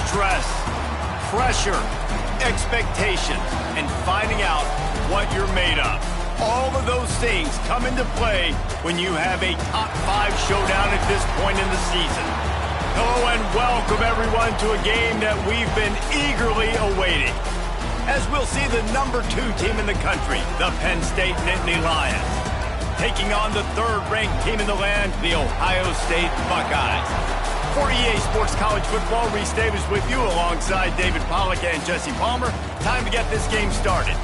Stress, pressure, expectations, and finding out what you're made of. All of those things come into play when you have a top 5 showdown at this point in the season. Hello and welcome everyone to a game that we've been eagerly awaiting, as we'll see the number 2 team in the country, the Penn State Nittany Lions, taking on the 3rd-ranked team in the land, the Ohio State Buckeyes. For EA Sports College Football, Reese Davis with you alongside David Pollack and Jesse Palmer. Time to get this game started.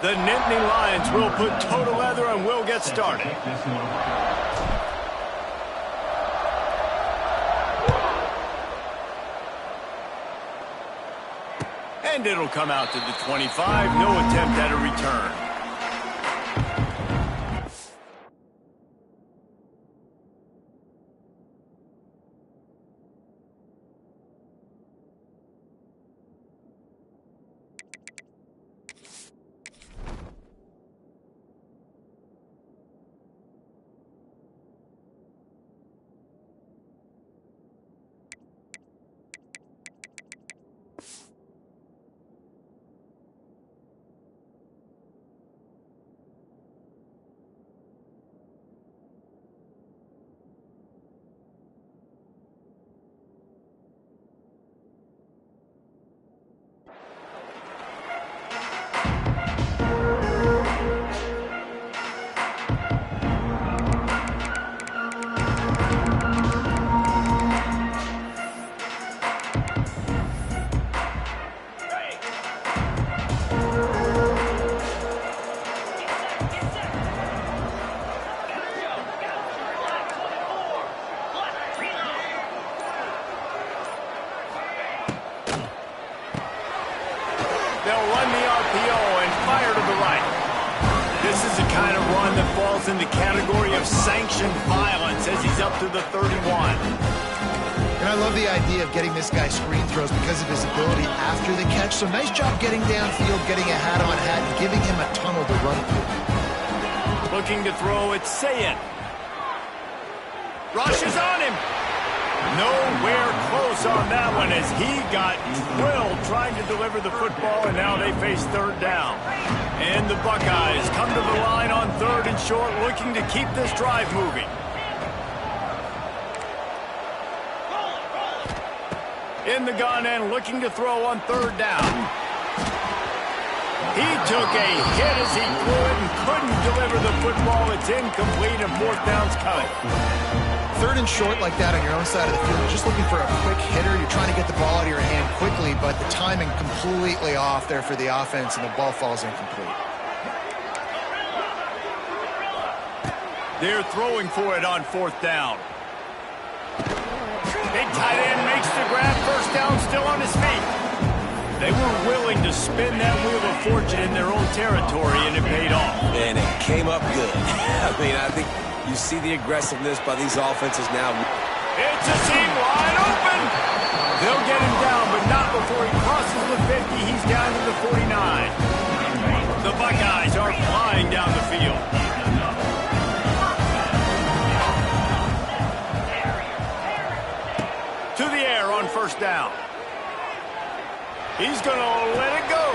The Nittany Lions will put total leather and we'll get started. And it'll come out to the 25. No attempt at a return. They'll run the RPO and fire to the right. This is the kind of run that falls in the category of sanctioned violence as he's up to the 31. And I love the idea of getting this guy screen throws because of his ability after the catch. So nice job getting downfield, getting a hat-on-hat, and giving him a tunnel to run through. Looking to throw, it's Sayin. Rushes on him. Nowhere close on that one as he got drilled trying to deliver the football, and now they face 3rd down. And the Buckeyes come to the line on 3rd and short, looking to keep this drive moving. In the gun and looking to throw on 3rd down. He took a hit as he threw it and couldn't deliver the football. It's incomplete and 4th down's coming. 3rd and short like that on your own side of the field, you're just looking for a quick hitter. You're trying to get the ball out of your hand quickly, but the timing completely off there for the offense, and the ball falls incomplete. They're throwing for it on 4th down. Big tight end makes the grab. 1st down, still on his feet. They were willing to spin that wheel of fortune in their own territory, and it paid off. And it came up good. I think you see the aggressiveness by these offenses now. It's a seam wide open. They'll get him down, but not before he crosses the 50. He's down to the 49. The Buckeyes are flying down the field. To the air on 1st down. He's going to let it go.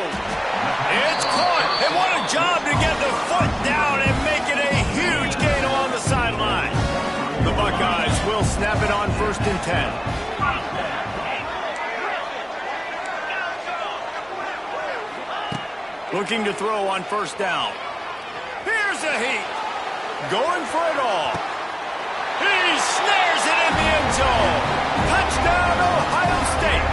It's caught. And what a job to get the foot down and make it a huge gain along the sideline. The Buckeyes will snap it on 1st and 10. Looking to throw on 1st down. Here's a heat. Going for it all. He snares it in the end zone. Touchdown, Ohio State.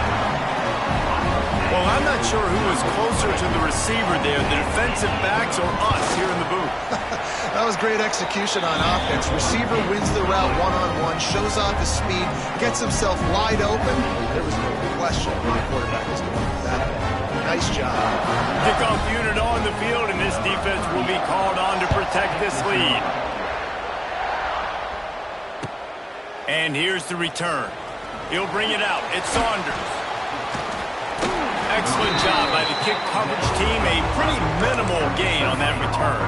Well, I'm not sure who was closer to the receiver there, the defensive backs or us here in the booth. That was great execution on offense. Receiver wins the route one-on-one, shows off his speed, gets himself wide open. There was no question the quarterback was going for that. Nice job. Kickoff unit on the field, and this defense will be called on to protect this lead. And here's the return. He'll bring it out. It's Saunders. Excellent job by the kick coverage team. A pretty minimal gain on that return.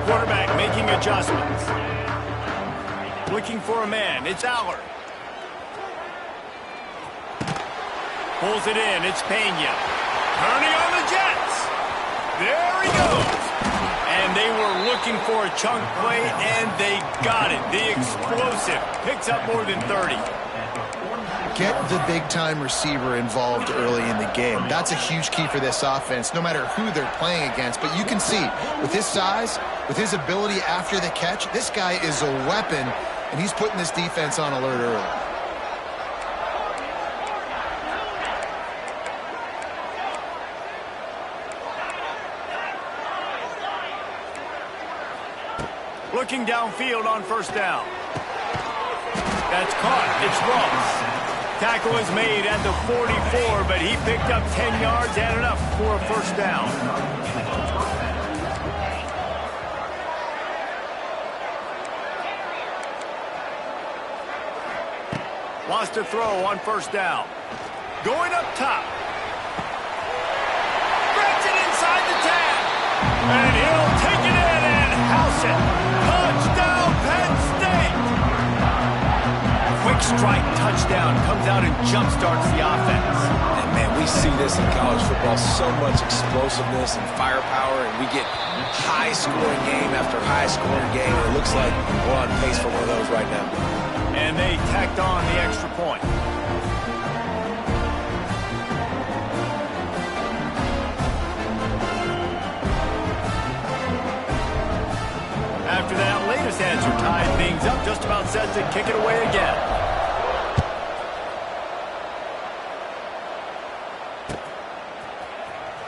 Quarterback making adjustments. Looking for a man. It's Allard. Pulls it in. It's Pena. Turning on the Jets. There he goes. And they were looking for a chunk play, and they got it. The explosive picks up more than 30. Get the big-time receiver involved early in the game. That's a huge key for this offense, no matter who they're playing against. But you can see, with his size, with his ability after the catch, this guy is a weapon, and he's putting this defense on alert early. Looking downfield on first down. That's caught. It's Ross. Tackle is made at the 44, but he picked up 10 yards and enough for a first down. Wants to throw on first down. Going up top. Breaks it inside the 10. And he'll take it in and house it. Touchdown, Penn State! Quick strike touchdown comes out and jumpstarts the offense. And man, we see this in college football, so much explosiveness and firepower, and we get high-scoring game after high-scoring game. It looks like we're on pace for one of those right now. And they tacked on the extra point. After that latest answer tied things up, just about set to kick it away again.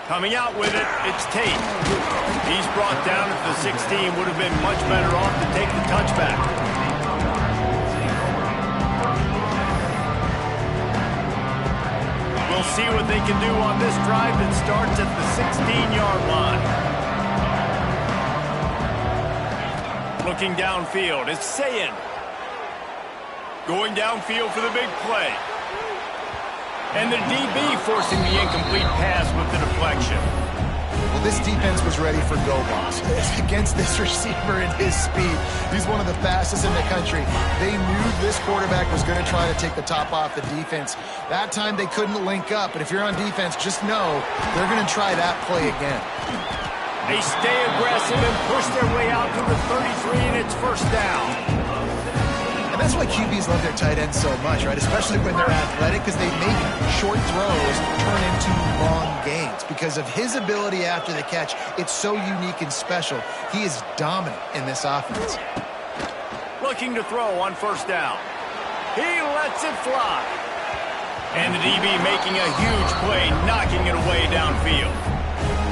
Coming out with it, it's Tate. He's brought down at the 16, would have been much better off to take the touchback. We'll see what they can do on this drive that starts at the 16-yard line. Looking downfield, it's Sayin. Going downfield for the big play. And the DB forcing the incomplete pass with the deflection. Well, this defense was ready for go boss. Against this receiver and his speed, he's one of the fastest in the country. They knew this quarterback was going to try to take the top off the defense. That time they couldn't link up, but if you're on defense, just know they're going to try that play again. They stay aggressive and push their way out to the 33, and it's first down. And that's why QBs love their tight ends so much, right? Especially when they're athletic, because they make short throws turn into long gains. Because of his ability after the catch, it's so unique and special. He is dominant in this offense. Looking to throw on first down. He lets it fly. And the DB making a huge play, knocking it away downfield.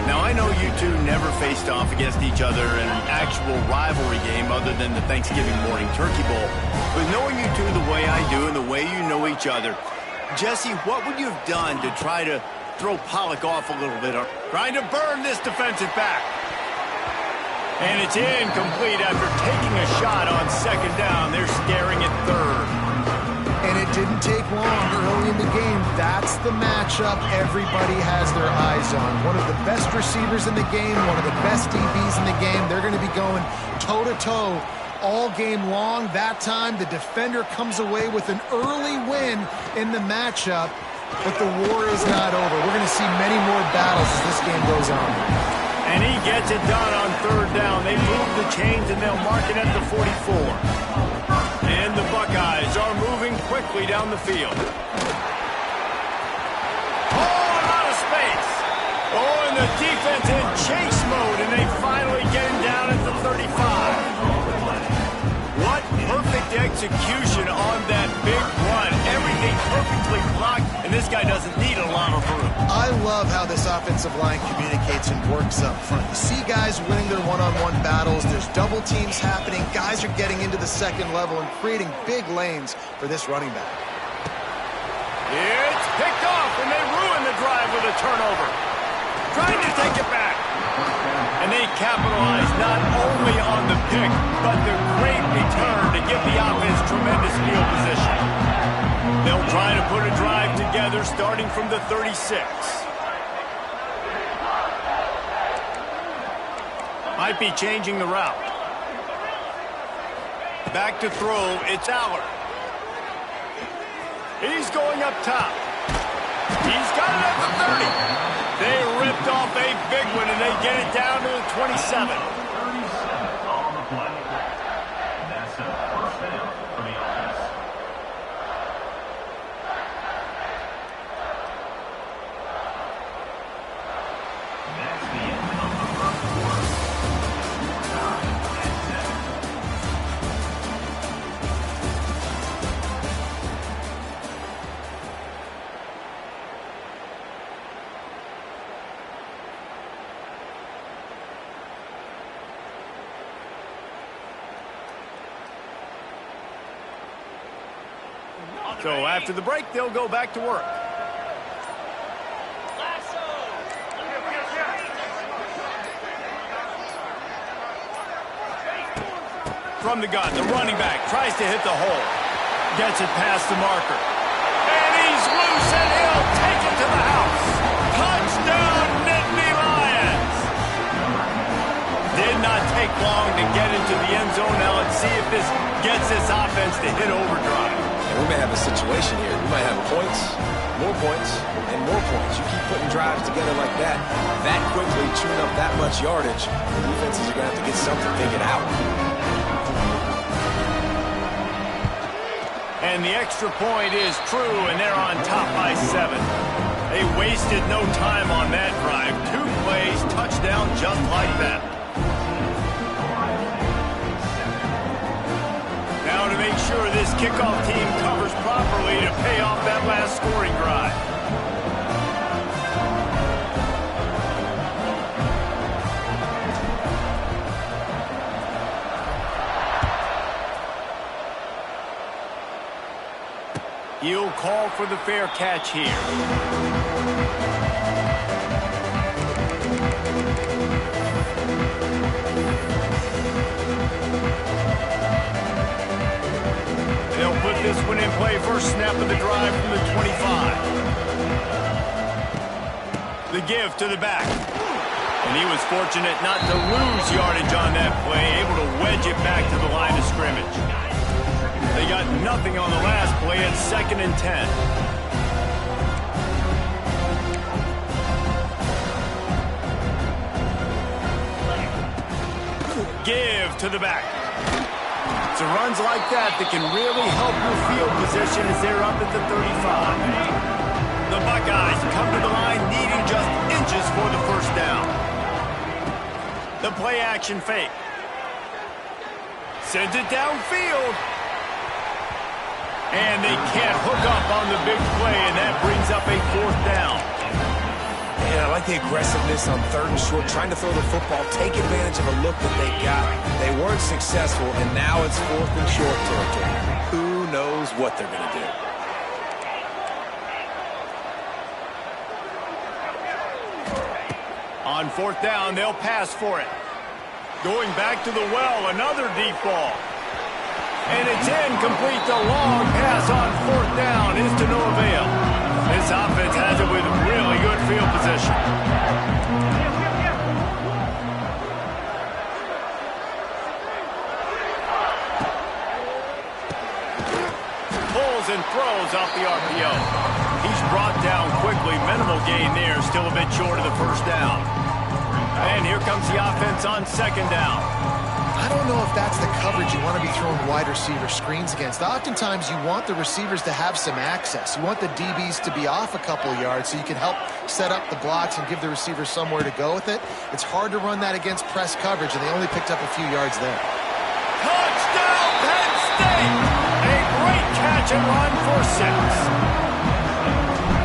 Now, I know you two never faced off against each other in an actual rivalry game other than the Thanksgiving morning Turkey Bowl. But knowing you two the way I do and the way you know each other, Jesse, what would you have done to try to throw Pollock off a little bit, or trying to burn this defensive back? And it's incomplete after taking a shot on second down. They're staring at third. And it didn't take long early in the game. That's the matchup everybody has their eyes on. One of the best receivers in the game, one of the best DBs in the game. They're going to be going toe-to-toe all game long. That time, the defender comes away with an early win in the matchup, but the war is not over. We're going to see many more battles as this game goes on. And he gets it done on third down. They move the chains, and they'll mark it at the 44. And the Buckeyes are moving quickly down the field. Oh, a lot of space. Oh, and the defense in chase mode, and they finally get him down at the 35. What perfect execution on that big run. Everything perfectly blocked, and this guy doesn't need a lot of room. I love how this offensive line communicates and works up front. You see guys winning their one-on-one battles. There's double teams happening. Guys are getting into the second level and creating big lanes for this running back. It's picked off, and they ruin the drive with a turnover. Trying to take it back. And they capitalize not only on the pick, but the great return to give the offense tremendous field position. They'll try to put a drive together starting from the 36. Might be changing the route. Back to throw, it's Aller. He's going up top. He's got it at the 30. They ripped off a big one, and they get it down to the 27. 37 on the play. That's a first down for the offense. That's the end of the first quarter. Time at 7. So after the break, they'll go back to work. From the gun, the running back tries to hit the hole. Gets it past the marker. And he's loose, and he'll take it to the house. Touchdown, Nittany Lions! Did not take long to get into the end zone. Now let's see if this gets this offense to hit overdrive. And we may have a situation here. We might have points, and more points. You keep putting drives together like that quickly, chewing up that much yardage, the defenses are going to have to get something figured out. And the extra point is true, and they're on top by 7. They wasted no time on that drive. 2 plays, touchdown just like that. Now to make sure this kickoff team covers properly to pay off that last scoring drive. He'll call for the fair catch here. They'll put this one in play. First snap of the drive from the 25. The give to the back. And he was fortunate not to lose yardage on that play, able to wedge it back to the line of scrimmage. They got nothing on the last play at 2nd and 10. Give to the back. It's runs like that that can really help your field position as they're up at the 35. The Buckeyes come to the line needing just inches for the first down. The play action fake. Sends it downfield. And they can't hook up on the big play, and that brings up a 4th down. And I like the aggressiveness on 3rd and short, trying to throw the football, take advantage of a look that they got. They weren't successful, and now it's 4th and short territory. Who knows what they're going to do? On 4th down, they'll pass for it. Going back to the well, another deep ball. And it's incomplete. The long pass on 4th down is to no avail. This offense has it with really good field position. Pulls and throws off the RPO. He's brought down quickly. Minimal gain there. Still a bit short of the first down. And here comes the offense on 2nd down. I don't know if that's the coverage you want to be throwing wide receiver screens against. Oftentimes, you want the receivers to have some access. You want the DBs to be off a couple yards so you can help set up the blocks and give the receivers somewhere to go with it. It's hard to run that against press coverage, and they only picked up a few yards there. Touchdown, Penn State! A great catch and run for 6.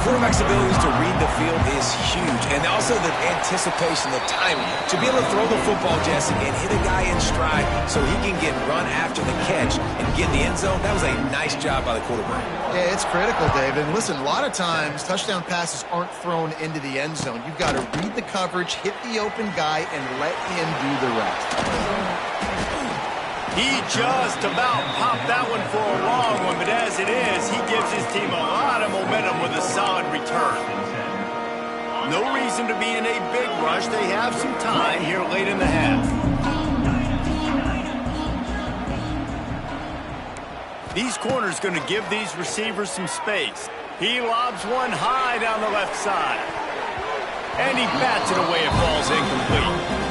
quarterback's abilities to read the field is huge, and also the anticipation, the timing. To be able to throw the football, Jesse, and hit a guy in stride so he can get run after the catch and get in the end zone, that was a nice job by the quarterback. Yeah, it's critical, David. And listen, a lot of times, touchdown passes aren't thrown into the end zone. You've got to read the coverage, hit the open guy, and let him do the rest. He just about popped that one for a long one, but as it is, he gives his team a lot of momentum with a solid return. No reason to be in a big rush. They have some time here late in the half. These corners going to give these receivers some space. He lobs one high down the left side. And he bats it away. It falls incomplete.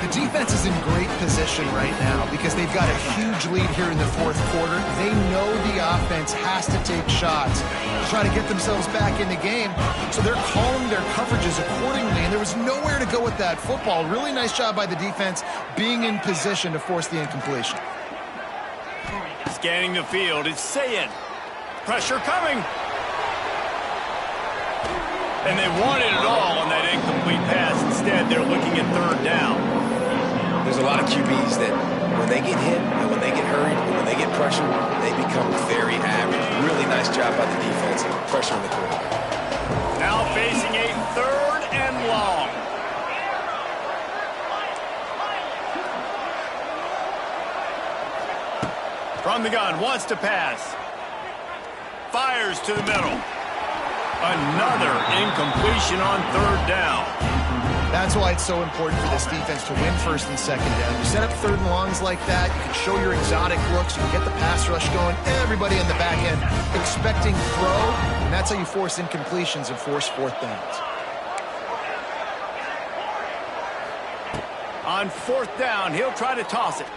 The defense is in great position right now because they've got a huge lead here in the fourth quarter. They know the offense has to take shots to try to get themselves back in the game, so they're calling their coverages accordingly, and there was nowhere to go with that football. Really nice job by the defense being in position to force the incompletion. Scanning the field, it's Sayin. Pressure coming. And they wanted it all on that incomplete pass. Instead, they're looking at third down. There's a lot of QBs that when they get hit and when they get hurried and when they get pressured, they become very average. Really nice job by the defense pressuring the quarterback. Now facing a third and long. From the gun, wants to pass. Fires to the middle. Another incompletion on third down. That's why it's so important for this defense to win first and second down. You set up third and longs like that, you can show your exotic looks, you can get the pass rush going, everybody in the back end expecting throw, and that's how you force incompletions and force fourth downs. On fourth down, he'll try to toss it.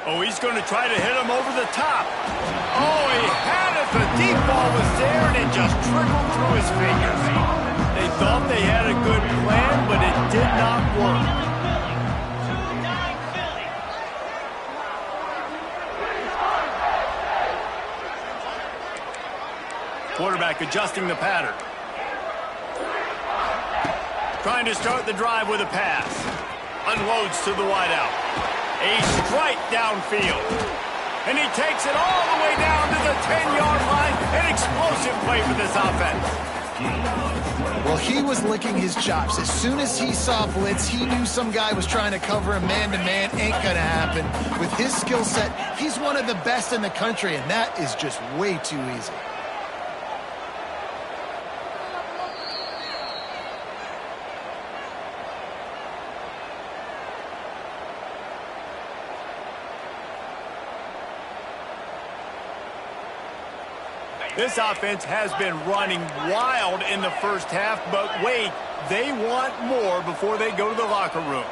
Oh, he's going to try to hit him over the top. Oh, he had it. The deep ball was there, and it just trickled through his fingers. They thought they had a good plan, but it did not work. Quarterback adjusting the pattern. Trying to start the drive with a pass. Unloads to the wideout. A strike downfield. And he takes it all the way down to the 10-yard line. An explosive play for this offense. Well, he was licking his chops. As soon as he saw blitz, he knew some guy was trying to cover him man-to-man. Ain't gonna happen. With his skill set, he's one of the best in the country, and that is just way too easy. This offense has been running wild in the first half, but wait, they want more before they go to the locker room.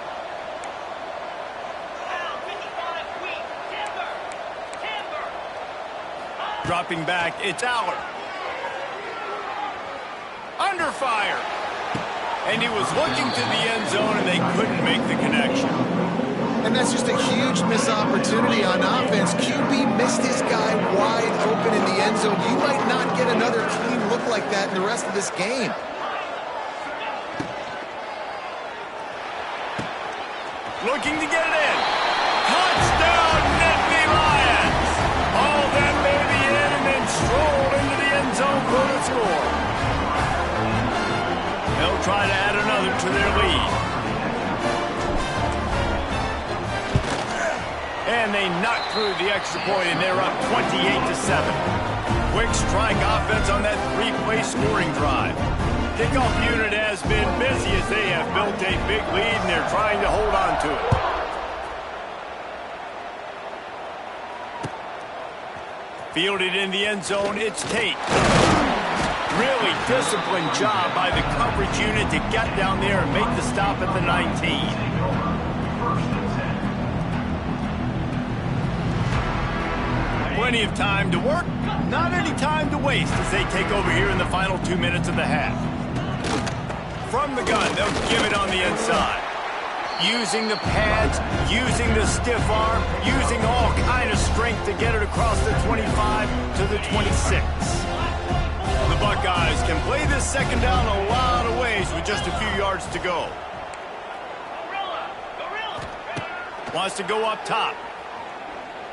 Dropping back, it's Aller. Under fire. And he was looking to the end zone, and they couldn't make the connection. And that's just a huge missed opportunity on offense. QB missed his guy wide open in the end zone. You might not get another clean look like that in the rest of this game. Looking to get it in. Touchdown, Nittany Lions! All that baby in and then stroll into the end zone for the score. They'll try to add another to their lead. And they knock through the extra point, and they're up 28-7. Quick strike offense on that three-play scoring drive. Kickoff unit has been busy as they have built a big lead, and they're trying to hold on to it. Fielded in the end zone, it's Tate. Really disciplined job by the coverage unit to get down there and make the stop at the 19. Plenty of time to work, not any time to waste as they take over here in the final 2 minutes of the half. From the gun, they'll give it on the inside. Using the pads, using the stiff arm, using all kind of strength to get it across the 25 to the 26. The Buckeyes can play this second down a lot of ways with just a few yards to go. Wants to go up top.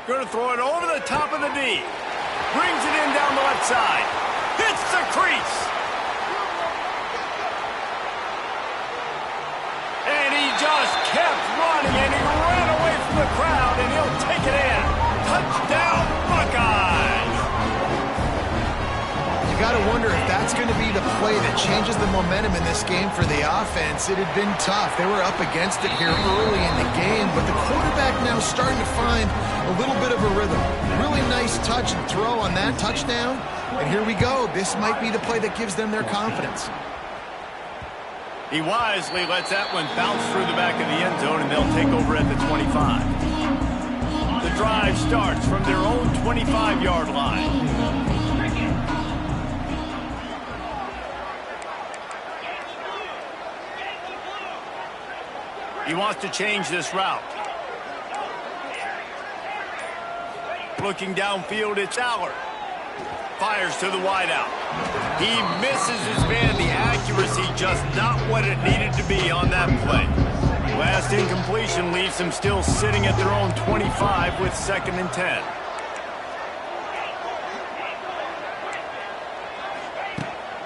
Going to throw it over the top of the D. Brings it in down the left side. Hits the crease. And he just kept running, and he ran away from the crowd, and he'll take it in. Touchdown, Buckeyes! You got to wonder if that's going to be the play that changes the momentum in this game for the offense. It had been tough. They were up against it here early in the game, but the quarterback now starting to find a little bit of a rhythm. Really nice touch and throw on that touchdown. And here we go. This might be the play that gives them their confidence. He wisely lets that one bounce through the back of the end zone, and they'll take over at the 25. The drive starts from their own 25-yard line. He wants to change this route. Looking downfield, it's Allard. Fires to the wideout. He misses his man. The accuracy just not what it needed to be on that play. Last incompletion leaves them still sitting at their own 25 with 2nd and 10.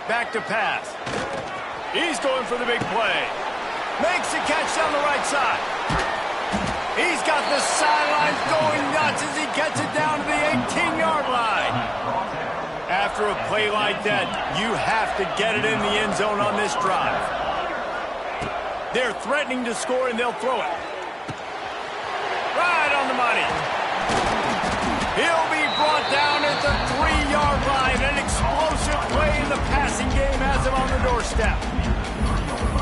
Back to pass. He's going for the big play. Makes a catch down the right side. He's got the sidelines going nuts as he gets it down to the 18-yard line. After a play like that, you have to get it in the end zone on this drive. They're threatening to score, and they'll throw it. Right on the money. He'll be brought down at the 3-yard line. An explosive play in the passing game has him on the doorstep.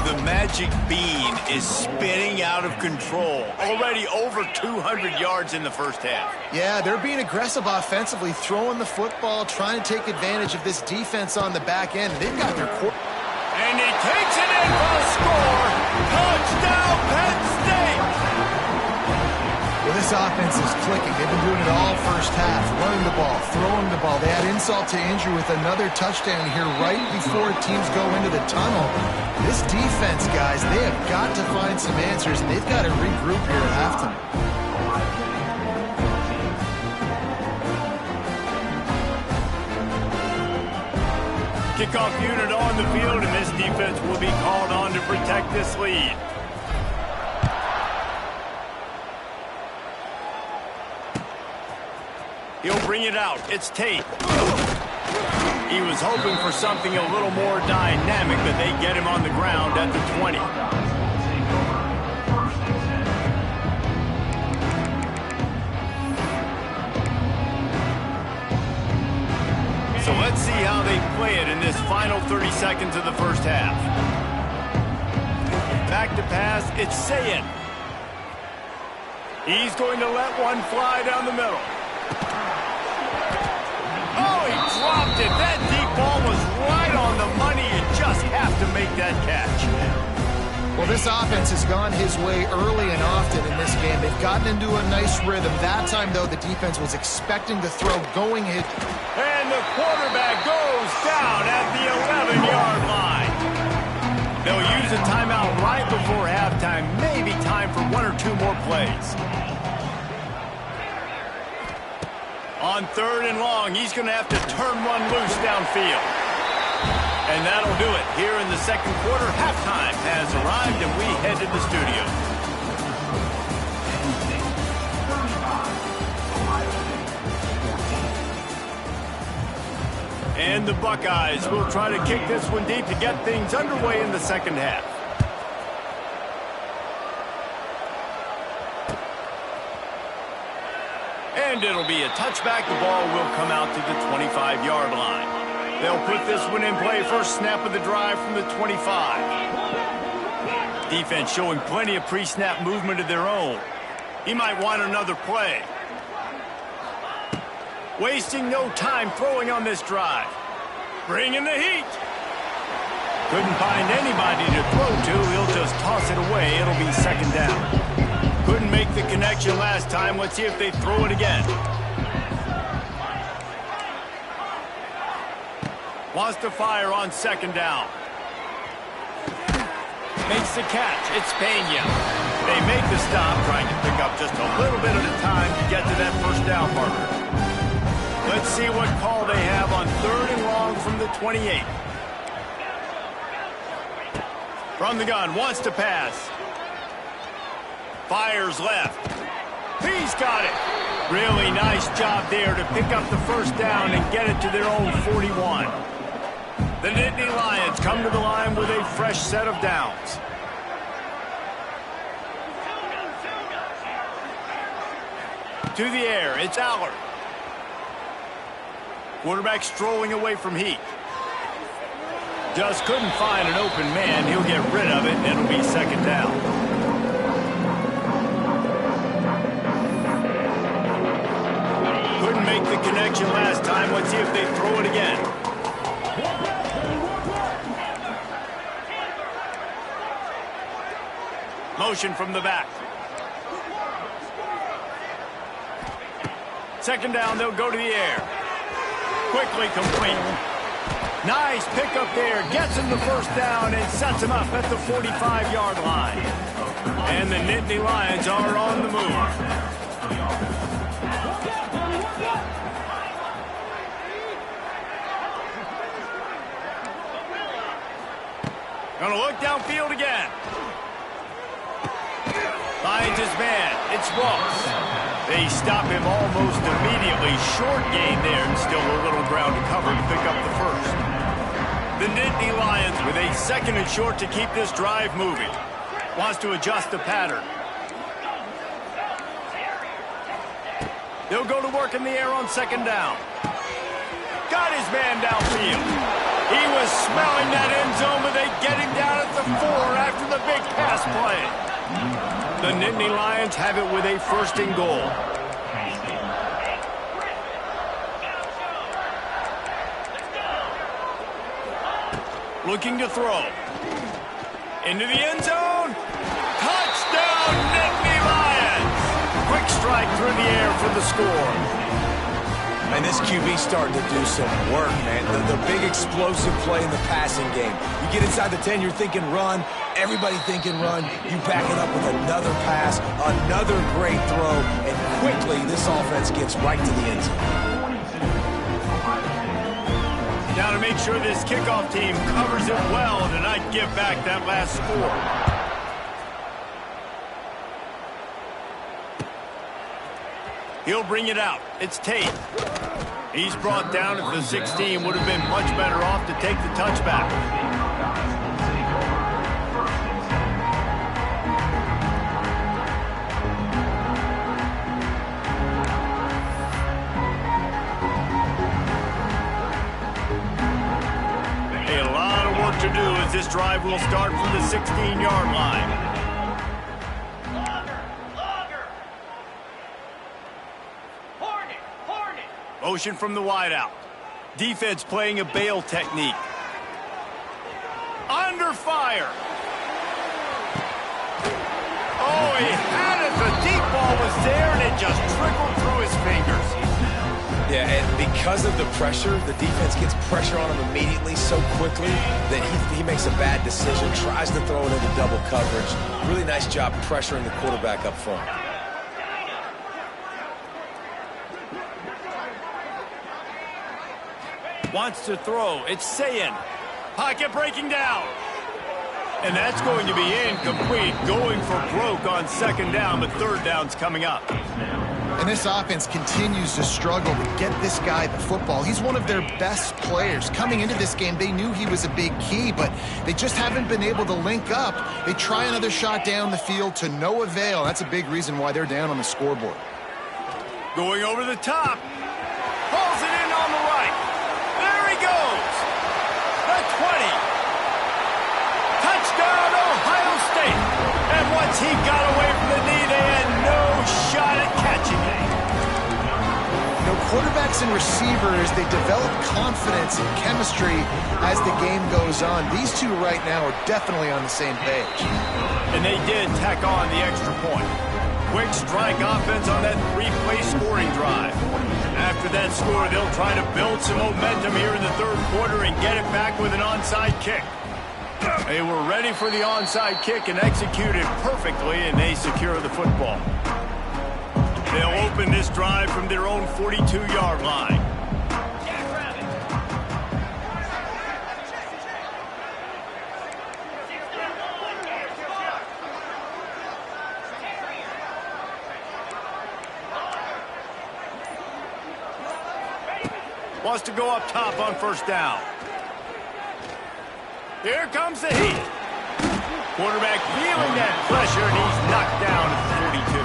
The magic bean is spinning out of control. Already over 200 yards in the first half. Yeah, they're being aggressive offensively, throwing the football, trying to take advantage of this defense on the back end. They've got their and he takes it in for a score. Touchdown, Penn State! Well, this offense is clicking. They've been doing it all first half, running the ball, throwing the ball. They had insult to injury with another touchdown here right before teams go into the tunnel. This defense, guys, they have got to find some answers, and they've got to regroup here at halftime. Kickoff unit on the field, and this defense will be called on to protect this lead. He'll bring it out. It's Tate. He was hoping for something a little more dynamic, but they get him on the ground at the 20. So let's see how they play it in this final 30 seconds of the first half. Back to pass, it's Sayed. He's going to let one fly down the middle. Oh, he dropped it. That deep ball was right on the money. You just have to make that catch. Well, this offense has gone his way early and often in this game. They've gotten into a nice rhythm. That time, though, the defense was expecting the throw going hit. And the quarterback goes down at the 11-yard line. They'll use a timeout right before halftime. Maybe time for 1 or 2 more plays. On 3rd and long, he's going to have to turn one loose downfield. And that'll do it. Here in the second quarter, halftime has arrived, and we head to the studio. And the Buckeyes will try to kick this one deep to get things underway in the second half. And it'll be a touchback. The ball will come out to the 25-yard line. They'll put this one in play. First snap of the drive from the 25. Defense showing plenty of pre-snap movement of their own. He might want another play. Wasting no time throwing on this drive. Bringing the heat. Couldn't find anybody to throw to. He'll just toss it away. It'll be second down. Couldn't make the connection last time. Let's see if they throw it again. Wants to fire on second down. Makes the catch. It's Pena. They make the stop, trying to pick up just a little bit at a time to get to that first down marker. Let's see what call they have on 3rd and long from the 28. From the gun, wants to pass. Fires left. He's got it. Really nice job there to pick up the first down and get it to their own 41. The Nittany Lions come to the line with a fresh set of downs. To the air, it's Allard. Quarterback strolling away from Heath. Just couldn't find an open man. He'll get rid of it, and it'll be second down. Couldn't make the connection last time. Let's see if they throw it again. Motion from the back. Second down, they'll go to the air. Quickly complete. Nice pickup there. Gets him the first down and sets him up at the 45-yard line. And the Nittany Lions are on the move. Gonna look downfield again. Finds his man. It's Ross. They stop him almost immediately. Short gain there and still a little ground to cover to pick up the first. The Nittany Lions with a 2nd and short to keep this drive moving. Wants to adjust the pattern. They'll go to work in the air on second down. Got his man downfield. He was smelling that end zone, but they get him down at the 4 after the big pass play. The Nittany Lions have it with a 1st and goal. Looking to throw. Into the end zone. Touchdown, Nittany Lions! Quick strike through the air for the score. And this QB's starting to do some work, man. The big explosive play in the passing game. You get inside the 10, you're thinking run. Everybody thinking run. You back it up with another pass, another great throw, and quickly this offense gets right to the end zone. Now to make sure this kickoff team covers it well to not give back that last score. He'll bring it out. It's Tate. He's brought down at the 16. Would have been much better off to take the touchback. A lot of work to do as this drive will start from the 16-yard line. Motion from the wideout. Defense playing a bail technique. Under fire. Oh, he had it. The deep ball was there, and it just trickled through his fingers. Yeah, and because of the pressure, the defense gets pressure on him immediately so quickly that he makes a bad decision, tries to throw it into double coverage. Really nice job pressuring the quarterback up front. Wants to throw. It's Sayin. Pocket breaking down. And that's going to be incomplete. Going for broke on second down, but third down's coming up. And this offense continues to struggle to get this guy the football. He's one of their best players. Coming into this game, they knew he was a big key, but they just haven't been able to link up. They try another shot down the field to no avail. That's a big reason why they're down on the scoreboard. Going over the top. Pulls it in on the right. There he goes. The 20. Touchdown, Ohio State. And once he got away from the knee, they had no shot at catching it. You know, quarterbacks and receivers, they develop confidence and chemistry as the game goes on. These two right now are definitely on the same page. And they did tack on the extra point. Quick strike offense on that three-play scoring drive. After with that score, they'll try to build some momentum here in the third quarter and get it back with an onside kick. They were ready for the onside kick and executed perfectly, and they secure the football. They'll open this drive from their own 42-yard line. Wants to go up top on first down. Here comes the heat. Quarterback feeling that pressure, and he's knocked down at the 42.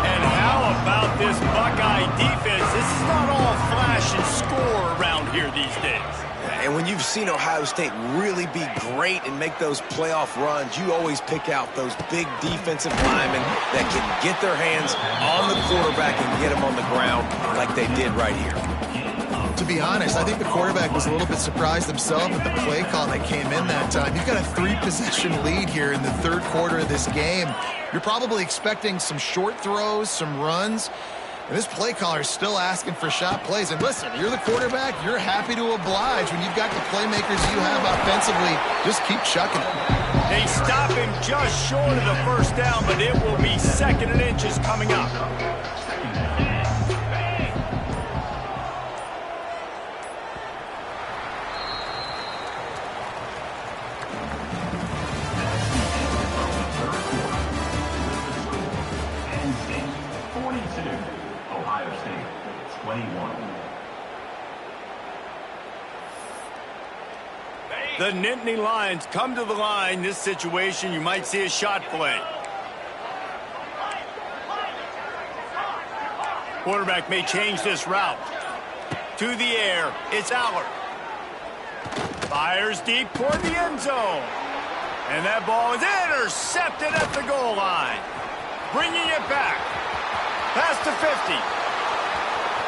And how about this Buckeye defense? This is not all flash and score around here these days. And when you've seen Ohio State really be great and make those playoff runs, you always pick out those big defensive linemen that can get their hands on the quarterback and get him on the ground like they did right here. To be honest, I think the quarterback was a little bit surprised himself at the play call that came in that time. You've got a 3-possession lead here in the third quarter of this game. You're probably expecting some short throws, some runs. And this play caller is still asking for shot plays. And listen, you're the quarterback. You're happy to oblige when you've got the playmakers you have offensively. Just keep chucking it. They stop him just short of the first down, but it will be 2nd and inches coming up. The Nittany Lions come to the line. This situation, you might see a shot play. Quarterback may change this route. To the air, it's Allard. Fires deep toward the end zone. And that ball is intercepted at the goal line. Bringing it back. Past the 50.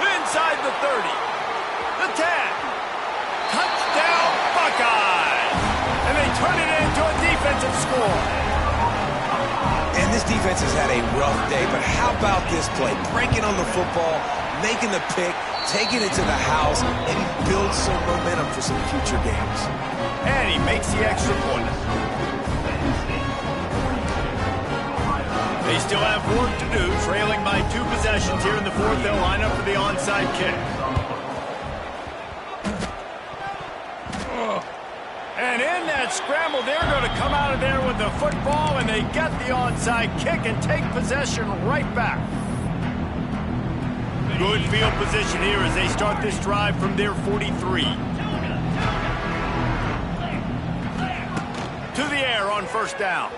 Inside the 30. The 10. Touchdown, Buckeyes! And they turn it into a defensive score. And this defense has had a rough day, but how about this play? Breaking on the football, making the pick, taking it to the house, and he builds some momentum for some future games. And he makes the extra point. They still have work to do, trailing by 2 possessions here in the fourth. They'll line up for the onside kick. And in that scramble, they're going to come out of there with the football, and they get the onside kick and take possession right back. Good field position here as they start this drive from their 43. To the air on first down.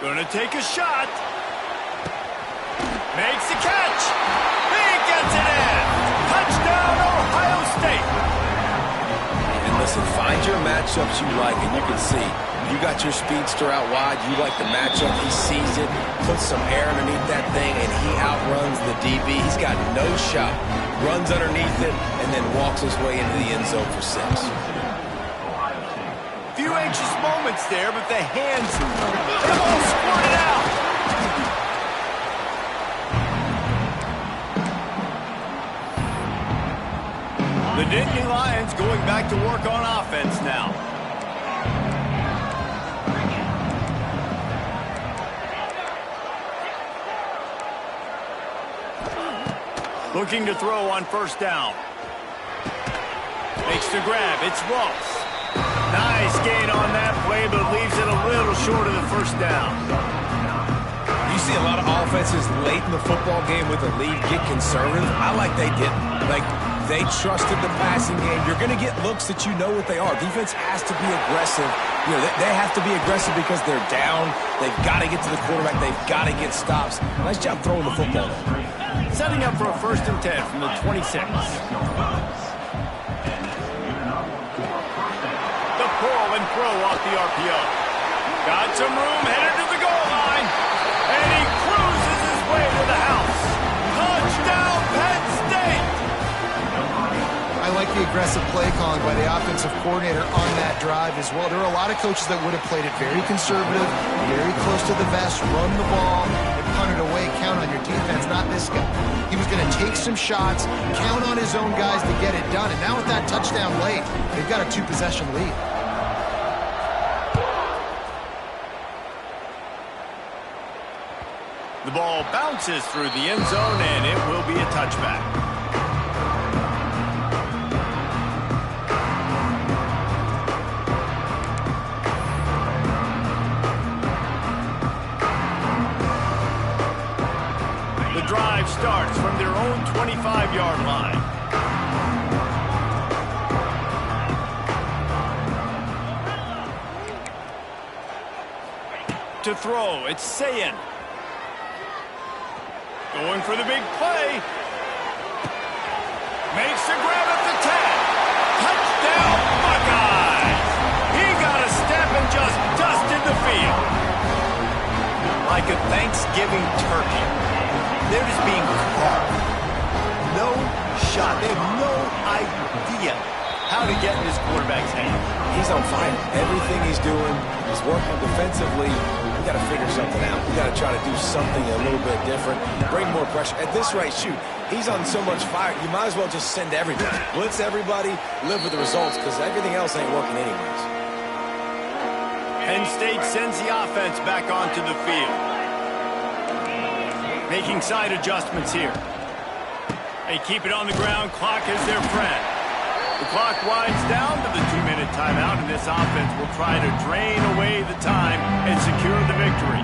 Going to take a shot. Makes the catch. He gets it in. Touchdown, Ohio State. Listen, find your matchups you like, and you can see you got your speedster out wide. You like the matchup. He sees it, puts some air underneath that thing, and he outruns the DB. He's got no shot. Runs underneath it, and then walks his way into the end zone for 6. Few anxious moments there, but the hands, they all squirted out. The Nittany Lions going back to work on offense now. Looking to throw on first down. Makes the grab. It's Ross. Nice gain on that play, but leaves it a little short of the first down. You see a lot of offenses late in the football game with a lead get conservative. I like they didn't. They trusted the passing game. You're going to get looks that you know what they are. Defense has to be aggressive. You know, they have to be aggressive because they're down. They've got to get to the quarterback. They've got to get stops. Nice job throwing the football. Setting up for a 1st and 10 from the 26. The pull and throw off the RPO. Got some room, headed to the goal line. And he cruises his way to the house. Touchdown, Penn State! I like the aggressive play calling by the offensive coordinator on that drive as well. There are a lot of coaches that would have played it very conservative, very close to the vest, run the ball, and punted it away, count on your defense, not this guy. He was going to take some shots, count on his own guys to get it done. And now with that touchdown late, they've got a 2-possession lead. The ball bounces through the end zone, and it will be a touchback. The drive starts from their own 25-yard line. To throw, it's Sayin. Going for the big play. Makes the grab at the 10. Touchdown, Buckeyes! He got a step and just dusted the field. Like a Thanksgiving turkey. They're just being carved. No shot. They have no idea how to get in this quarterback's hand. He's on fire. Everything he's doing is working defensively. We got to figure something out. We got to try to do something a little bit different. Bring more pressure. At this rate, shoot, he's on so much fire, you might as well just send everybody. Blitz everybody, live with the results, because everything else ain't working anyways. Penn State sends the offense back onto the field. Making side adjustments here. They keep it on the ground. Clock is their friend. The clock winds down to the 2-minute timeout, and this offense will try to drain away the time and secure the victory.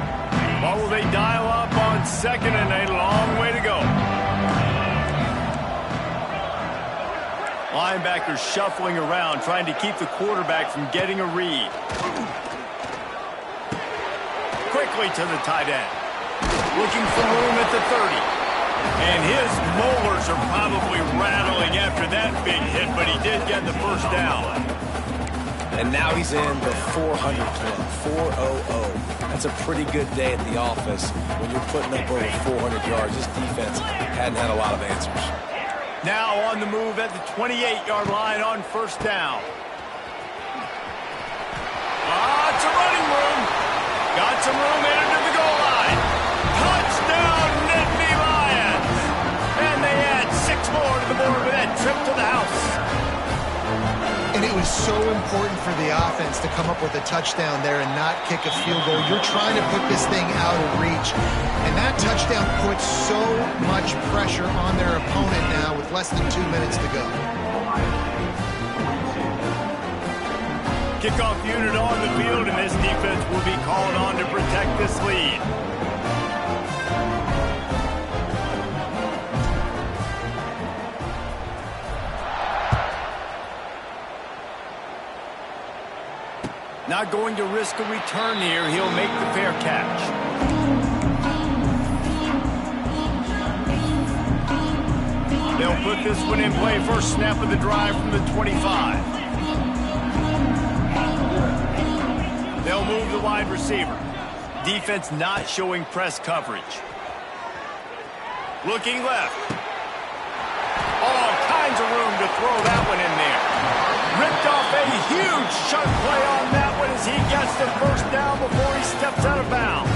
What will they dial up on second and a long way to go? Linebackers shuffling around, trying to keep the quarterback from getting a read. Quickly to the tight end. Looking for room at the 30. And his molars are probably rattling after that big hit, but he did get the first down. And now he's in the 400 club, 400. That's a pretty good day at the office when you're putting up over 400 yards. This defense hadn't had a lot of answers. Now on the move at the 28-yard line on first down. It's a running room. Got some room in to the goal line. Touchdown, Nittany Lions. And they add 6 more to the board with that trip to the house. And it was so important for the offense to come up with a touchdown there and not kick a field goal. You're trying to put this thing out of reach. And that touchdown puts so much pressure on their opponent now with less than 2 minutes to go. Kickoff unit on the field, and this defense will be called on to protect this lead. Not going to risk a return here. He'll make the fair catch. They'll put this one in play. First snap of the drive from the 25. They'll move the wide receiver. Defense not showing press coverage. Looking left. All kinds of room to throw that one in there. Ripped off a huge chunk play on that one as he gets the first down before he steps out of bounds.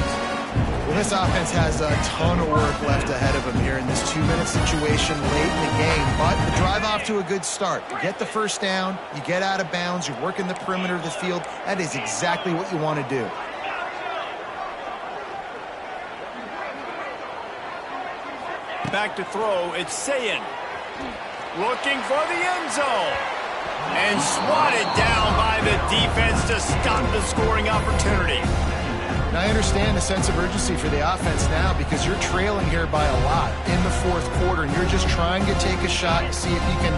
Well, this offense has a ton of work left ahead of him here in this 2-minute situation late in the game. But the drive off to a good start. You get the first down, you get out of bounds, you're working the perimeter of the field. That is exactly what you want to do. Back to throw, it's Sayin. Looking for the end zone. And swatted down by the defense to stop the scoring opportunity. Now, I understand the sense of urgency for the offense now because you're trailing here by a lot in the fourth quarter, and you're just trying to take a shot to see if you can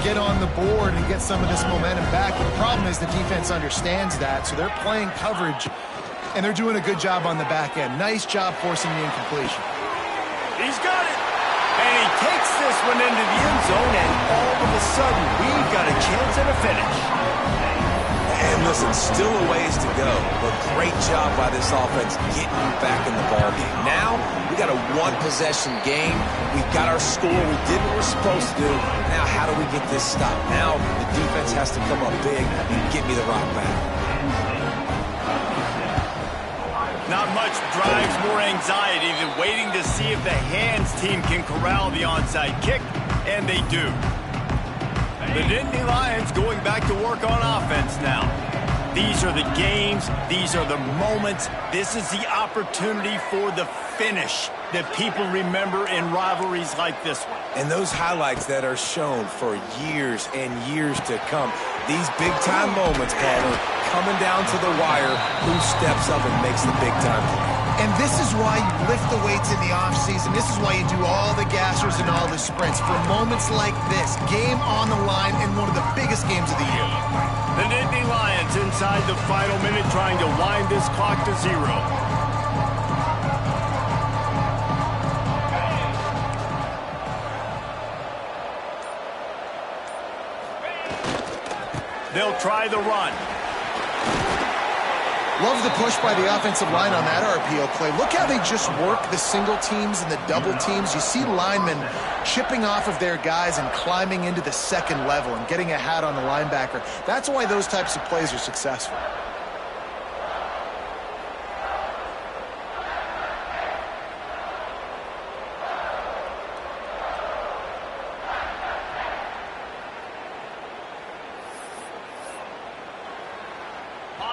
get on the board and get some of this momentum back. But the problem is the defense understands that, so they're playing coverage, and they're doing a good job on the back end. Nice job forcing the incompletion. He's got it. And he takes this one into the end zone, and all of a sudden, we've got a chance at a finish. And listen, still a ways to go, but great job by this offense getting back in the ballgame. Now, we got a one-possession game. We got our score. We did what we're supposed to do. Now, how do we get this stopped? Now, the defense has to come up big and get me the rock back. Not much drives more anxiety than waiting to see if the hands team can corral the onside kick, and they do. The Nittany Lions going back to work on offense now. These are the games. These are the moments. This is the opportunity for the finish that people remember in rivalries like this one. And those highlights that are shown for years and years to come. These big-time moments, Palmer, coming down to the wire, who steps up and makes the big-time play. And this is why you lift the weights in the offseason. This is why you do all the gassers and all the sprints. For moments like this, game on the line in one of the biggest games of the year. The Nittany Lions inside the final minute trying to wind this clock to 0. They'll try the run. Love the push by the offensive line on that RPO play. Look how they just work the single teams and the double teams. You see linemen chipping off of their guys and climbing into the second level and getting a hat on the linebacker. That's why those types of plays are successful.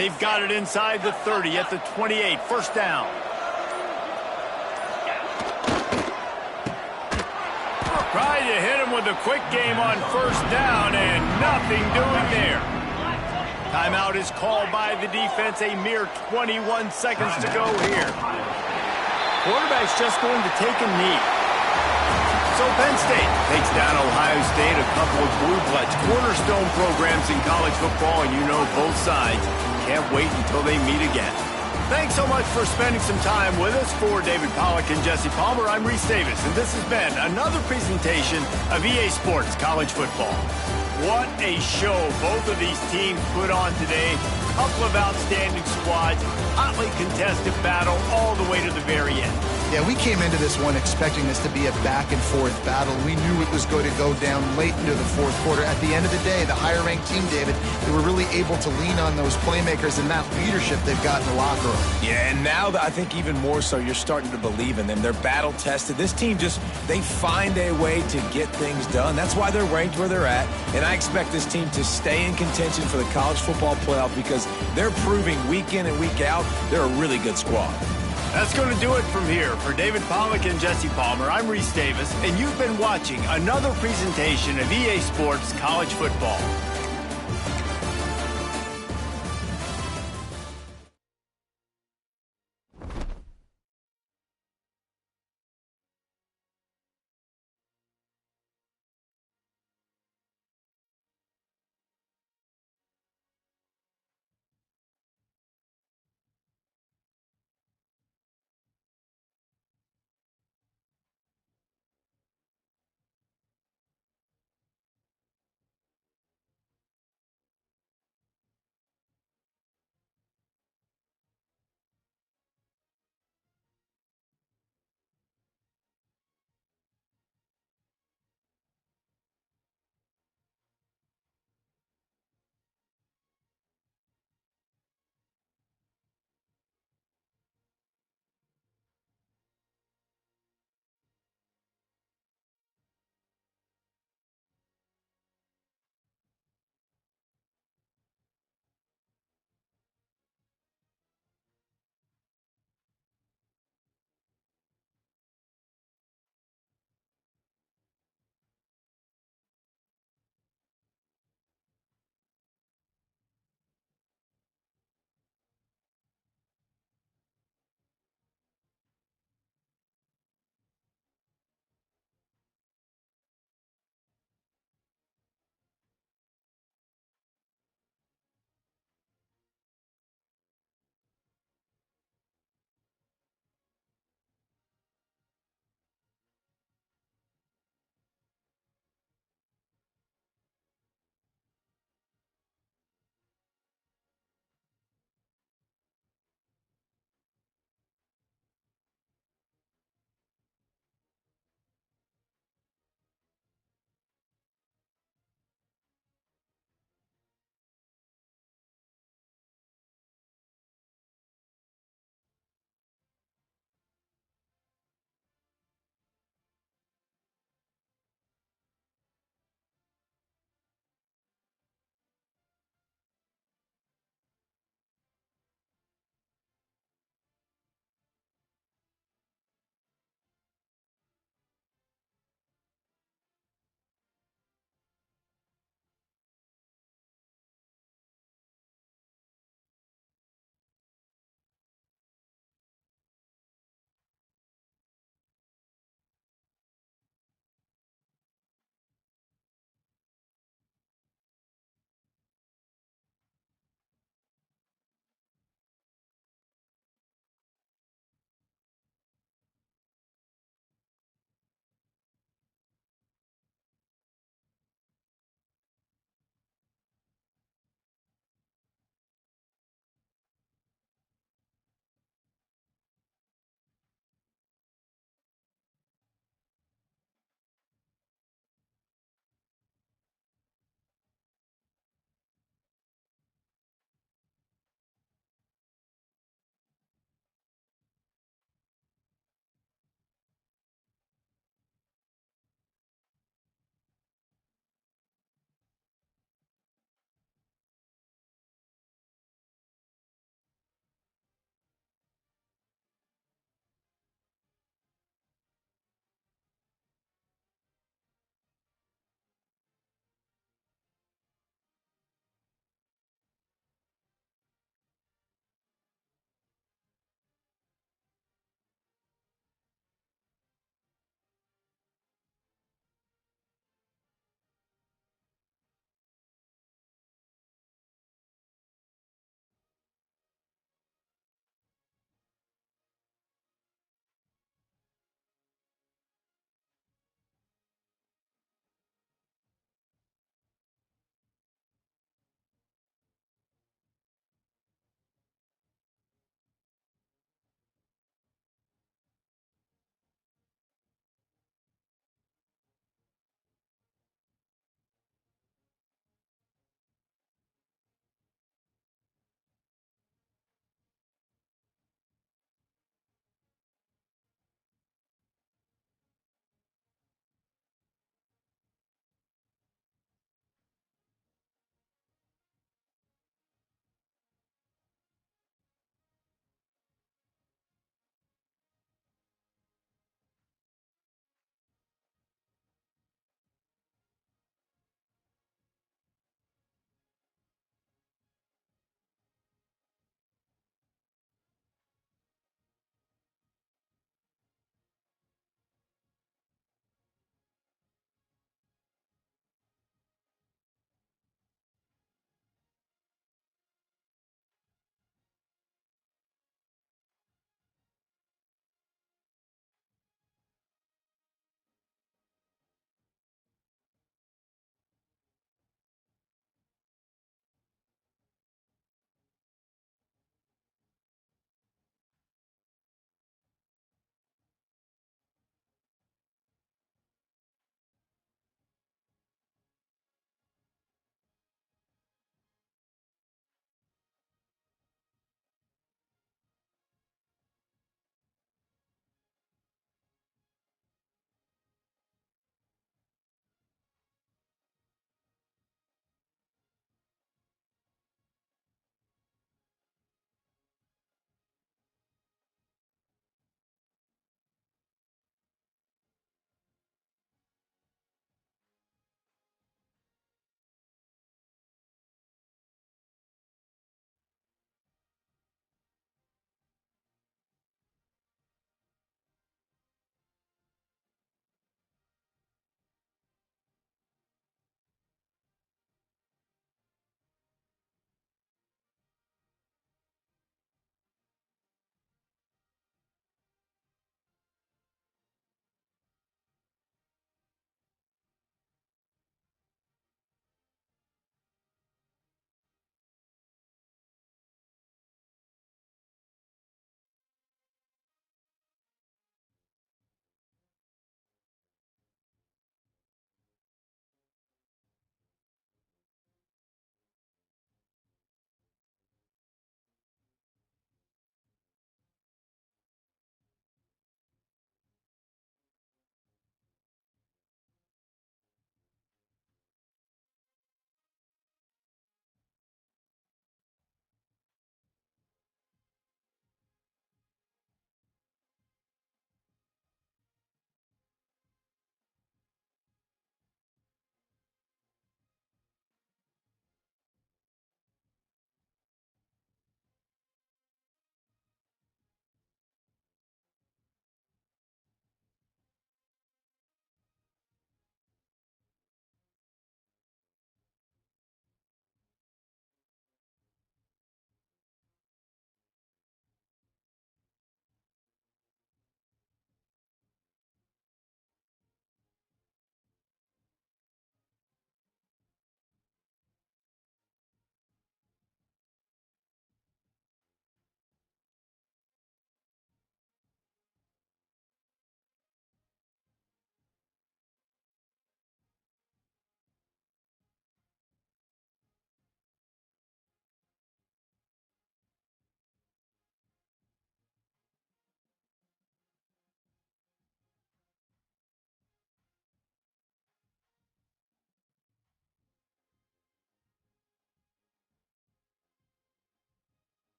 They've got it inside the 30 at the 28. First down. Trying to hit him with a quick game on first down, and nothing doing there. Timeout is called by the defense. A mere 21 seconds to go here. Quarterback's just going to take a knee. So Penn State takes down Ohio State, a couple of blue bloods, cornerstone programs in college football, and you know both sides can't wait until they meet again. Thanks so much for spending some time with us. For David Pollack and Jesse Palmer, I'm Reese Davis, and this has been another presentation of EA Sports College Football. What a show both of these teams put on today. Couple of outstanding squads, hotly contested battle all the way to the very end. Yeah, we came into this one expecting this to be a back-and-forth battle. We knew it was going to go down late into the fourth quarter. At the end of the day, the higher-ranked team, David, they were really able to lean on those playmakers and that leadership they've got in the locker room. Yeah, and now I think even more so, you're starting to believe in them. They're battle-tested. This team they find a way to get things done. That's why they're ranked where they're at. And I expect this team to stay in contention for the college football playoff because they're proving week in and week out they're a really good squad. That's going to do it from here. For David Pollack and Jesse Palmer, I'm Reese Davis, and you've been watching another presentation of EA Sports College Football.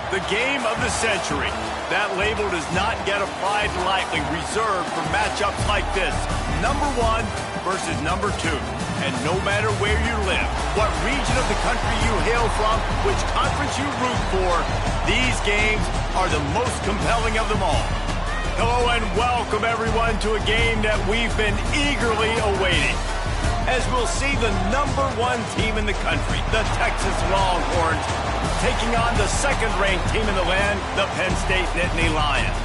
The game of the century. That label does not get applied lightly, reserved for matchups like this. Number 1 versus number 2. And no matter where you live, what region of the country you hail from, which conference you root for, these games are the most compelling of them all. Hello and welcome everyone to a game that we've been eagerly awaiting. As we'll see the number 1 team in the country, the Texas Longhorns, taking on the second-ranked team in the land, the Penn State Nittany Lions.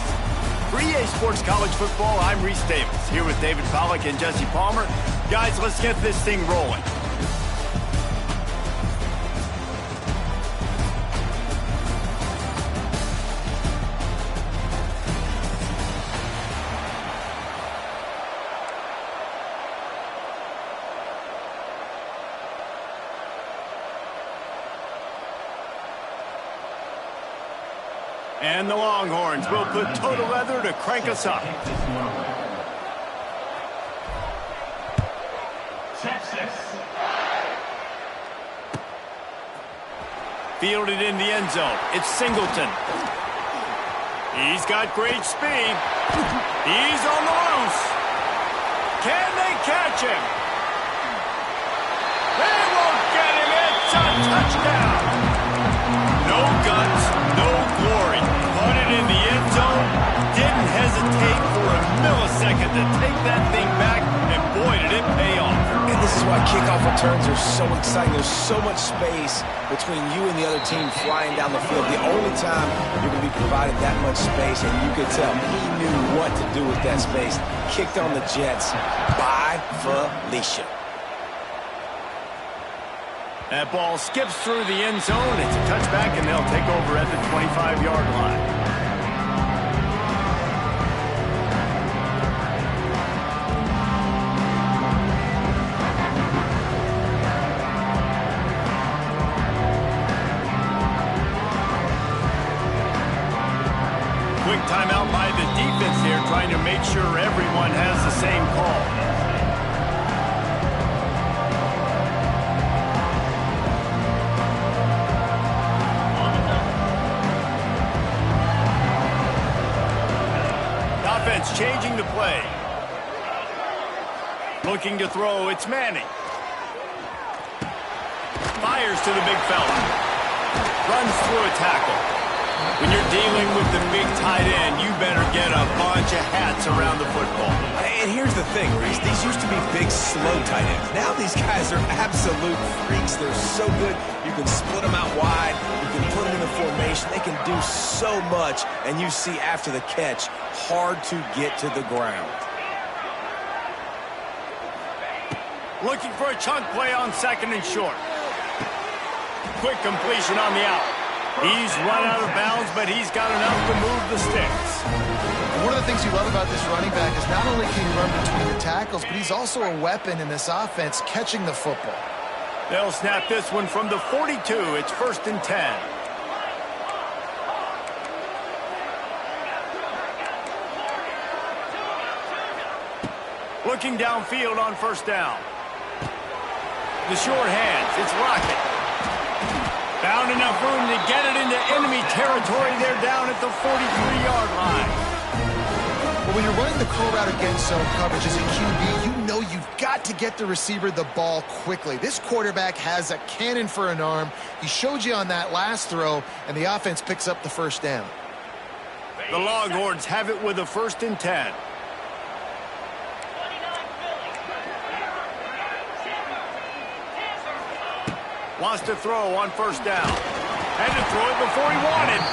For EA Sports College Football, I'm Reese Davis, here with David Pollack and Jesse Palmer. Guys, let's get this thing rolling. And the Longhorns will put total leather to crank us up. Fielded in the end zone. It's Singleton. He's got great speed. He's on the loose. Can they catch him? They won't get him. It's a touchdown. No guts, no glory. Put it in the end zone. Didn't hesitate for a millisecond to take that thing back, and boy, did it pay off. And this is why kickoff returns are so exciting. There's so much space between you and the other team flying down the field. The only time you're going to be provided that much space, and you could tell he knew what to do with that space. Kicked on the Jets by Felicia. That ball skips through the end zone. It's a touchback, and they'll take over at the 25-yard line. Quick timeout by the defense here, trying to make sure everyone has the same call. Changing the play. Looking to throw, it's Manning. Fires to the big fella. Runs through a tackle. When you're dealing with the big tight end, you better get a bunch of hats around the football. And here's the thing, Reese. These used to be big, slow tight ends. Now these guys are absolute freaks. They're so good. You can split them out wide. You can put them in a formation. They can do so much. And you see after the catch, hard to get to the ground. Looking for a chunk play on second and short. Quick completion on the out. He's run out of bounds, but he's got enough to move the sticks. One of the things you love about this running back is not only can he run between the tackles, but he's also a weapon in this offense, catching the football. They'll snap this one from the 42. It's 1st and 10. Looking downfield on 1st down. The short hands. It's Lockett. Found enough room to get it into enemy territory. They're down at the 43-yard line. Well, when you're running the curl route against zone coverage as a QB, you know you've got to get the receiver the ball quickly. This quarterback has a cannon for an arm. He showed you on that last throw, and the offense picks up the 1st down. The Longhorns have it with a 1st and 10. Wants to throw on 1st down. Had to throw it before he wanted.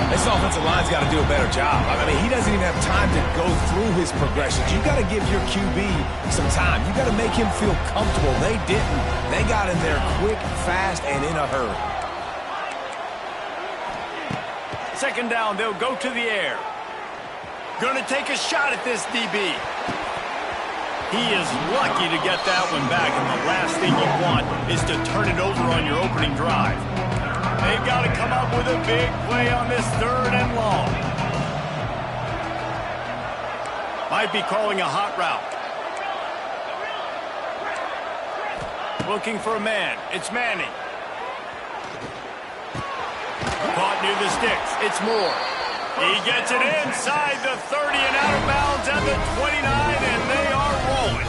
This offensive line's got to do a better job. I mean, he doesn't even have time to go through his progressions. You got to give your QB some time. You got to make him feel comfortable. They didn't. They got in there quick, fast, and in a hurry. 2nd down, they'll go to the air. Gonna take a shot at this DB. He is lucky to get that one back, and the last thing you want is to turn it over on your opening drive. They've got to come up with a big play on this 3rd and long. Might be calling a hot route. Looking for a man. It's Manning. Caught near the sticks. It's Moore. He gets it inside the 30 and out of bounds at the 29, and they are rolling.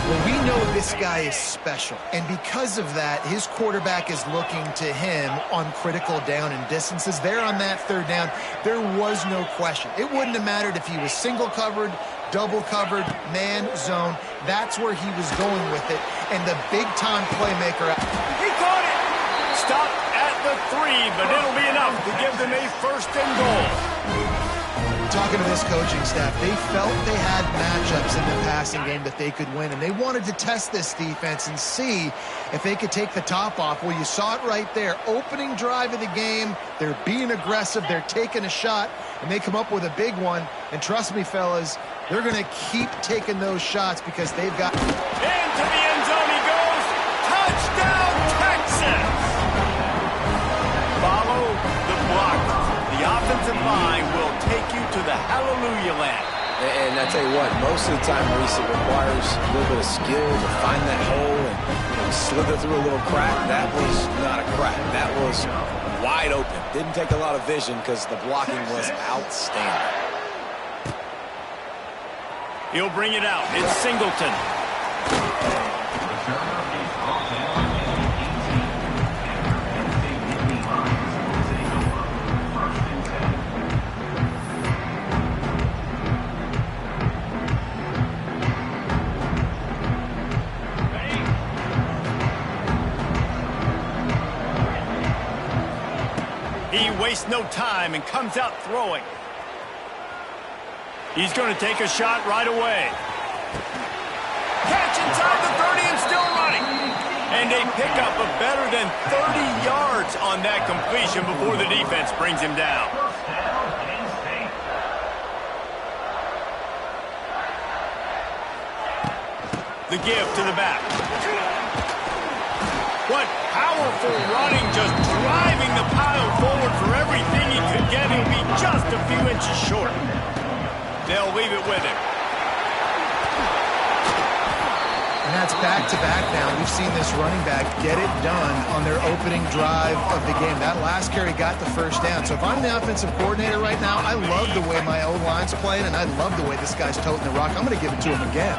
Well, we know this guy is special, and because of that, his quarterback is looking to him on critical down and distances. There on that third down, there was no question. It wouldn't have mattered if he was single covered, double covered, man, zone. That's where he was going with it, and the big-time playmaker. He caught it! Stop at the 3, but it'll be enough to give them a first and goal. Talking to this coaching staff, they felt they had matchups in the passing game that they could win, and they wanted to test this defense and see if they could take the top off. Well, you saw it right there. Opening drive of the game, they're being aggressive, they're taking a shot, and they come up with a big one. And trust me, fellas, they're going to keep taking those shots because they've got... Into the end zone he goes. Touchdown, Texas! Follow the blockers. The offensive line will take you to the hallelujah land. And I tell you what, most of the time, Reese, it requires a little bit of skill to find that hole and slither through a little crack. That was not a crack. That was wide open. Didn't take a lot of vision because the blocking was outstanding. He'll bring it out. It's Singleton. He wastes no time and comes out throwing. He's going to take a shot right away. Catch inside the 30 and still running. And they pick up a better than 30 yards on that completion before the defense brings him down. The give to the back. What powerful running, just driving the pile forward for everything he could get. He'll be just a few inches short. They'll leave it with him. And that's back-to-back now. We've seen this running back get it done on their opening drive of the game. That last carry got the first down. So if I'm the offensive coordinator right now, I love the way my O-line's playing, and I love the way this guy's toting the rock. I'm going to give it to him again.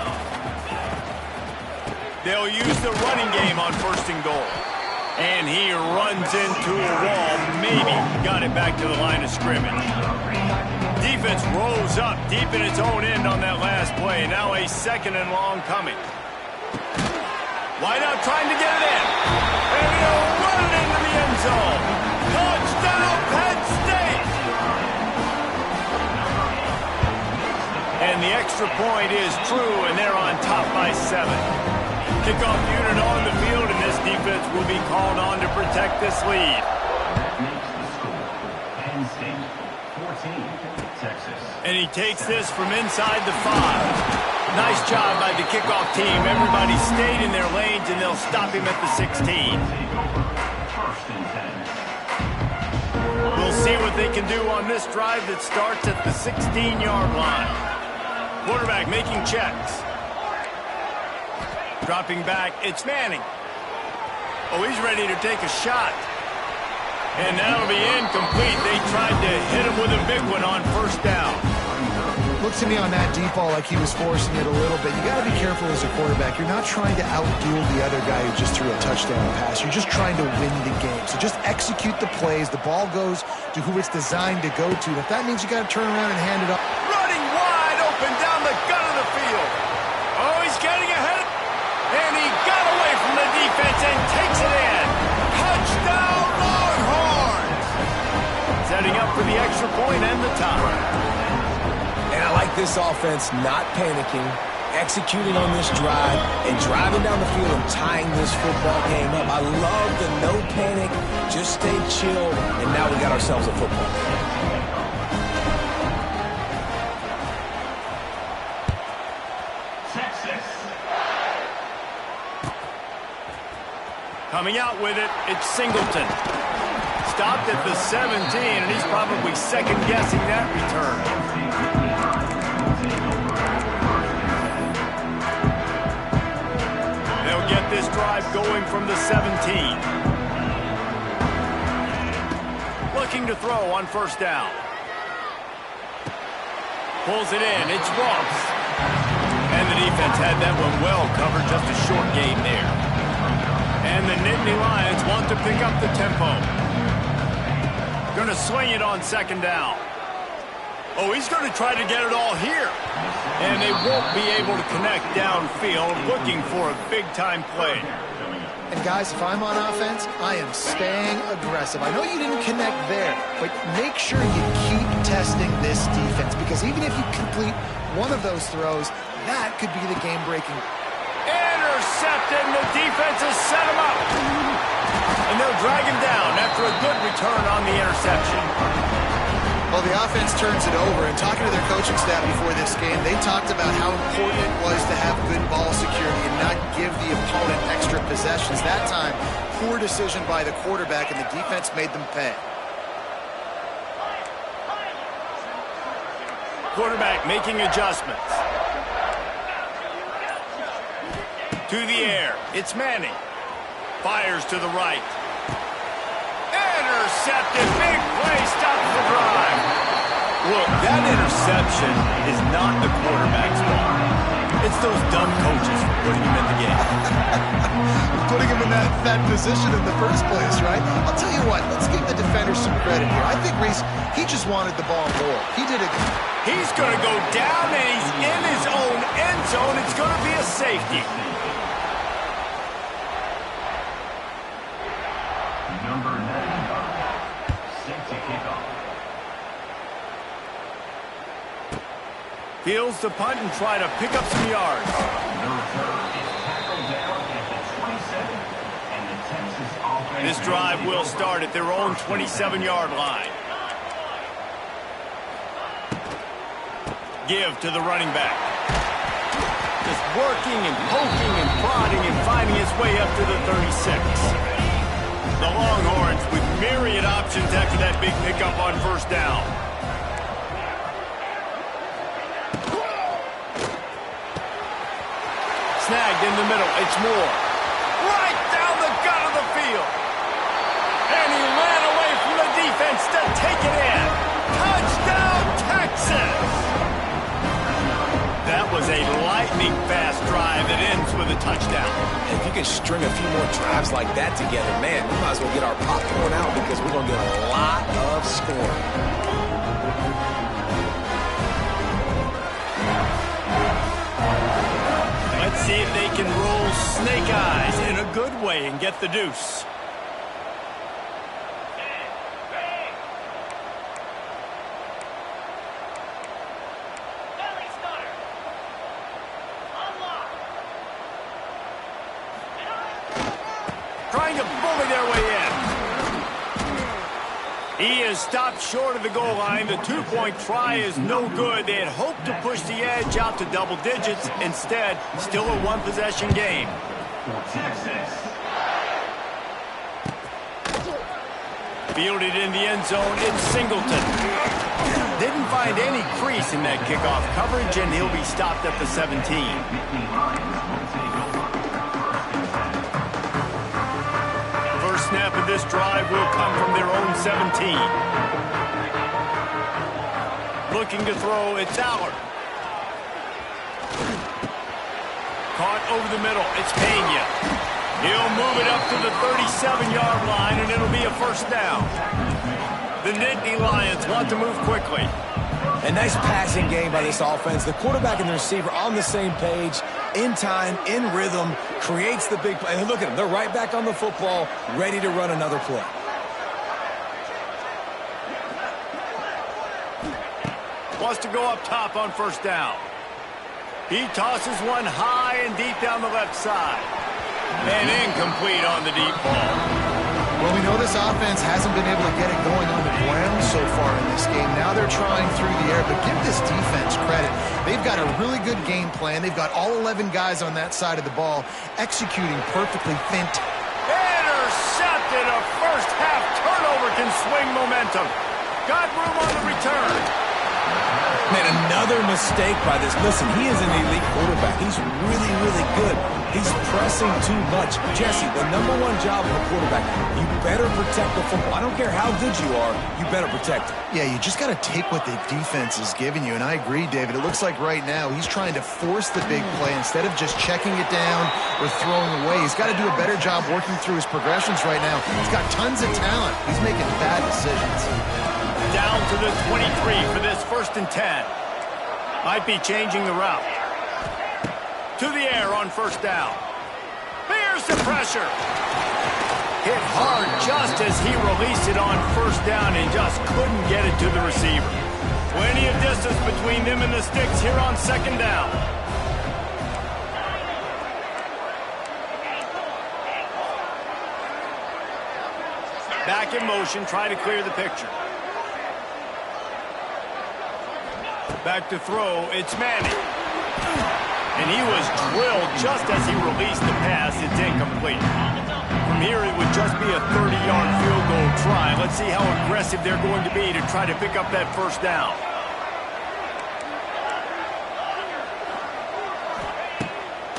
They'll use the running game on first and goal. And he runs into a wall. Maybe got it back to the line of scrimmage. Defense rolls up deep in its own end on that last play. Now a second and long coming. Wide out trying to get it in. And he'll run it into the end zone. Touchdown, Penn State! And the extra point is true, and they're on top by 7. Kickoff unit on the field, and this defense will be called on to protect this lead. That makes the score. Penn State 14, Texas. And he takes this from inside the 5. Nice job by the kickoff team. Everybody stayed in their lanes, and they'll stop him at the 16. First and 10. We'll see what they can do on this drive that starts at the 16-yard line. Quarterback making checks. Dropping back, it's Manning. Oh, he's ready to take a shot. And that'll be incomplete. They tried to hit him with a big one on first down. Looks to me on that deep ball like he was forcing it a little bit. You got to be careful as a quarterback. You're not trying to outduel the other guy who just threw a touchdown pass. You're just trying to win the game. So just execute the plays. The ball goes to who it's designed to go to. And if that means you got to turn around and hand it off. Running wide open down the gut of the field. Oh, he's getting ahead. And he got away from the defense and takes it in. Touchdown, Longhorns! Setting up for the extra point and the tie. And I like this offense not panicking, executing on this drive, and driving down the field and tying this football game up. I love the no panic, just stay chill, and now we got ourselves a football game. Texas. Coming out with it, it's Singleton. Stopped at the 17, and he's probably second-guessing that return. They'll get this drive going from the 17. looking to throw on first down. Pulls it in. It's Ross. And the defense had that one well covered. Just a short gain there. And the Nittany Lions want to pick up the tempo. Going to swing it on second down. Oh, he's going to try to get it all here. And they won't be able to connect downfield, looking for a big-time play. And guys, if I'm on offense, I am staying aggressive. I know you didn't connect there, but make sure you keep testing this defense, because even if you complete one of those throws, that could be the game-breaking. Intercepted, and the defense has set him up. And they'll drag him down after a good return on the interception. Well, the offense turns it over, and talking to their coaching staff before this game, they talked about how important it was to have good ball security and not give the opponent extra possessions. That time, poor decision by the quarterback, and the defense made them pay. Quarterback making adjustments. To the air. It's Manning. Fires to the right. Intercepted. Big play. Stops the drive. Look, that interception is not the quarterback's fault. It's those dumb coaches for putting him in the game. Putting him in that position in the first place, right? I'll tell you what, let's give the defender some credit here. I think Reese, he just wanted the ball more. He did it. He's going to go down, and he's in his own end zone. It's going to be a safety. Number 95, safety kickoff. Fields to punt and try to pick up some yards. The return is tackled down at the 27, and the Texas offense. This drive will start at their own 27-yard line. Give to the running back. Just working and poking and prodding and finding his way up to the 36. The Longhorns with myriad options after that big pickup on first down. Snagged in the middle. It's Moore. Right down the gut of the field. And he ran away from the defense to take it in. Touchdown, Texas! That was a lightning-fast drive that ends with a touchdown. If you can string a few more drives like that together, man, we might as well get our popcorn out, because we're going to get a lot of scoring. Let's see if they can roll snake eyes in a good way and get the deuce. Trying to bully their way in. He is stopped short of the goal line. The two-point try is no good. They had hoped to push the edge out to double digits. Instead, still a one-possession game. Texas. Fielded in the end zone, it's Singleton. Didn't find any crease in that kickoff coverage, and he'll be stopped at the 17. Snap of this drive will come from their own 17. Looking to throw, it's Allard. Caught over the middle, it's Pena. He'll move it up to the 37-yard line, and it'll be a first down. The Nittany Lions want to move quickly. A nice passing game by this offense. The quarterback and the receiver on the same page, in time, in rhythm, creates the big play. And look at them. They're right back on the football, ready to run another play. Wants to go up top on first down. He tosses one high and deep down the left side. And incomplete on the deep ball. Well, we know this offense hasn't been able to get it going on the ground so far in this game. Now they're trying through the air, but give this defense credit. They've got a really good game plan. They've got all 11 guys on that side of the ball executing perfectly. Intercepted. A first-half turnover can swing momentum. Got room on the return. Man, another mistake by this. Listen, he is an elite quarterback. He's really, really good. He's pressing too much. Jesse, the #1 job of a quarterback, you better protect the football. I don't care how good you are, you better protect it. Yeah, you just got to take what the defense is giving you, and I agree, David. It looks like right now he's trying to force the big play instead of just checking it down or throwing away. He's got to do a better job working through his progressions right now. He's got tons of talent. He's making bad decisions. Down to the 23 for this 1st and 10. Might be changing the route. To the air on 1st down. Here's the pressure. Hit hard just as he released it on 1st down and just couldn't get it to the receiver. Plenty of distance between them and the sticks here on 2nd down. Back in motion, trying to clear the picture. Back to throw, it's Manning. And he was drilled just as he released the pass. It's incomplete. From here, it would just be a 30-yard field goal try. Let's see how aggressive they're going to be to try to pick up that 1st down.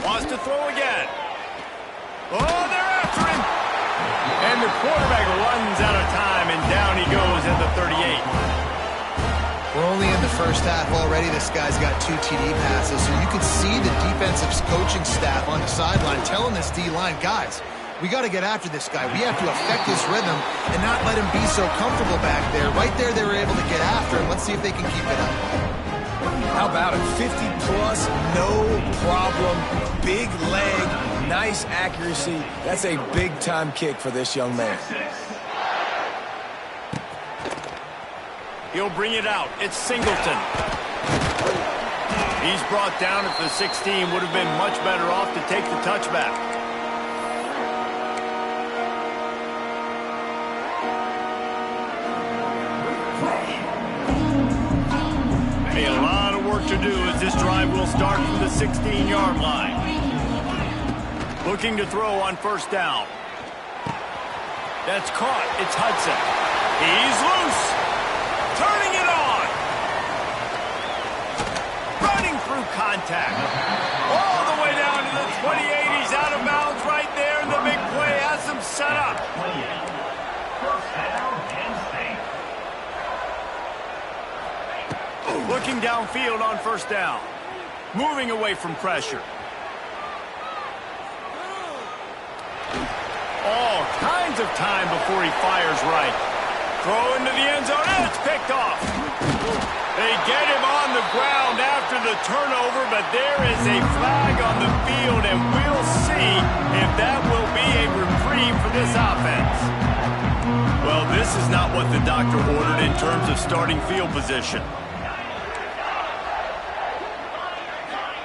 Wants to throw again. Oh, they're after him. And the quarterback runs out of time, and down he goes at the 38. We're only in the 1st half already. This guy's got 2 TD passes, so you could see the defensive coaching staff on the sideline telling this D-line, guys, we got to get after this guy. We have to affect his rhythm and not let him be so comfortable back there. Right there, they were able to get after him. Let's see if they can keep it up. How about it? 50-plus, no problem. Big leg, nice accuracy. That's a big-time kick for this young man. He'll bring it out. It's Singleton. He's brought down at the 16. Would have been much better off to take the touchback. Hey, a lot of work to do as this drive will start from the 16-yard line. Looking to throw on 1st down. That's caught. It's Hudson. He's loose. Turning it on. Running through contact. All the way down to the 28. He's out of bounds right there, and the big play has him set up. 1st down and stay. Looking downfield on 1st down. Moving away from pressure. All kinds of time before he fires right. Throw into the end zone, and it's picked off. They get him on the ground after the turnover, but there is a flag on the field, and we'll see if that will be a reprieve for this offense. Well, this is not what the doctor ordered in terms of starting field position.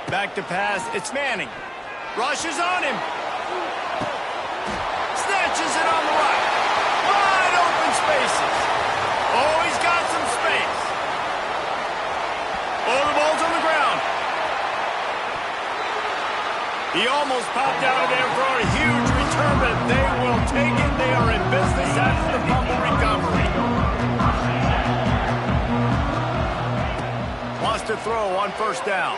Back to pass, it's Manning. Rushes on him. Snatches it on the right. Wide open spaces. Oh, he's got some space. Oh, the ball's on the ground. He almost popped out of there for a huge return, but they will take it. They are in business after the fumble recovery. Wants to throw on 1st down.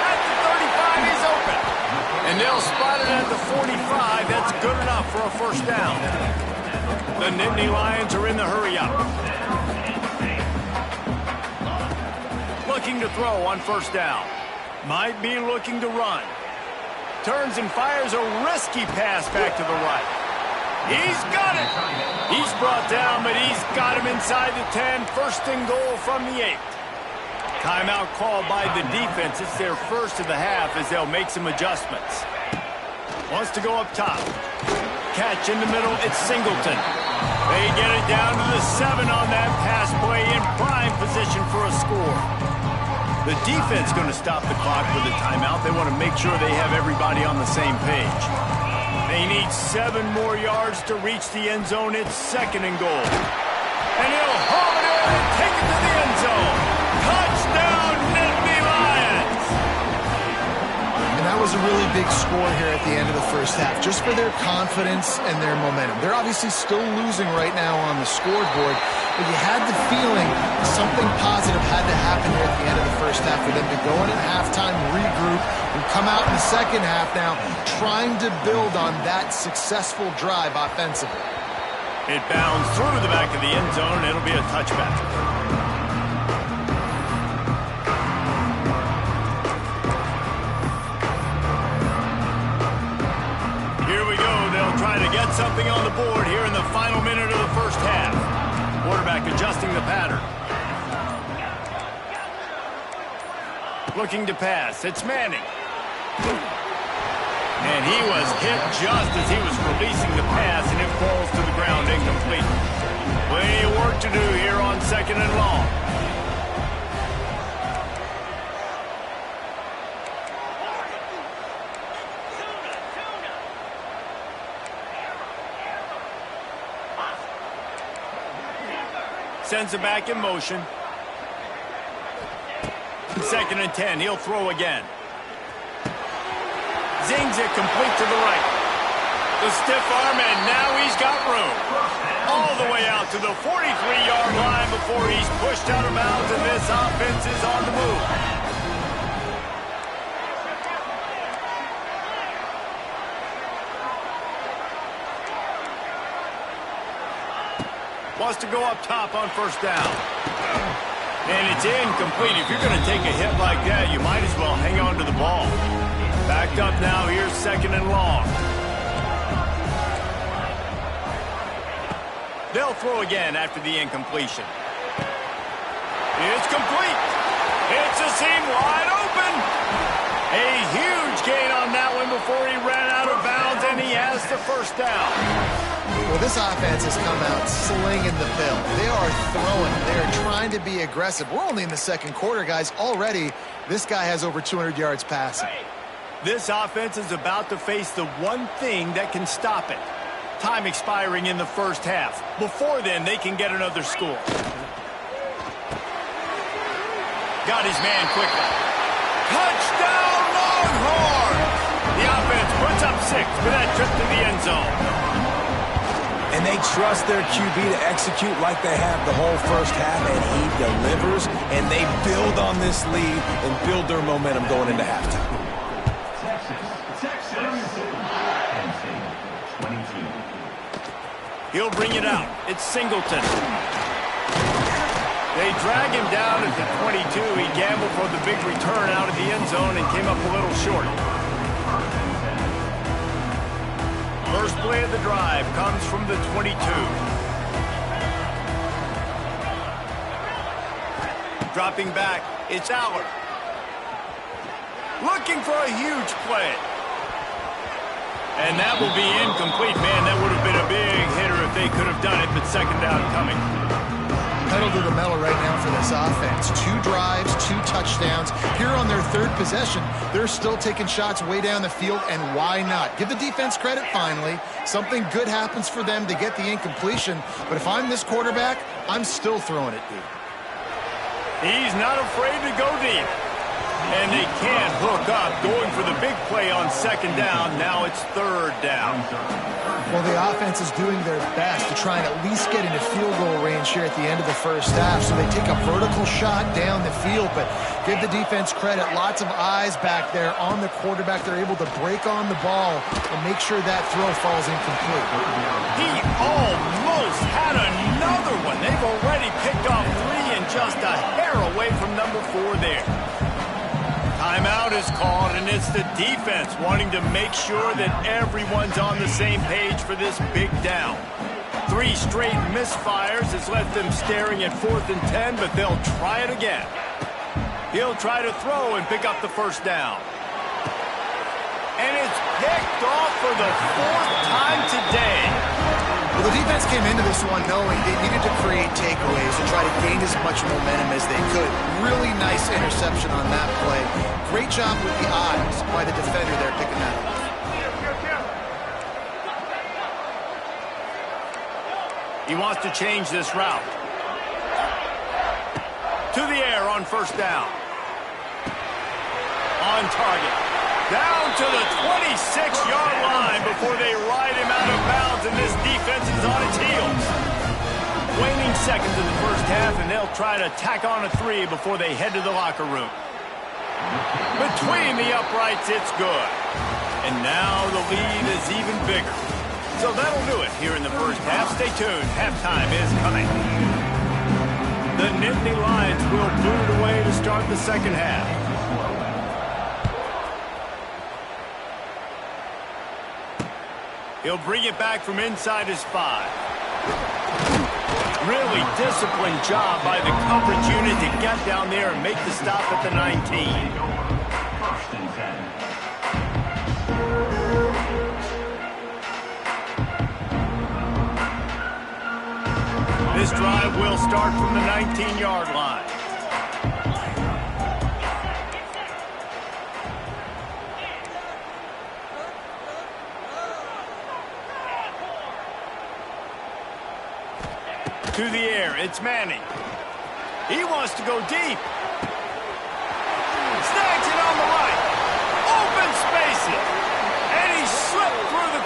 At the 35, he's open. And they'll spot it at the 45. That's good enough for a 1st down. The Nittany Lions are in the hurry-up. Looking to throw on 1st down. Might be looking to run. Turns and fires a risky pass back to the right. He's got it. He's brought down, but he's got him inside the 10. 1st and goal from the 8. Timeout called by the defense. It's their 1st of the half as they'll make some adjustments. Wants to go up top. Catch in the middle. It's Singleton. They get it down to the 7 on that pass play in prime position for a score. The defense going to stop the clock with a timeout. They want to make sure they have everybody on the same page. They need 7 more yards to reach the end zone. It's 2nd and goal. And he'll haul it in and take it to the end zone. Touchdown, Nittany Lions! And that was a really big score here at the end of the 1st half, just for their confidence and their momentum. They're obviously still losing right now on the scoreboard, but you had the feeling something positive had to happen here at the end of the first half for them to go in at halftime, regroup, and come out in the second half now trying to build on that successful drive offensively. It bounds through the back of the end zone. It'll be a touchback. Here we go. They'll try to get something on the board here in the final minute of the first half. Quarterback adjusting the pattern. Looking to pass. It's Manning. And he was hit just as he was releasing the pass, and it falls to the ground incomplete. Plenty of work to do here on 2nd and long. Sends it back in motion. 2nd and 10. He'll throw again. Zings it complete to the right. The stiff arm, and now he's got room. All the way out to the 43-yard line before he's pushed out of bounds, and this offense is on the move. Wants to go up top on first down. And it's incomplete. If you're going to take a hit like that, you might as well hang on to the ball. Backed up now, here's 2nd and long. They'll throw again after the incompletion. It's complete. It's a seam wide open. A huge gain on that one before he ran out of bounds, and he has the first down. Well, this offense has come out slinging the pill. They are throwing. They are trying to be aggressive. We're only in the second quarter, guys. Already, this guy has over 200 yards passing. This offense is about to face the one thing that can stop it. Time expiring in the first half. Before then, they can get another score. Got his man quickly. Touchdown, Longhorns! The offense puts up 6 for that trip to the end zone. And they trust their QB to execute like they have the whole first half, and he delivers, and they build on this lead and build their momentum going into halftime. He'll bring it out. It's Singleton. They drag him down at the 22. He gambled for the big return out of the end zone and came up a little short. First play of the drive comes from the 22. Dropping back, it's Allard. Looking for a huge play. And that will be incomplete. Man, that would have been a big hitter if they could have done it, but second down coming. Pedal to the metal right now for this offense. 2 drives, 2 touchdowns. Here on their 3rd possession, they're still taking shots way down the field, and why not? Give the defense credit finally. Something good happens for them to get the incompletion, but if I'm this quarterback, I'm still throwing it deep. He's not afraid to go deep. And they can't hook up, going for the big play on second down. Now it's 3rd down. Well, the offense is doing their best to try and at least get into field goal range here at the end of the first half. So they take a vertical shot down the field, but give the defense credit. Lots of eyes back there on the quarterback. They're able to break on the ball and make sure that throw falls incomplete. He almost had another one. They've already picked off 3 and just a hair away from number 4 there. Timeout is called, and it's the defense wanting to make sure that everyone's on the same page for this big down. 3 straight misfires has left them staring at 4th and 10, but they'll try it again. He'll try to throw and pick up the first down. And it's picked off for the 4th time today. Well, the defense came into this one knowing they needed to create takeaways to try to gain as much momentum as they could. Really nice interception on that play. Great job with the eyes by the defender there picking that up. He wants to change this route. To the air on first down. On target. Down to the 26-yard line before they ride him out of bounds, and this defense is on its heels. Waning seconds in the first half, and they'll try to tack on a 3 before they head to the locker room. Between the uprights, it's good. And now the lead is even bigger. So that'll do it here in the first half. Stay tuned. Halftime is coming. The Nittany Lions will boot it away to start the second half. He'll bring it back from inside his 5. Really disciplined job by the coverage unit to get down there and make the stop at the 19. First and 10. This drive will start from the 19-yard line. To the air, it's Manning. He wants to go deep. Snags it on the right. Open spaces. And he slipped through the...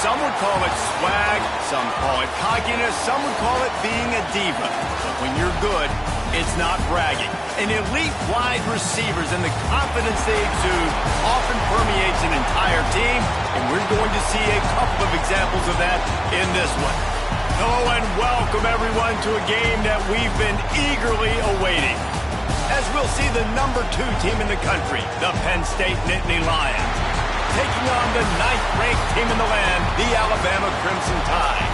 Some would call it swag, some call it cockiness, some would call it being a diva. But when you're good, it's not bragging. An elite wide receivers and the confidence they exude often permeates an entire team, and we're going to see a couple of examples of that in this one. Hello and welcome everyone to a game that we've been eagerly awaiting. As we'll see the number 2 team in the country, the Penn State Nittany Lions, taking on the 9th-ranked team in the land, the Alabama Crimson Tide.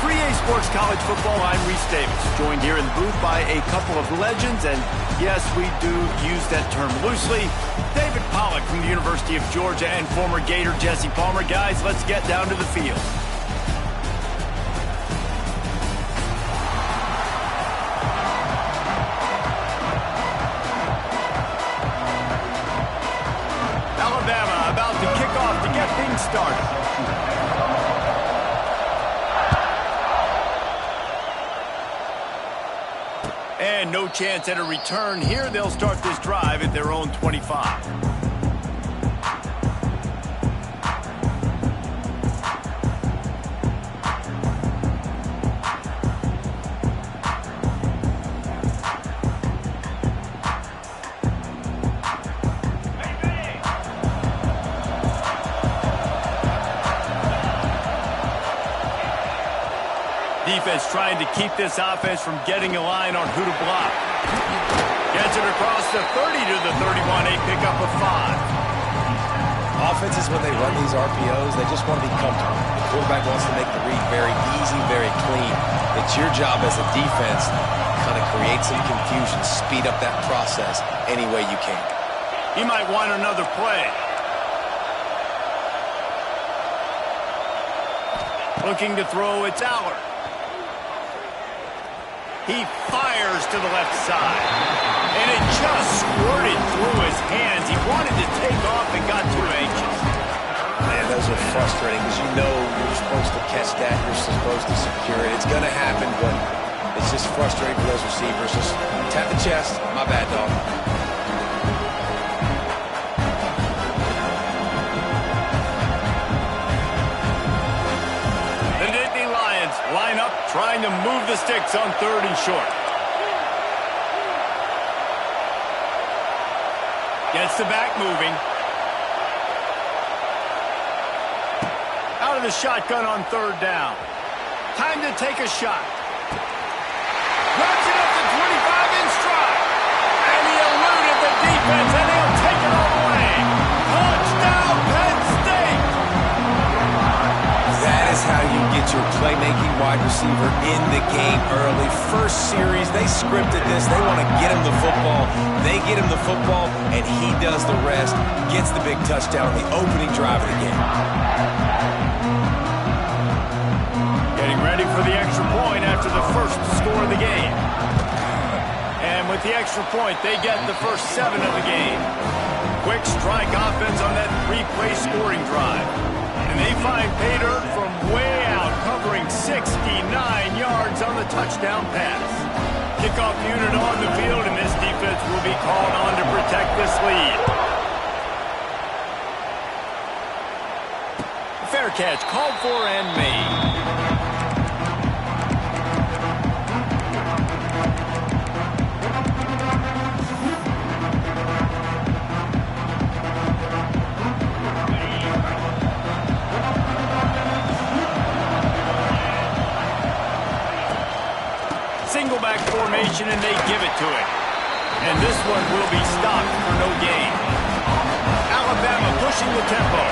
For EA Sports College Football, I'm Reese Davis, joined here in the booth by a couple of legends, and yes, we do use that term loosely. David Pollack from the University of Georgia and former Gator Jesse Palmer. Guys, let's get down to the field. Alabama about to kick off to get things started. And no chance at a return here. They'll start this drive at their own 25. Defense trying to keep this offense from getting a line on who to block. Gets it across the 30 to the 31, a pickup of 5. Offenses, when they run these RPOs, they just want to be comfortable. The quarterback wants to make the read very easy, very clean. It's your job as a defense to kind of create some confusion, speed up that process any way you can. He might want another play. Looking to throw, it's Allard. He fires to the left side. And it just squirted through his hands. He wanted to take off and got too anxious. Man, those are frustrating because you know you're supposed to catch that. You're supposed to secure it. It's going to happen, but it's just frustrating for those receivers. Just tap the chest. My bad, dog. Line up, trying to move the sticks on 3rd and short. Gets the back moving. Out of the shotgun on 3rd down. Time to take a shot. Grabs it up to 25 in stride. And he eluded the defense, and he'll take it all the way. Touchdown, Penn State! That is how you get your playmaking wide receiver in the game early. First series, they scripted this. They want to get him the football. They get him the football, and he does the rest. Gets the big touchdown, the opening drive of the game. Getting ready for the extra point after the first score of the game. And with the extra point, they get the first 7 of the game. Quick strike offense on that 3-play scoring drive. And they find pay dirt from way out, covering 69 yards on the touchdown pass. Kickoff unit on the field, and this defense will be called on to protect this lead. Fair catch called for and made. Back formation, and they give it to it. And this one will be stopped for no gain. Alabama pushing the tempo.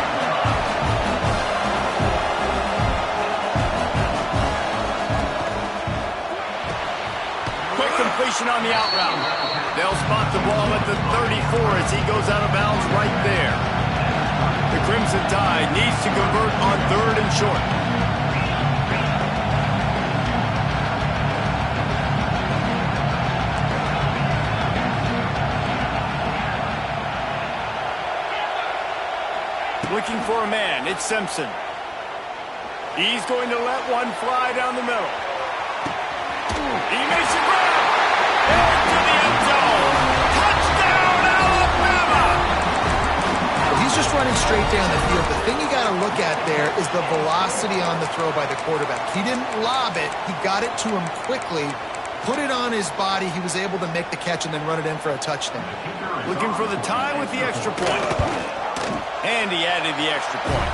Quick completion on the out route. They'll spot the ball at the 34 as he goes out of bounds right there. The Crimson Tide needs to convert on 3rd and short. Looking for a man, it's Simpson. He's going to let one fly down the middle. He makes a grab. Into the end zone. Touchdown, Alabama! He's just running straight down the field. The thing you got to look at there is the velocity on the throw by the quarterback. He didn't lob it. He got it to him quickly, put it on his body. He was able to make the catch and then run it in for a touchdown. Looking for the tie with the extra point. And he added the extra point.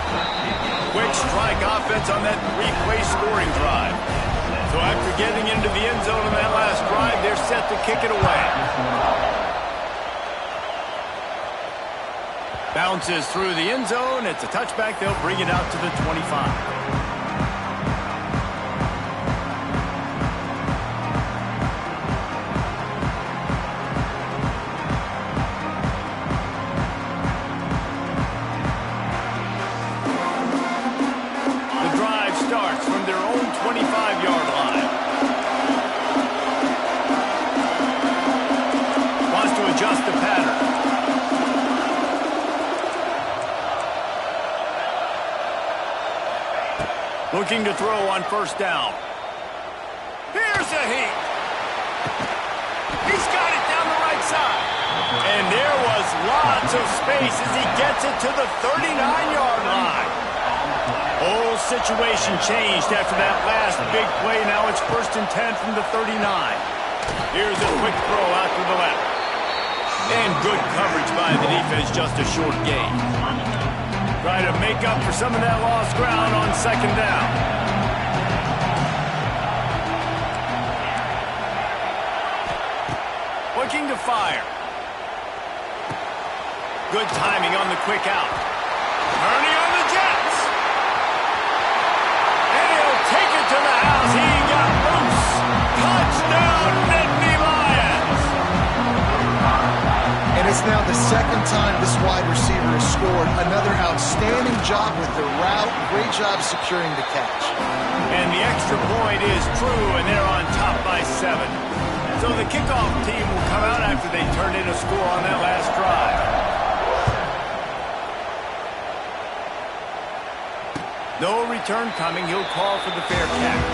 Quick strike offense on that three-play scoring drive. So after getting into the end zone in that last drive, they're set to kick it away. Bounces through the end zone. It's a touchback. They'll bring it out to the 25. From their own 25-yard line. Wants to adjust the pattern. Looking to throw on first down. Here's a heat. He's got it down the right side. And there was lots of space as he gets it to the 39-yard line. Whole situation changed after that last big play. Now it's 1st and 10 from the 39. Here's a quick throw out to the left. And good coverage by the defense, just a short gain. Try to make up for some of that lost ground on second down. Looking to fire. Good timing on the quick out. Turning on the Jets. Take it to the house. He got loose. Touchdown, Nittany Lions. And it's now the second time this wide receiver has scored. Another outstanding job with the route. Great job securing the catch. And the extra point is true, and they're on top by 7. So the kickoff team will come out after they turn in a score on that last drive. No return coming. He'll call for the fair catch.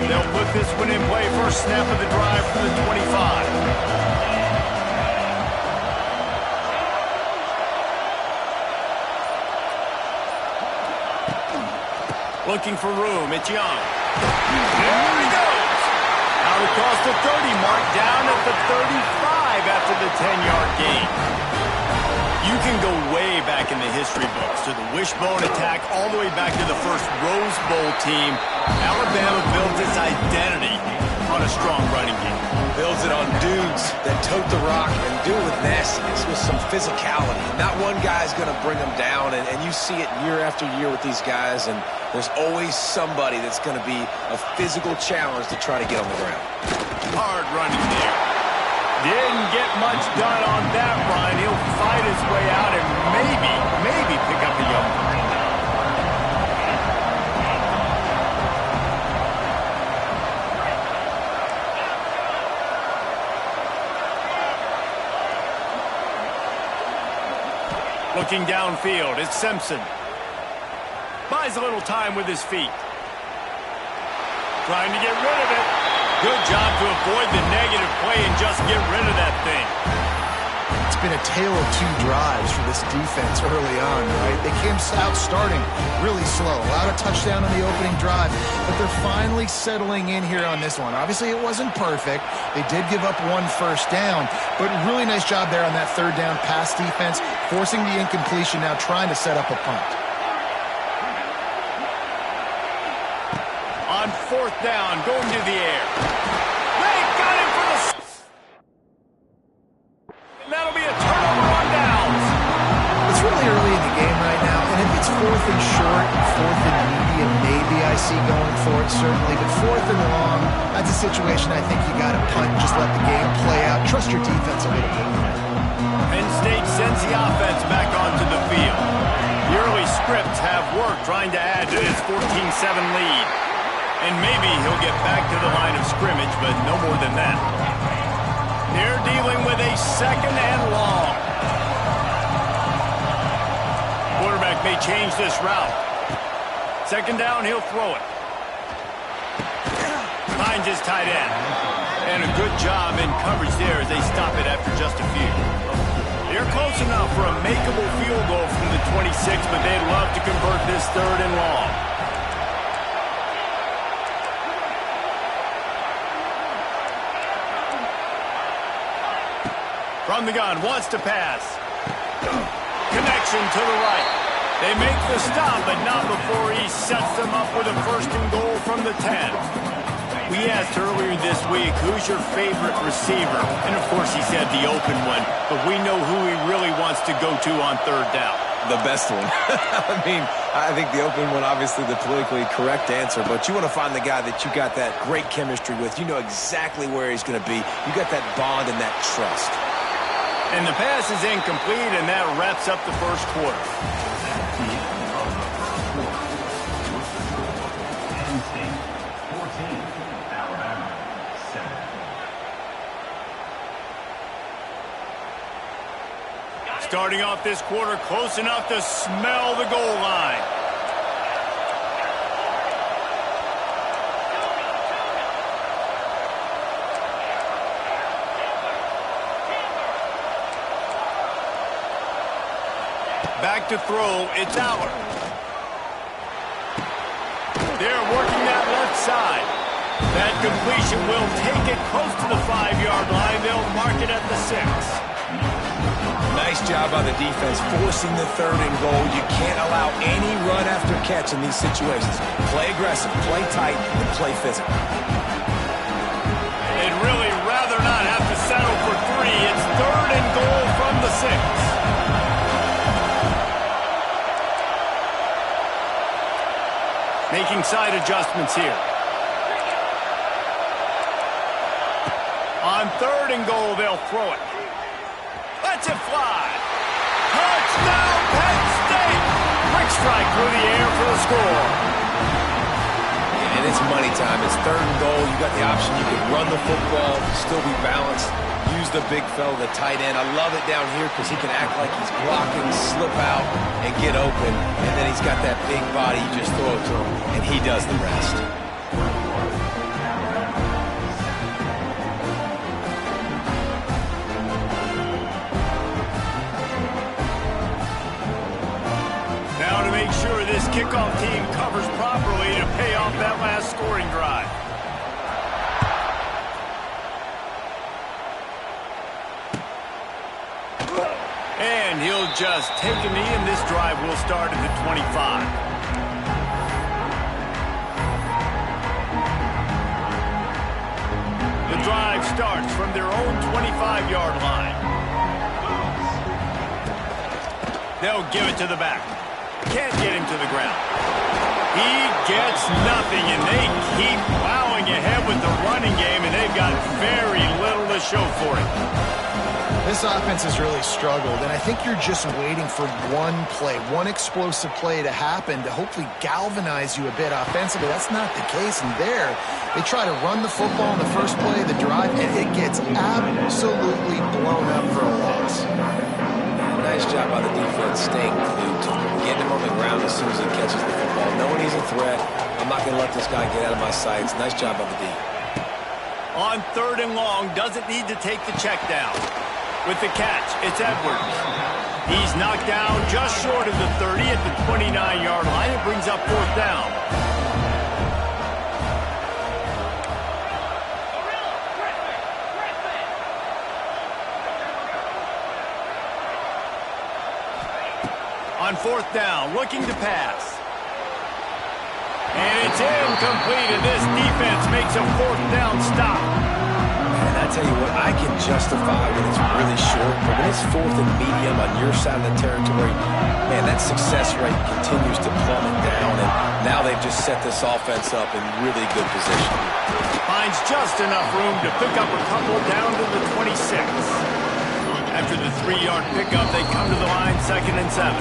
They'll put this one in play. First snap of the drive from the 25. Looking for room. It's Young. There he goes. Out across the 30 mark, down at the 35 after the 10-yard gain. You can go way back in the history books to the wishbone attack all the way back to the first Rose Bowl team. Alabama built its identity on a strong running game. Builds it on dudes that tote the rock and do it with nastiness, with some physicality. Not one guy's going to bring them down, and you see it year after year with these guys, and there's always somebody that's going to be a physical challenge to try to get on the ground. Hard running there. Didn't get much done on that run. He'll fight his way out and maybe pick up a yard. Looking downfield, it's Simpson. Buys a little time with his feet. Trying to get rid of it. Good job to avoid the negative play and just get rid of that thing. It's been a tale of two drives for this defense early on, right? They came out starting really slow. Allowed a touchdown on the opening drive, but they're finally settling in here on this one. Obviously, it wasn't perfect. They did give up one first down, but really nice job there on that third down pass defense, forcing the incompletion, now trying to set up a punt. On fourth down, going to the air. They got him for the... And that'll be a turnover on downs. It's really early in the game right now, and if it's 4th and short, 4th and medium, maybe I see going for it, certainly. But 4th and long, that's a situation I think you got to punt, just let the game play out. Trust your defense a little bit. Penn State sends the offense back onto the field. The early scripts have worked trying to add to this 14-7 lead. And maybe he'll get back to the line of scrimmage, but no more than that. They're dealing with a 2nd and long. Quarterback may change this route. 2nd down, he'll throw it. finds his tight end. And a good job in coverage there as they stop it after just a few. They're close enough for a makeable field goal from the 26, but they'd love to convert this 3rd and long. From the gun, wants to pass. Connection to the right. They make the stop, but not before he sets them up with a 1st and goal from the 10. We asked earlier this week, who's your favorite receiver? And, of course, he said the open one, but we know who he really wants to go to on 3rd down. The best one. I mean, I think the open one, obviously the politically correct answer, but you want to find the guy that you got that great chemistry with. You know exactly where he's going to be. You got that bond and that trust. And the pass is incomplete, and that wraps up the 1st quarter. Starting off this quarter close enough to smell the goal line. Back to throw, it's Aller. They're working that left side. That completion will take it close to the 5-yard line. They'll mark it at the 6. Nice job by the defense forcing the 3rd and goal. You can't allow any run after catch in these situations. Play aggressive, play tight, and play physical. They'd really rather not have to settle for 3. It's 3rd and goal from the 6. Making side adjustments here. On 3rd and goal, they'll throw it. Lets it fly. Touchdown, Penn State! Quick strike through the air for the score. And it's money time. It's 3rd and goal. You got the option. You can run the football, still be balanced. Use the big fella, the tight end. I love it down here because he can act like he's blocking, slip out, and get open. And then he's got that big body. You just throw it to him, and he does the rest. Make sure this kickoff team covers properly to pay off that last scoring drive. And he'll just take a knee, and this drive will start at the 25. The drive starts from their own 25-yard line. They'll give it to the back. Can't get him to the ground. He gets nothing, and they keep plowing ahead with the running game, and they've got very little to show for it. This offense has really struggled, and I think you're just waiting for one play, one explosive play to happen to hopefully galvanize you a bit offensively. That's not the case, and there, they try to run the football in the first play of the drive, and it gets absolutely blown up for a loss. Nice job by the defense staying glued to him. Getting him on the ground as soon as he catches the football. Knowing he's a threat, I'm not going to let this guy get out of my sights. Nice job by the D. On 3rd and long, doesn't need to take the check down. With the catch, it's Edwards. He's knocked down just short of the 30 at the 29-yard line. It brings up 4th down. On 4th down, looking to pass. And it's incomplete, and this defense makes a 4th down stop. And I tell you what, I can justify when it's really short, but when it's 4th and medium on your side of the territory, man, that success rate continues to plummet down, and now they've just set this offense up in really good position. Finds just enough room to pick up a couple down to the 26. After the 3-yard pickup, they come to the line 2nd and 7.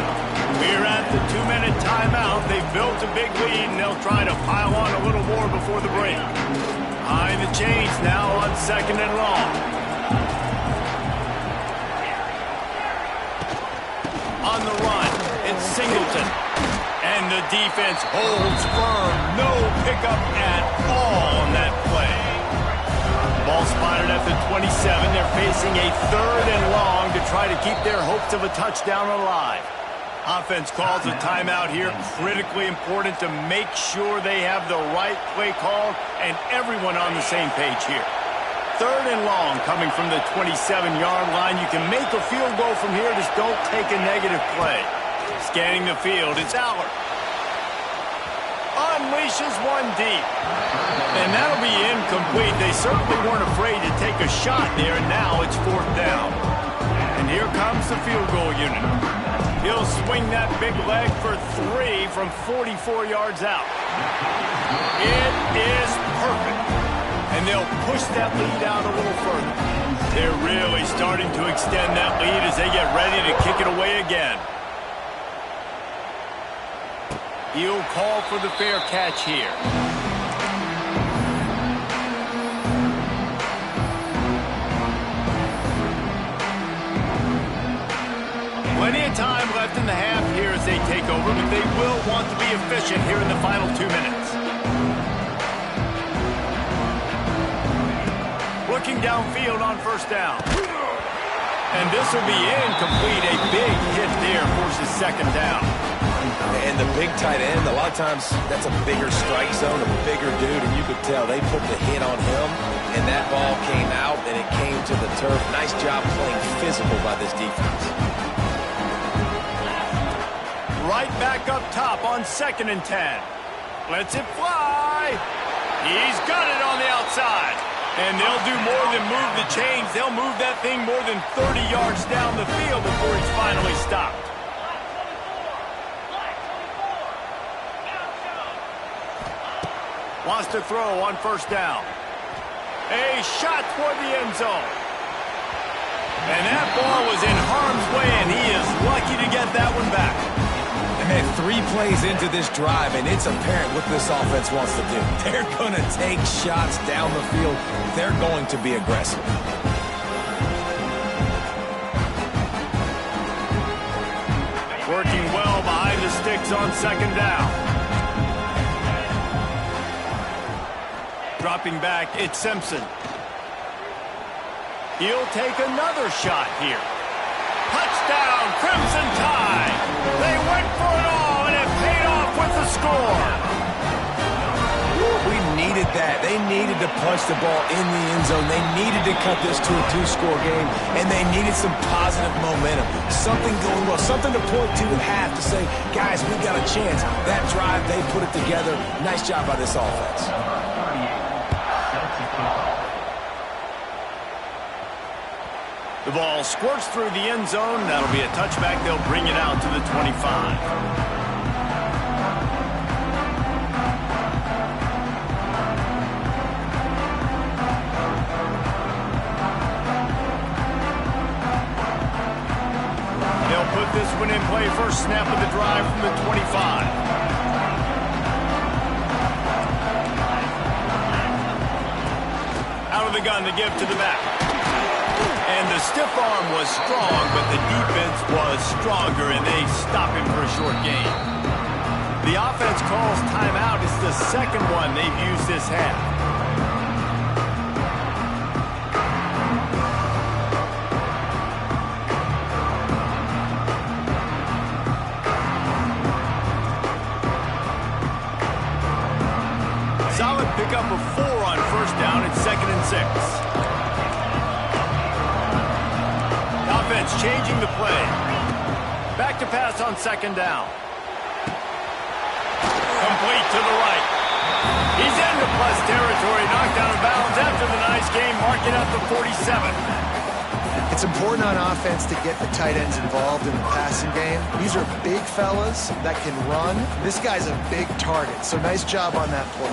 We're at the 2-minute timeout. They've built a big lead, and they'll try to pile on a little more before the break. Behind the chains now on 2nd and long. On the run, it's Singleton. And the defense holds firm. No pickup at all on that play. Ball spotted at the 27. They're facing a 3rd and long to try to keep their hopes of a touchdown alive. Offense calls a timeout here. Critically important to make sure they have the right play call and everyone on the same page here. 3rd and long coming from the 27-yard line. You can make a field goal from here. Just don't take a negative play. Scanning the field, it's Aller. Unleashes one deep. And that'll be incomplete. They certainly weren't afraid to take a shot there, and now it's 4th down. And here comes the field goal unit. He'll swing that big leg for 3 from 44 yards out. It is perfect. And they'll push that lead out a little further. They're really starting to extend that lead as they get ready to kick it away again. He'll call for the fair catch here. Plenty of time left in the half here as they take over, but they will want to be efficient here in the final 2 minutes. Looking downfield on 1st down. And this will be incomplete. A big hit there forces 2nd down. And the big tight end, a lot of times that's a bigger strike zone, a bigger dude, and you could tell they put the hit on him, and that ball came out, and it came to the turf. Nice job playing physical by this defense. Right back up top on 2nd and 10. Lets it fly. He's got it on the outside. And they'll do more than move the chains. They'll move that thing more than 30 yards down the field before he's finally stopped. Wants to throw on 1st down. A shot toward the end zone. And that ball was in harm's way, and he is lucky to get that one back. And 3 plays into this drive, and it's apparent what this offense wants to do. They're going to take shots down the field. They're going to be aggressive. Working well behind the sticks on 2nd down. Dropping back, it's Simpson. He'll take another shot here. Touchdown, Crimson Tide! They went for it all, and it paid off with the score. We needed that. They needed to punch the ball in the end zone. They needed to cut this to a 2-score game, and they needed some positive momentum. Something going well, something to point to at half to say, guys, we got a chance. That drive, they put it together. Nice job by this offense. The ball squirts through the end zone. That'll be a touchback. They'll bring it out to the 25. They'll put this one in play. First snap of the drive from the 25. Out of the gun to give to the back. And the stiff arm was strong, but the defense was stronger, and they stop him for a short gain. The offense calls timeout. It's the 2nd one they've used this half. Solid pickup of 4 on 1st down. It's 2nd and 6. Offense changing the play. Back to pass on 2nd down. Complete to the right. He's into plus territory, knocked out of bounds after the nice game, marking out the 47. It's important on offense to get the tight ends involved in the passing game. These are big fellas that can run. This guy's a big target, so nice job on that play.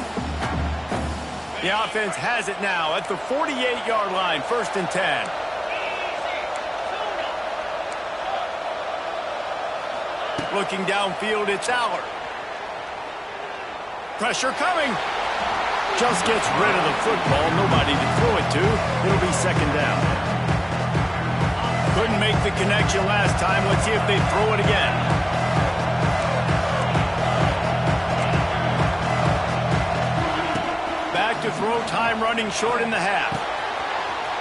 The offense has it now at the 48-yard line, 1st and 10. Looking downfield, it's Aller. Pressure coming. Just gets rid of the football. Nobody to throw it to. It'll be 2nd down. Couldn't make the connection last time. Let's see if they throw it again. Back to throw, time running short in the half.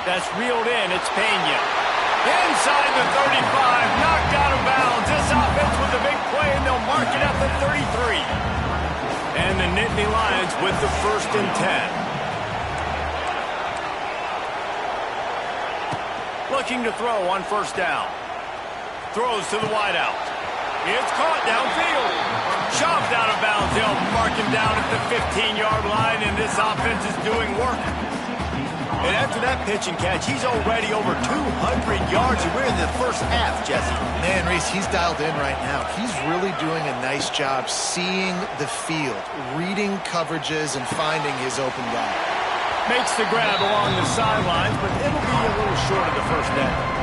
That's reeled in. It's Pena. Inside the 35, knocked out of bounds. This offense with a big play, and they'll mark it at the 33. And the Nittany Lions with the 1st and 10. Looking to throw on 1st down. Throws to the wideout. It's caught downfield. Chopped out of bounds. They'll mark him down at the 15-yard line, and this offense is doing work. And after that pitch and catch, he's already over 200 yards, and we're in the 1st half, Jesse. Man, Reese, he's dialed in right now. He's really doing a nice job seeing the field, reading coverages, and finding his open guy. Makes the grab along the sidelines, but it'll be a little short of the 1st down.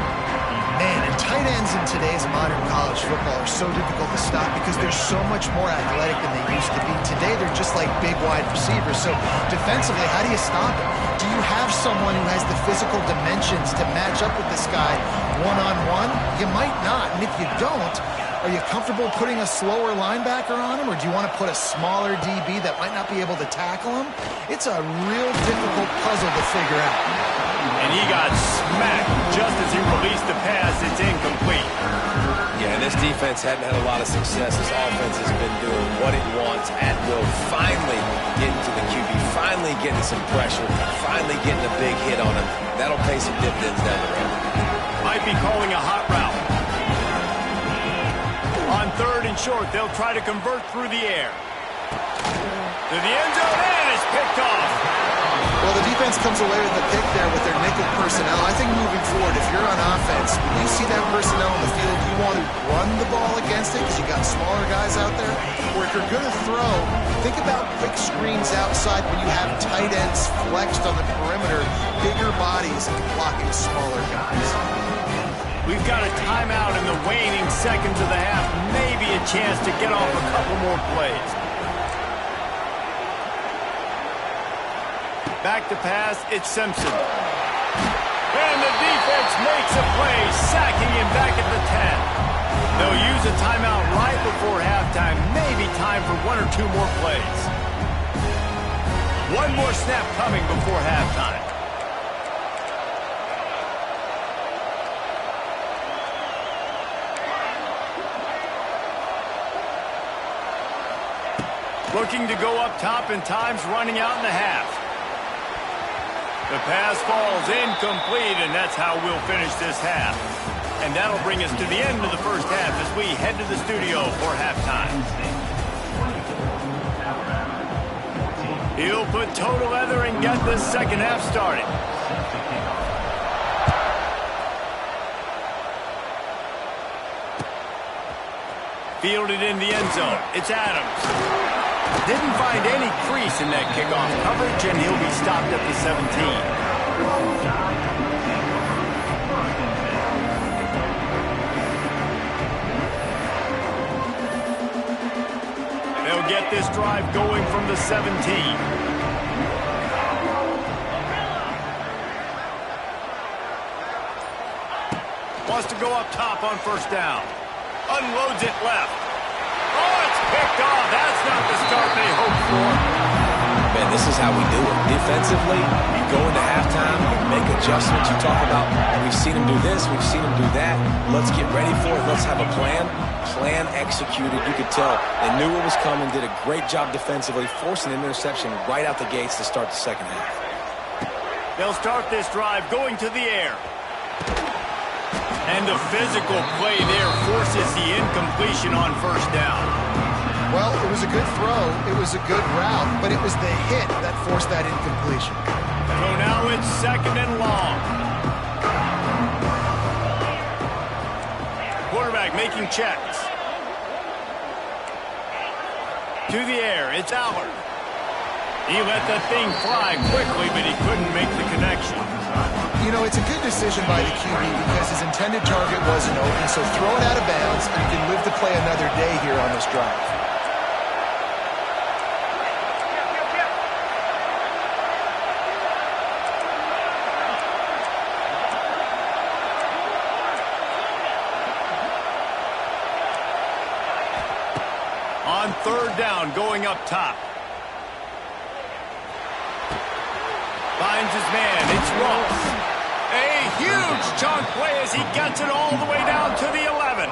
Man, and tight ends in today's modern college football are so difficult to stop because they're so much more athletic than they used to be. Today, they're just like big wide receivers. So defensively, how do you stop it? Do you have someone who has the physical dimensions to match up with this guy one-on-one? You might not. And if you don't, are you comfortable putting a slower linebacker on him, or do you want to put a smaller DB that might not be able to tackle him? It's a real difficult puzzle to figure out. And he got smacked just as he released the pass. It's incomplete. Yeah, and this defense hadn't had a lot of success. This offense has been doing what it wants at will. Finally getting to the QB, finally getting some pressure, finally getting a big hit on him. That'll pay some dividends down the road. Might be calling a hot route. On 3rd and short, they'll try to convert through the air. To the end zone, and it's picked off. Well, the defense comes away with the pick there with their nickel personnel. I think moving forward, if you're on offense, when you see that personnel on the field, you want to run the ball against it because you got smaller guys out there. Or if you're going to throw, think about quick screens outside when you have tight ends flexed on the perimeter, bigger bodies blocking smaller guys. We've got a timeout in the waning seconds of the half. Maybe a chance to get off a couple more plays. Back to pass, it's Simpson. And the defense makes a play, sacking him back at the 10. They'll use a timeout right before halftime. Maybe time for 1 or 2 more plays. One more snap coming before halftime. Looking to go up top, and time's running out in the half. The pass falls incomplete, and that's how we'll finish this half. And that'll bring us to the end of the 1st half as we head to the studio for halftime. He'll put total leather and get this 2nd half started. Fielded in the end zone. It's Adams. Didn't find any crease in that kickoff coverage, and he'll be stopped at the 17. They'll get this drive going from the 17. Wants to go up top on 1st down. Unloads it left. Oh, it's picked off. That's not the start they hoped for. Man, this is how we do it. Defensively, you go into halftime, you make adjustments. You talk about, we've seen them do this, we've seen them do that. Let's get ready for it. Let's have a plan. Plan executed. You could tell they knew what was coming, did a great job defensively, forcing an interception right out the gates to start the 2nd half. They'll start this drive going to the air. And the physical play there forces the incompletion on 1st down. Well, it was a good throw, it was a good route, but it was the hit that forced that incompletion. So now it's 2nd and long. Quarterback making checks. To the air, it's Allard. He let the thing fly quickly, but he couldn't make the connection. You know, it's a good decision by the QB because his intended target wasn't open, so throw it out of bounds, and you can live to play another day here on this drive. On 3rd down, going up top. Finds his man. It's Ross. A huge chunk play as he gets it all the way down to the 11.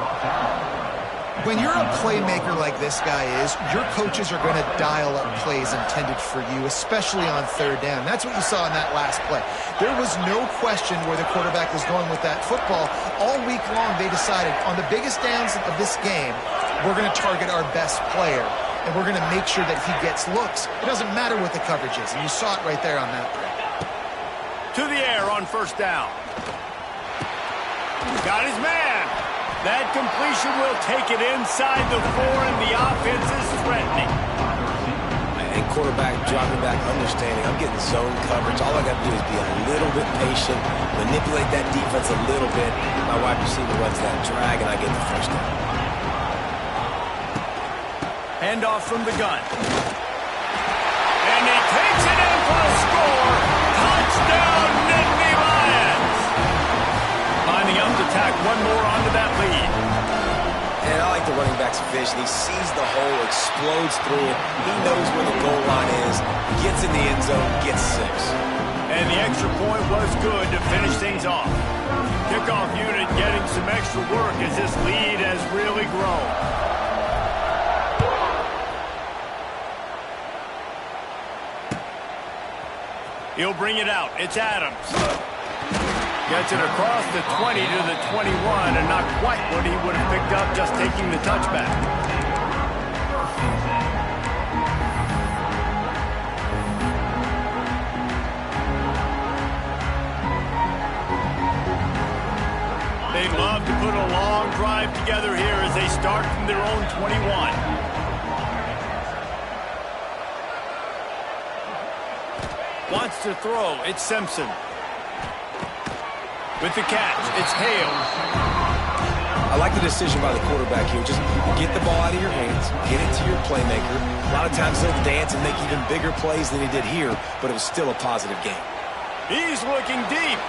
When you're a playmaker like this guy is, your coaches are going to dial up plays intended for you, especially on third down. That's what you saw in that last play. There was no question where the quarterback was going with that football. All week long, they decided on the biggest downs of this game, we're going to target our best player, and we're going to make sure that he gets looks. It doesn't matter what the coverage is, and you saw it right there on that play. To the air on first down. Got his man. That completion will take it inside the 4, and the offense is threatening. And quarterback dropping back, understanding I'm getting zone coverage. All I got to do is be a little bit patient, manipulate that defense a little bit. My wide receiver runs that drag, and I get the first down. Handoff from the gun. And he takes it in for a score. Touchdown, Nittany Lions. Lining up to tack one more onto that lead. And I like the running back's vision. He sees the hole, explodes through it. He knows where the goal line is, gets in the end zone, gets 6. And the extra point was good to finish things off. Kickoff unit getting some extra work as this lead has really grown. He'll bring it out. It's Adams. Gets it across the 20 to the 21, and not quite what he would have picked up just taking the touchback. They'd love to put a long drive together here as they start from their own 21. Wants to throw. It's Simpson. With the catch, it's Hale. I like the decision by the quarterback here. Just get the ball out of your hands, get it to your playmaker. A lot of times he'll dance and make even bigger plays than he did here, but it was still a positive game. He's looking deep.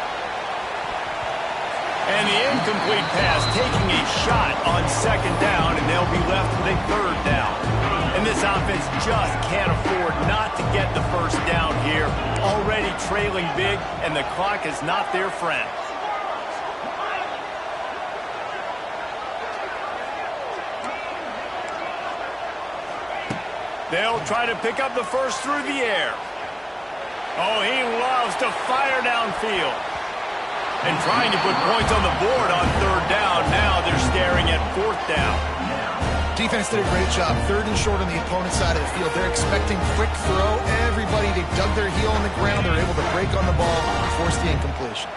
And the incomplete pass taking a shot on second down, and they'll be left with a third down. And this offense just can't afford not to get the first down here. Already trailing big, and the clock is not their friend. They'll try to pick up the first through the air. Oh, he loves to fire downfield. And trying to put points on the board on third down. Now they're staring at fourth down. Defense did a great job. Third and short on the opponent's side of the field. They're expecting quick throw. Everybody, they dug their heel on the ground. They're able to break on the ball and force the incompletion.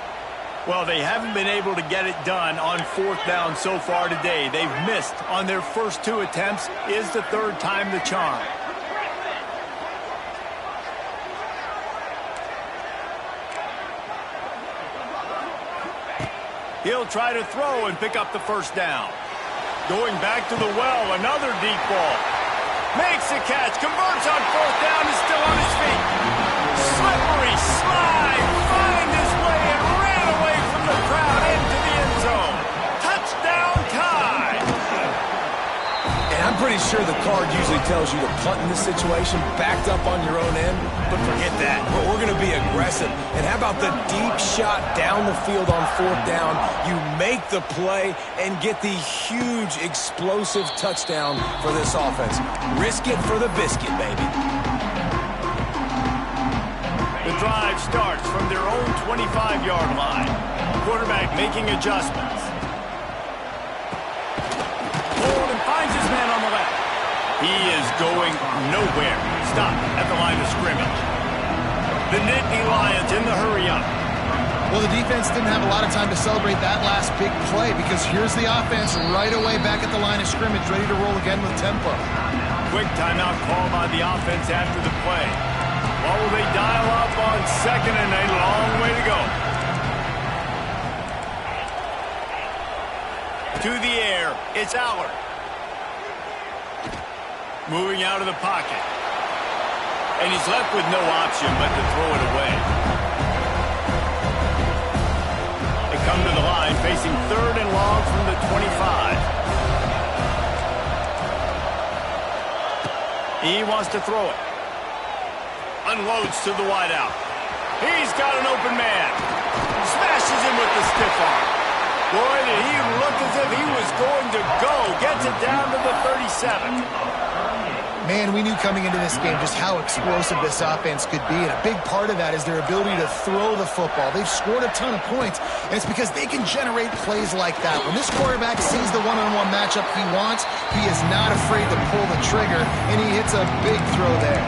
Well, they haven't been able to get it done on fourth down so far today. They've missed on their first 2 attempts. Is the third time the charm? He'll try to throw and pick up the first down. Going back to the well, another deep ball. Makes the catch, converts on fourth down, is still on his feet. Slippery slide, find his way and ran away from the crowd into the end zone. Touchdown tie. And I'm pretty sure the card usually tells you to punt in this situation, backed up on your own end, but forget that. We're going to be aggressive. And how about the deep shot down the field on fourth down? You make the play and get the huge explosive touchdown for this offense. Risk it for the biscuit, baby. The drive starts from their own 25-yard line. Quarterback making adjustments. Hold and finds his man on the left. He is going nowhere. Stop at the line of scrimmage. The Nittany Lions in the hurry-up. Well, the defense didn't have a lot of time to celebrate that last big play because here's the offense right away back at the line of scrimmage, ready to roll again with tempo. Quick timeout call by the offense after the play. What will they dial up on second and a long way to go? To the air, it's Allard. Moving out of the pocket. And he's left with no option but to throw it away. They come to the line facing third and long from the 25. He wants to throw it. Unloads to the wideout. He's got an open man. Smashes him with the stiff arm. Boy, did he look as if he was going to go. Gets it down to the 37. Man, we knew coming into this game just how explosive this offense could be, and a big part of that is their ability to throw the football. They've scored a ton of points, and it's because they can generate plays like that. When this quarterback sees the one-on-one matchup he wants, he is not afraid to pull the trigger, and he hits a big throw there.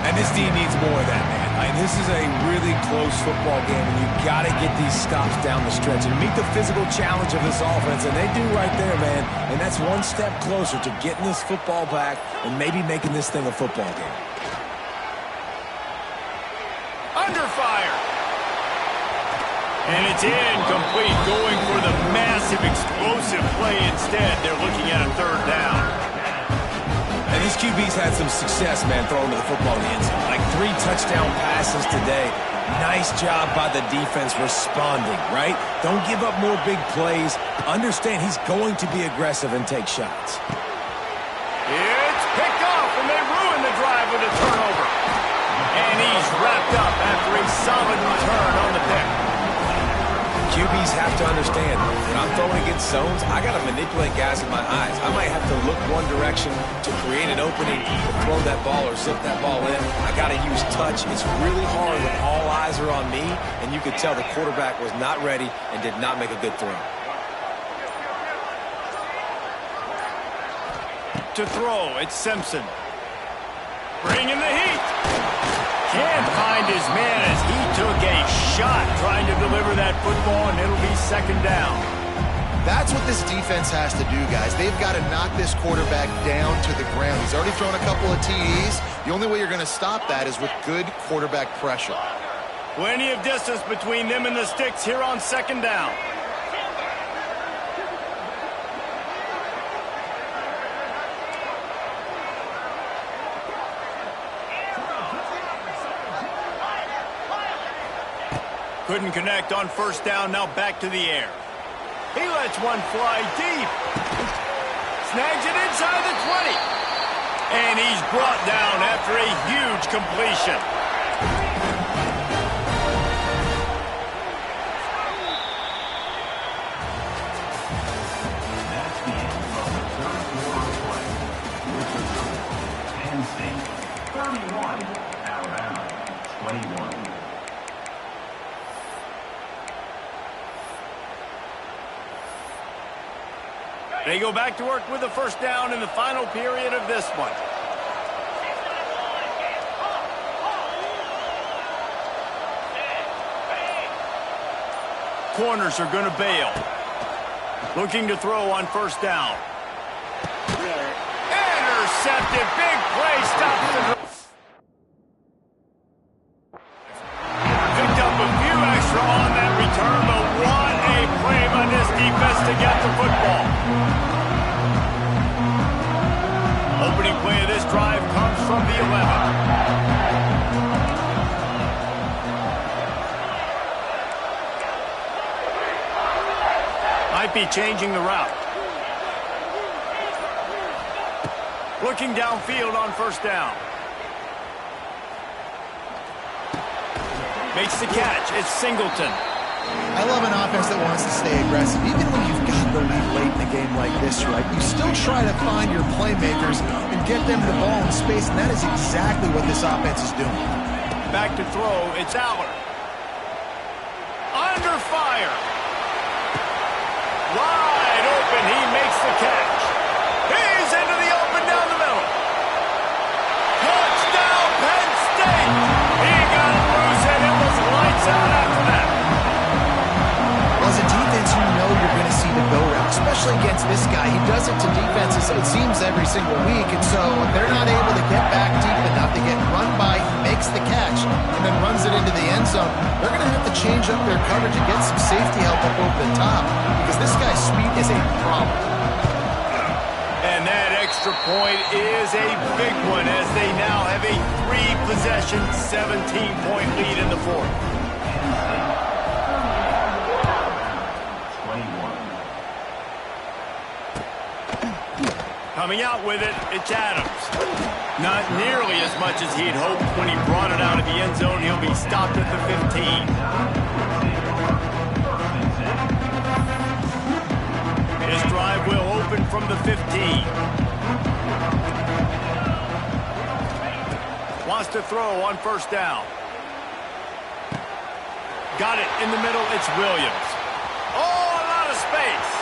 And this team needs more of that, man. This is a really close football game, and you got to get these stops down the stretch and meet the physical challenge of this offense, and they do right there, man. And that's one step closer to getting this football back and maybe making this thing a football game. Under fire. And it's incomplete, going for the massive explosive play instead. They're looking at a third down. And this QB's had some success, man, throwing to the football in the end zone. Like 3 touchdown passes today. Nice job by the defense responding, right? Don't give up more big plays. Understand he's going to be aggressive and take shots. It's picked off, and they ruin the drive with a turnover. And he's wrapped up after a solid return on the pick. QBs have to understand, when I'm throwing against zones, I got to manipulate guys with my eyes. I might have to look one direction to create an opening to throw that ball or zip that ball in. I got to use touch. It's really hard when all eyes are on me, and you could tell the quarterback was not ready and did not make a good throw. To throw, it's Simpson. Bringing the heat. Can't find his man as he took a shot trying to deliver that football, and it'll be second down. That's what this defense has to do, guys. They've got to knock this quarterback down to the ground. He's already thrown a couple of TDs. The only way you're going to stop that is with good quarterback pressure. Plenty of distance between them and the sticks here on second down. Couldn't connect on first down, now back to the air. He lets one fly deep. Snags it inside the 20. And he's brought down after a huge completion. That's the end of the third quarter play. Penn State 31, Alabama 21. They go back to work with a first down in the final period of this one. Corners are going to bail. Looking to throw on first down. Intercepted. Big play. Stops the drive. Picked up a few extra on that return, but what a play by this defense to get the football. Opening play of this drive comes from the 11. Might be changing the route. Looking downfield on first down. Makes the catch. It's Singleton. I love an offense that wants to stay aggressive. Even when you've got the lead late in a game like this, right, you still try to find your playmakers and get them the ball in space, and that is exactly what this offense is doing. Back to throw. It's Aller. Under fire. Wide open. He makes the catch. He's into the open down the middle. Touchdown, Penn State. He got it loose, and it was lights out after that. Well, as a defense, you know you're going to see the go route, especially against this guy. He does it to defenses, it seems, every single week, and so if they're not able to get back deep enough to get run by, he makes the catch and then runs it into the end zone. They're going to have to change up their coverage and get some safety help up over the top because this guy's speed is a problem. And that extra point is a big one as they now have a 3-possession, 17-point lead in the fourth. 21. Coming out with it, it's Adams. Not nearly as much as he'd hoped when he brought it out of the end zone. He'll be stopped at the 15. This drive will open from the 15. Wants to throw on first down. Got it in the middle. It's Williams. Oh, a lot of space.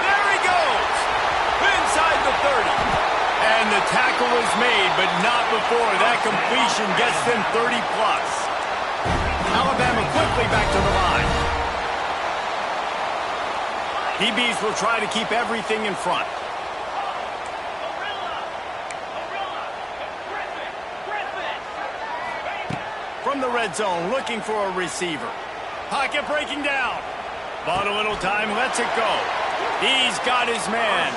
There he goes. Inside the 30. And the tackle is made, but not before that completion gets them 30+. Alabama quickly back to the line. DBs will try to keep everything in front. From the red zone, looking for a receiver. Pocket breaking down. Bought a little time, lets it go. He's got his man.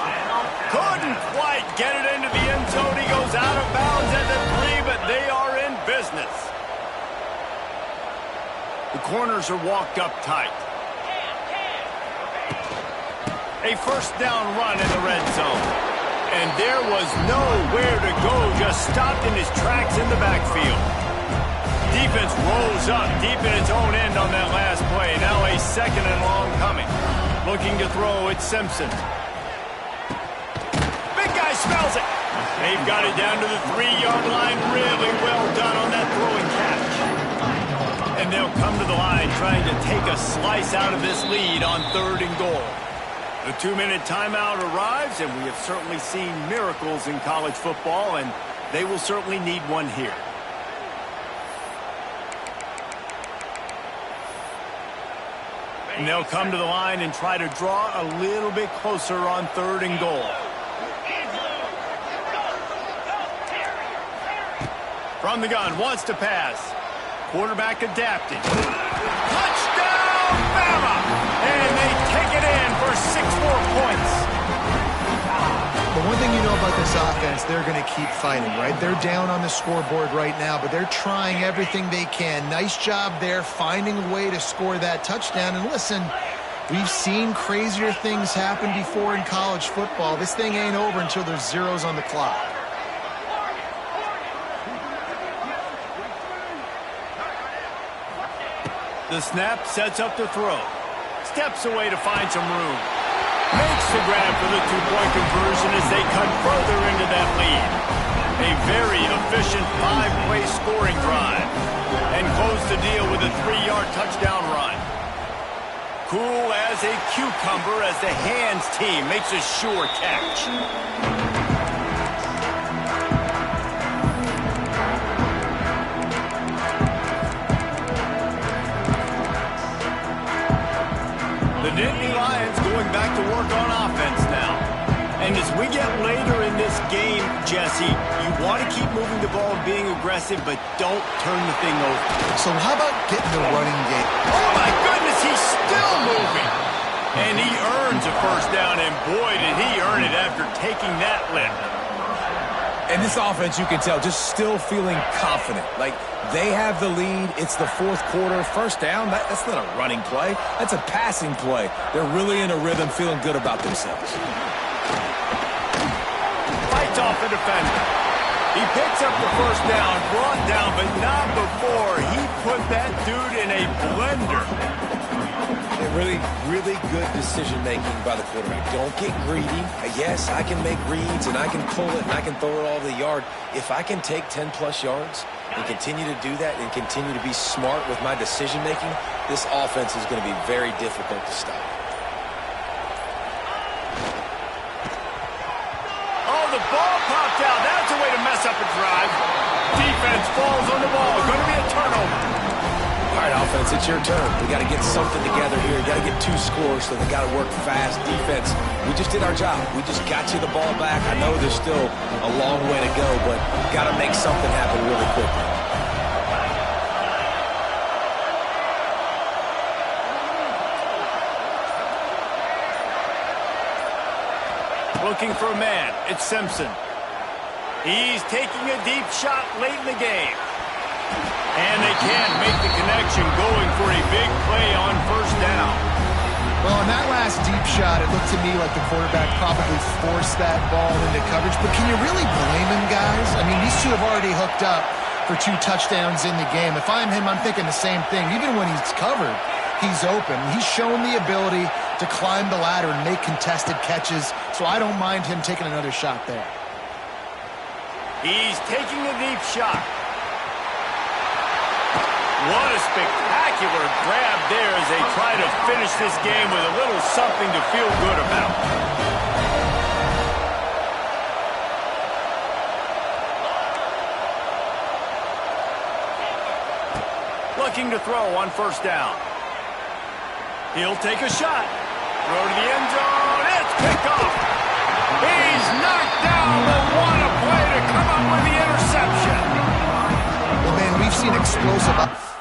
Couldn't quite get it into the end zone. He goes out of bounds at the 3, but they are in business. The corners are walked up tight. A first down run in the red zone. And there was nowhere to go, just stopped in his tracks in the backfield. Defense rolls up deep in its own end on that last play. Now a second and long coming. Looking to throw, it's Simpson. Big guy smells it. They've got it down to the 3-yard line. Really well done on that throwing catch. And they'll come to the line trying to take a slice out of this lead on 3rd and goal. The 2-minute timeout arrives, and we have certainly seen miracles in college football, and they will certainly need one here. And they'll come to the line and try to draw a little bit closer on 3rd and goal. From the gun, wants to pass. Quarterback adapted. Touchdown, Bama! And they take it in for 6 more points. But one thing you know about this offense, they're going to keep fighting, right? They're down on the scoreboard right now, but they're trying everything they can. Nice job there, finding a way to score that touchdown. And listen, we've seen crazier things happen before in college football. This thing ain't over until there's zeros on the clock. The snap sets up the throw. Steps away to find some room. Makes the grab for the 2-point conversion as they cut further into that lead. A very efficient 5-play scoring drive. And close the deal with a 3-yard touchdown run. Cool as a cucumber as the hands team makes a sure catch. The Nittany Lions going back to work on offense now. And as we get later in this game, Jesse, you want to keep moving the ball and being aggressive, but don't turn the thing over. So how about getting the running game? Oh, my goodness, he's still moving. And he earns a first down, and boy, did he earn it after taking that lift. And this offense, you can tell, just still feeling confident. Like, they have the lead. It's the 4th quarter. First down, that's not a running play. That's a passing play. They're really in a rhythm, feeling good about themselves. Fights off the defender. He picks up the first down, brought down, but not before he put that dude in a blender. Really, really good decision-making by the quarterback. Don't get greedy. Yes, I can make reads, and I can pull it, and I can throw it all over the yard. If I can take 10-plus yards and continue to do that and continue to be smart with my decision-making, this offense is going to be very difficult to stop. Oh, the ball popped out. That's a way to mess up a drive. Defense falls on the ball. Going to be a turnover. All right, offense, it's your turn. We got to get something together here. You got to get 2 scores, so they got to work fast. Defense, we just did our job. We just got you the ball back. I know there's still a long way to go, but got to make something happen really quickly. Looking for a man. It's Simpson. He's taking a deep shot late in the game. And they can't make the connection, going for a big play on first down. Well, on that last deep shot, it looked to me like the quarterback probably forced that ball into coverage. But can you really blame him, guys? I mean, these two have already hooked up for 2 touchdowns in the game. If I'm him, I'm thinking the same thing. Even when he's covered, he's open. He's shown the ability to to climb the ladder and make contested catches, so I don't mind him taking another shot there. He's taking a deep shot. What a spectacular grab there as they try to finish this game with a little something to feel good about. Looking to throw on first down. He'll take a shot. Throw to the end zone. It's picked off. He's knocked down, but what a play to come up with the interception. Well, man, we've seen explosive...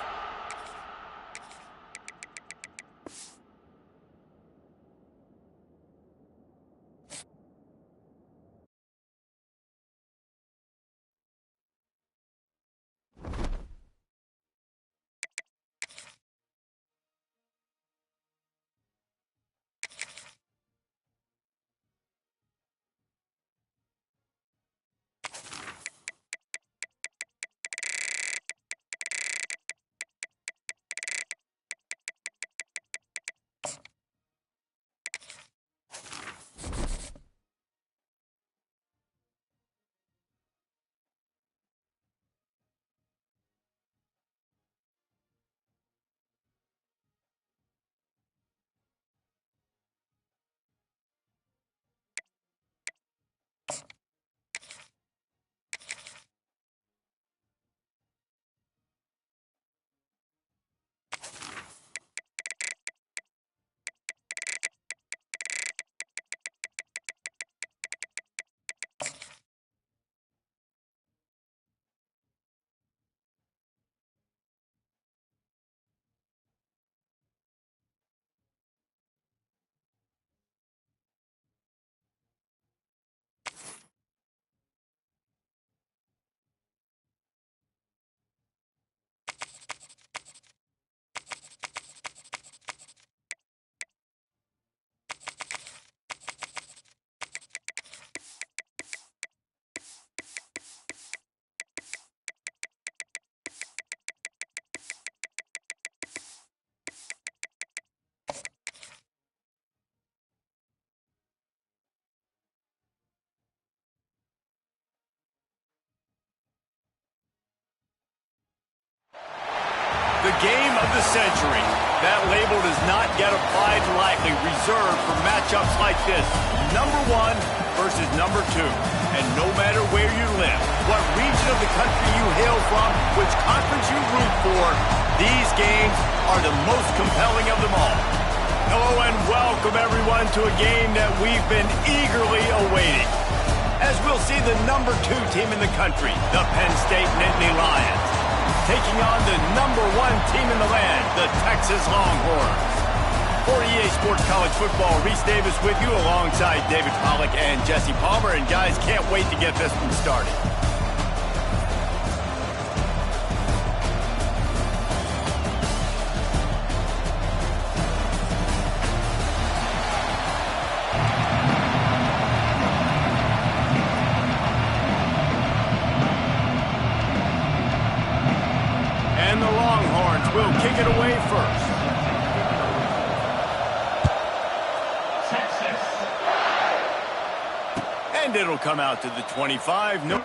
The game of the century. That label does not get applied lightly, reserved for matchups like this. Number 1 versus number 2. And no matter where you live, what region of the country you hail from, which conference you root for, these games are the most compelling of them all. Hello and welcome everyone to a game that we've been eagerly awaiting. As we'll see the number 2 team in the country, the Penn State Nittany Lions, taking on the number 1 team in the land, the Texas Longhorns. For EA Sports College Football, Reese Davis with you alongside David Pollack and Jesse Palmer. And guys, can't wait to get this one started. And the Longhorns will kick it away first. And it'll come out to the 25. No.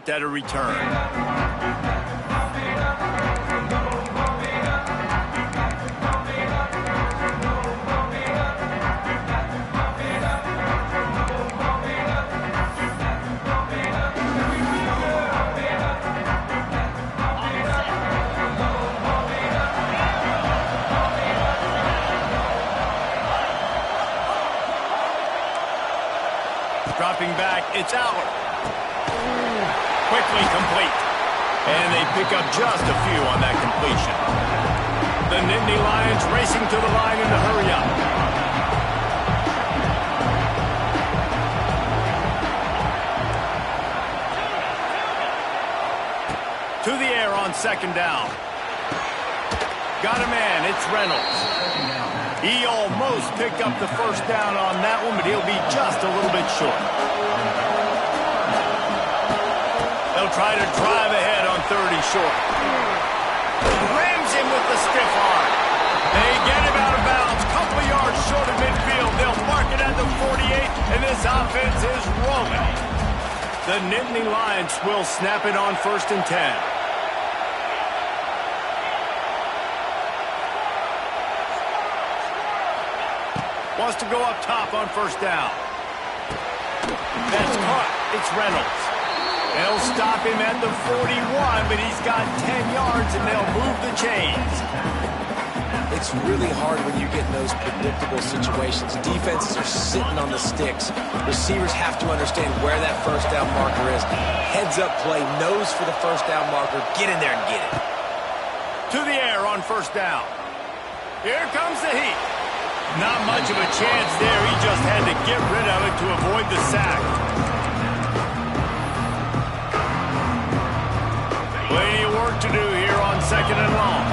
At a return. Dropping back, it's out. Quickly complete. And they pick up just a few on that completion. The Nittany Lions racing to the line in the hurry up. To the air on second down. Got a man, it's Reynolds. He almost picked up the first down on that one, but he'll be just a little bit short. They'll try to drive ahead on 30 short. Rams him with the stiff arm. They get him out of bounds, couple of yards short of midfield. They'll mark it at the 48, and this offense is rolling. The Nittany Lions will snap it on 1st and 10. Wants to go up top on 1st down. That's caught. It's Reynolds. They'll stop him at the 41, but he's got 10 yards, and they'll move the chains. It's really hard when you get in those predictable situations. Defenses are sitting on the sticks. Receivers have to understand where that first down marker is. Heads up play, nose for the first down marker. Get in there and get it. To the air on 1st down. Here comes the heat. Not much of a chance there. He just had to get rid of it to avoid the sack. Plenty of work to do here on 2nd and long.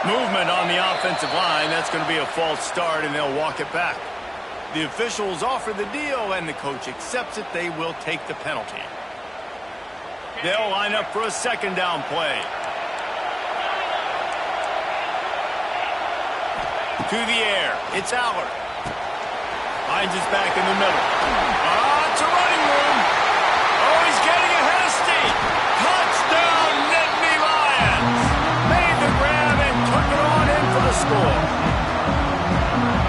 Movement on the offensive line. That's going to be a false start, and they'll walk it back. The officials offer the deal, and the coach accepts it. They will take the penalty. They'll line up for a 2nd down play. To the air. It's Allard. Finds his back in the middle. It's a running room. Oh, he's getting ahead of steam. Touchdown, Nittany Lions. Made the grab and took it on in for the score.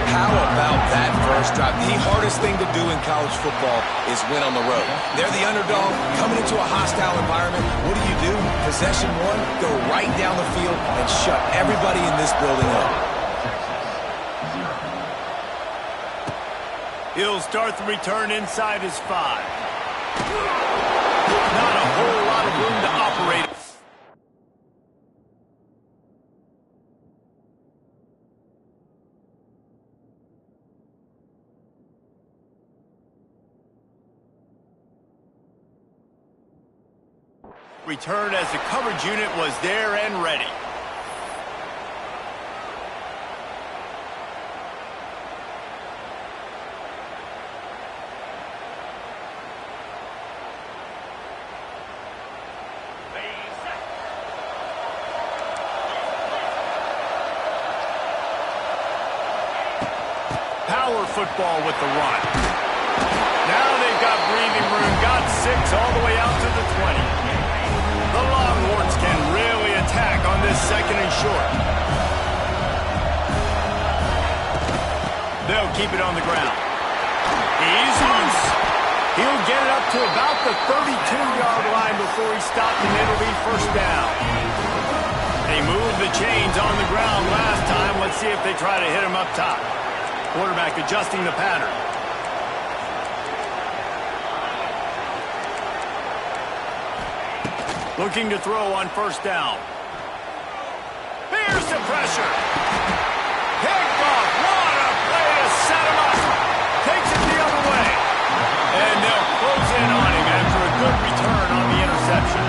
How about that first drive? The hardest thing to do in college football is win on the road. They're the underdog, coming into a hostile environment. What do? Possession one, go right down the field and shut everybody in this building up. He'll start the return inside his 5. Not a whole lot of room to operate. Return as the coverage unit was there and ready. Power football with the run. Now they've got breathing room. Got 6 all the way out to the 20. The Longhorns can really attack on this 2nd and short. They'll keep it on the ground. He's loose. He'll get it up to about the 32-yard line before he stopped, and it'll be 1st down. They moved the chains on the ground last time. Let's see if they try to hit him up top. Quarterback adjusting the pattern. Looking to throw on 1st down. Here's the pressure. Picked off. What a play to set him up. Takes it the other way. And they'll close in on him after a good return on the interception.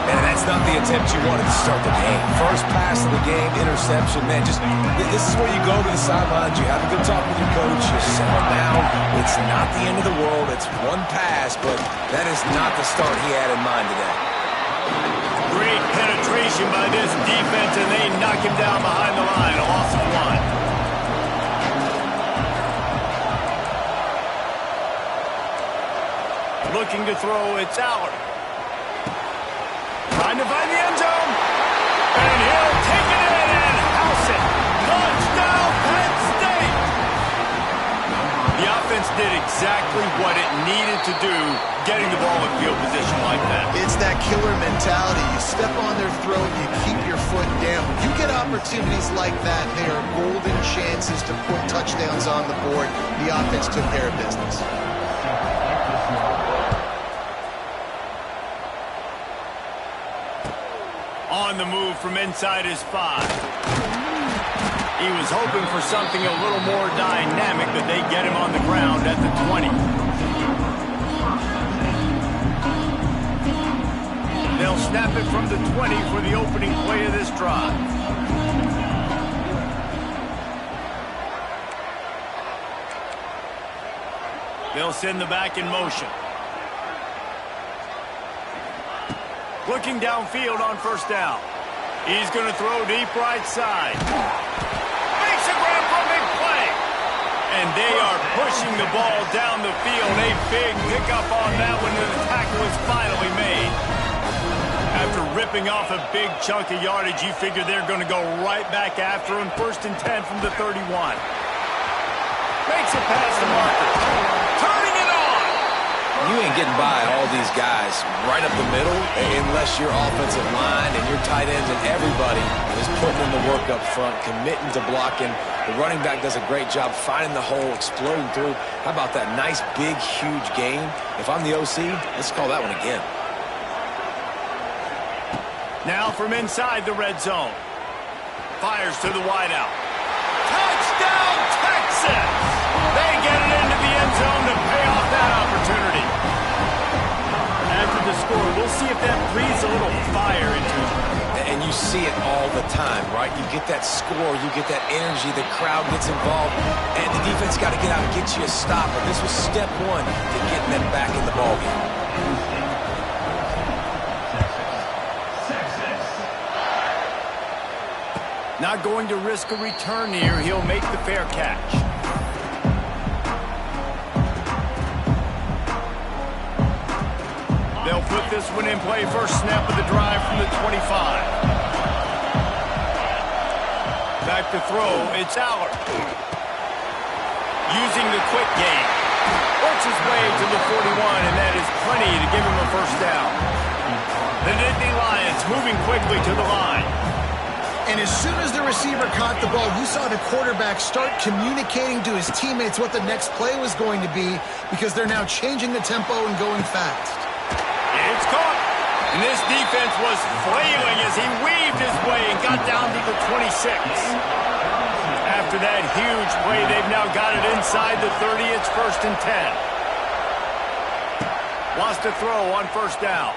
And that's not the attempt you wanted to start the game. First pass of the game, interception. Man, just this is where you go to the sidelines. You have a good talk with your coach. You settle down. It's not the end of the world. It's one pass, but that is not the start he had in mind today. Great penetration by this defense, and they knock him down behind the line. A loss of 1. Looking to throw, it's Allard. Trying to find the end zone. And he'll take it in and house it. Touchdown, Penn State. The offense did exactly what it needed to do, getting the ball in field position like that. It's that killer mentality. You step on their throat, you keep your foot down. When you get opportunities like that, they are golden chances to put touchdowns on the board. The offense took care of business. On the move from inside his 5. He was hoping for something a little more dynamic, but they get him on the ground at the 20. They'll snap it from the 20 for the opening play of this drive. They'll send the back in motion. Looking downfield on first down. He's going to throw deep right side. Makes a grab for a big play. And they are pushing the ball down the field. A big pickup on that one, and the tackle is finally made. After ripping off a big chunk of yardage, you figure they're going to go right back after him. 1st and 10 from the 31. Makes it past the marker. Turning it on. You ain't getting by all these guys right up the middle unless your offensive line and your tight ends and everybody is putting in the work up front, committing to blocking. The running back does a great job finding the hole, exploding through. How about that nice, big, huge gain? If I'm the OC, let's call that one again. Now from inside the red zone. Fires to the wideout. Touchdown, Texas! They get it into the end zone to pay off that opportunity. After the score, we'll see if that breathes a little fire into them. And you see it all the time, right? You get that score, you get that energy, the crowd gets involved, and the defense got to get out and get you a stop. But this was step one to getting them back in the ballgame. Not going to risk a return here. He'll make the fair catch. They'll put this one in play. First snap of the drive from the 25. Back to throw. It's Allard. Using the quick game. Works his way to the 41, and that is plenty to give him a first down. The Nittany Lions moving quickly to the line. And as soon as the receiver caught the ball, you saw the quarterback start communicating to his teammates what the next play was going to be, because they're now changing the tempo and going fast. It's caught. And this defense was flailing as he weaved his way and got down to the 26. After that huge play, they've now got it inside the 30. It's 1st and 10. Wants to throw on first down.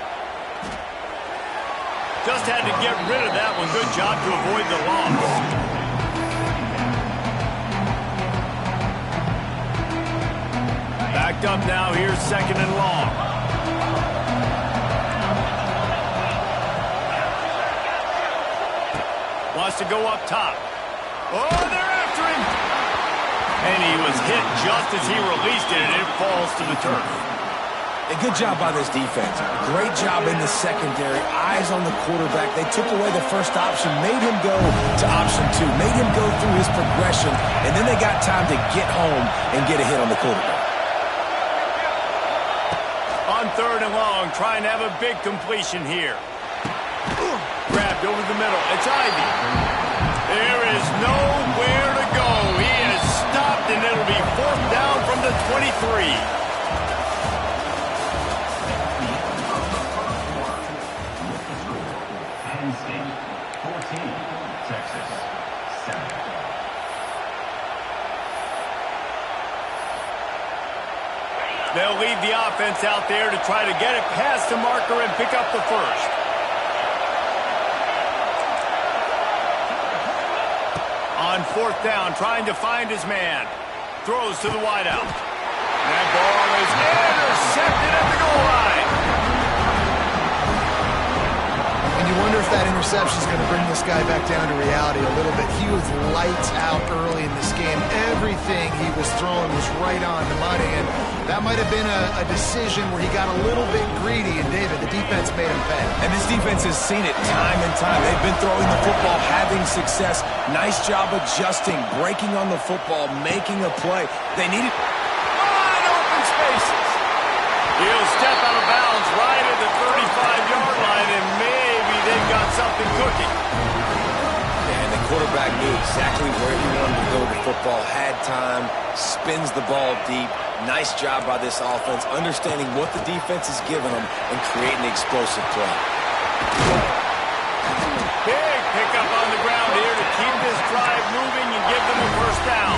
Just had to get rid of that one. Good job to avoid the loss. Backed up now. Here's 2nd and long. Wants to go up top. Oh, they're after him. And he was hit just as he released it, and it falls to the turf. A good job by this defense. Great job in the secondary. Eyes on the quarterback. They took away the first option, made him go to option 2, made him go through his progression, and then they got time to get home and get a hit on the quarterback. On 3rd and long, trying to have a big completion here. Grabbed over the middle. It's Ivy. There is nowhere to go. He is stopped, and it'll be 4th down from the 23. They'll leave the offense out there to try to get it past the marker and pick up the first. On 4th down, trying to find his man. Throws to the wideout. That ball is intercepted at the goal line. And you wonder if that interception is going to bring this guy back down to reality a little bit. He was lights out early in this game. Everything he was throwing was right on the money, and that might have been a decision where he got a little bit greedy, and David, the defense made him pay. And this defense has seen it time and time. They've been throwing the football, having success. Nice job adjusting, breaking on the football, making a play. They needed wide open spaces. He'll step out of bounds right at the 35-yard line, and maybe they've got something cooking. And the quarterback knew exactly where he wanted to go with the football, had time, spins the ball deep. Nice job by this offense, understanding what the defense is giving them and creating the explosive play. Big pickup on the ground here to keep this drive moving and give them a first down.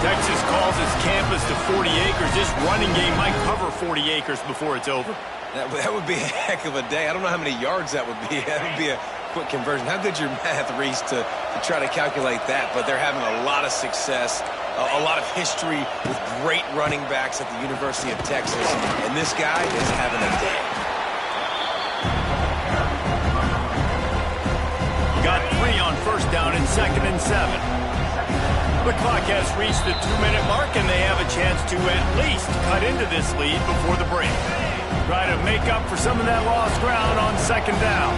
Texas calls its campus to 40 acres. This running game might cover 40 acres before it's over. That would be a heck of a day. I don't know how many yards that would be. That would be a quick conversion. How good's your math, Reese, to try to calculate that? But they're having a lot of success, a lot of history with great running backs at the University of Texas. And this guy is having a day. Got 3 on first down and 2nd and 7. The clock has reached the 2-minute mark, and they have a chance to at least cut into this lead before the break. Try to make up for some of that lost ground on 2nd down.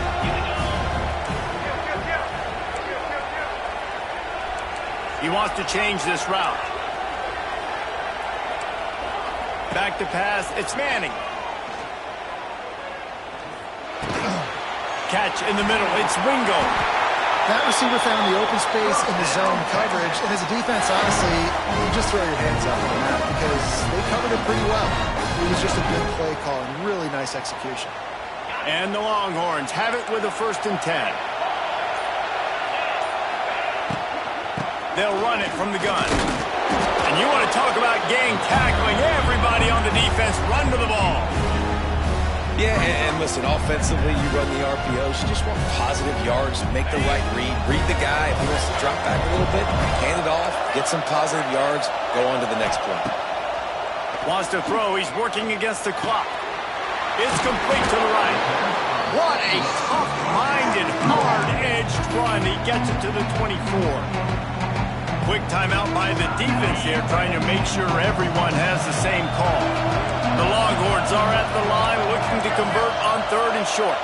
He wants to change this route. Back to pass. It's Manning. Catch in the middle. It's Wingo. That receiver found the open space in the zone coverage, and as a defense, honestly, you just throw your hands up on that because they covered it pretty well. It was just a good play call and really nice execution. And the Longhorns have it with a 1st and 10. They'll run it from the gun. And you want to talk about gang tackling. Everybody on the defense run to the ball. Yeah, and listen, offensively, you run the RPOs. You just want positive yards, make the right read the guy. If he wants to drop back a little bit, hand it off, get some positive yards, go on to the next play. Wants to throw. He's working against the clock. It's complete to the right. What a tough-minded, hard-edged run. He gets it to the 24. Quick timeout by the defense here, trying to make sure everyone has the same call. The Longhorns are at the line looking to convert on 3rd and short.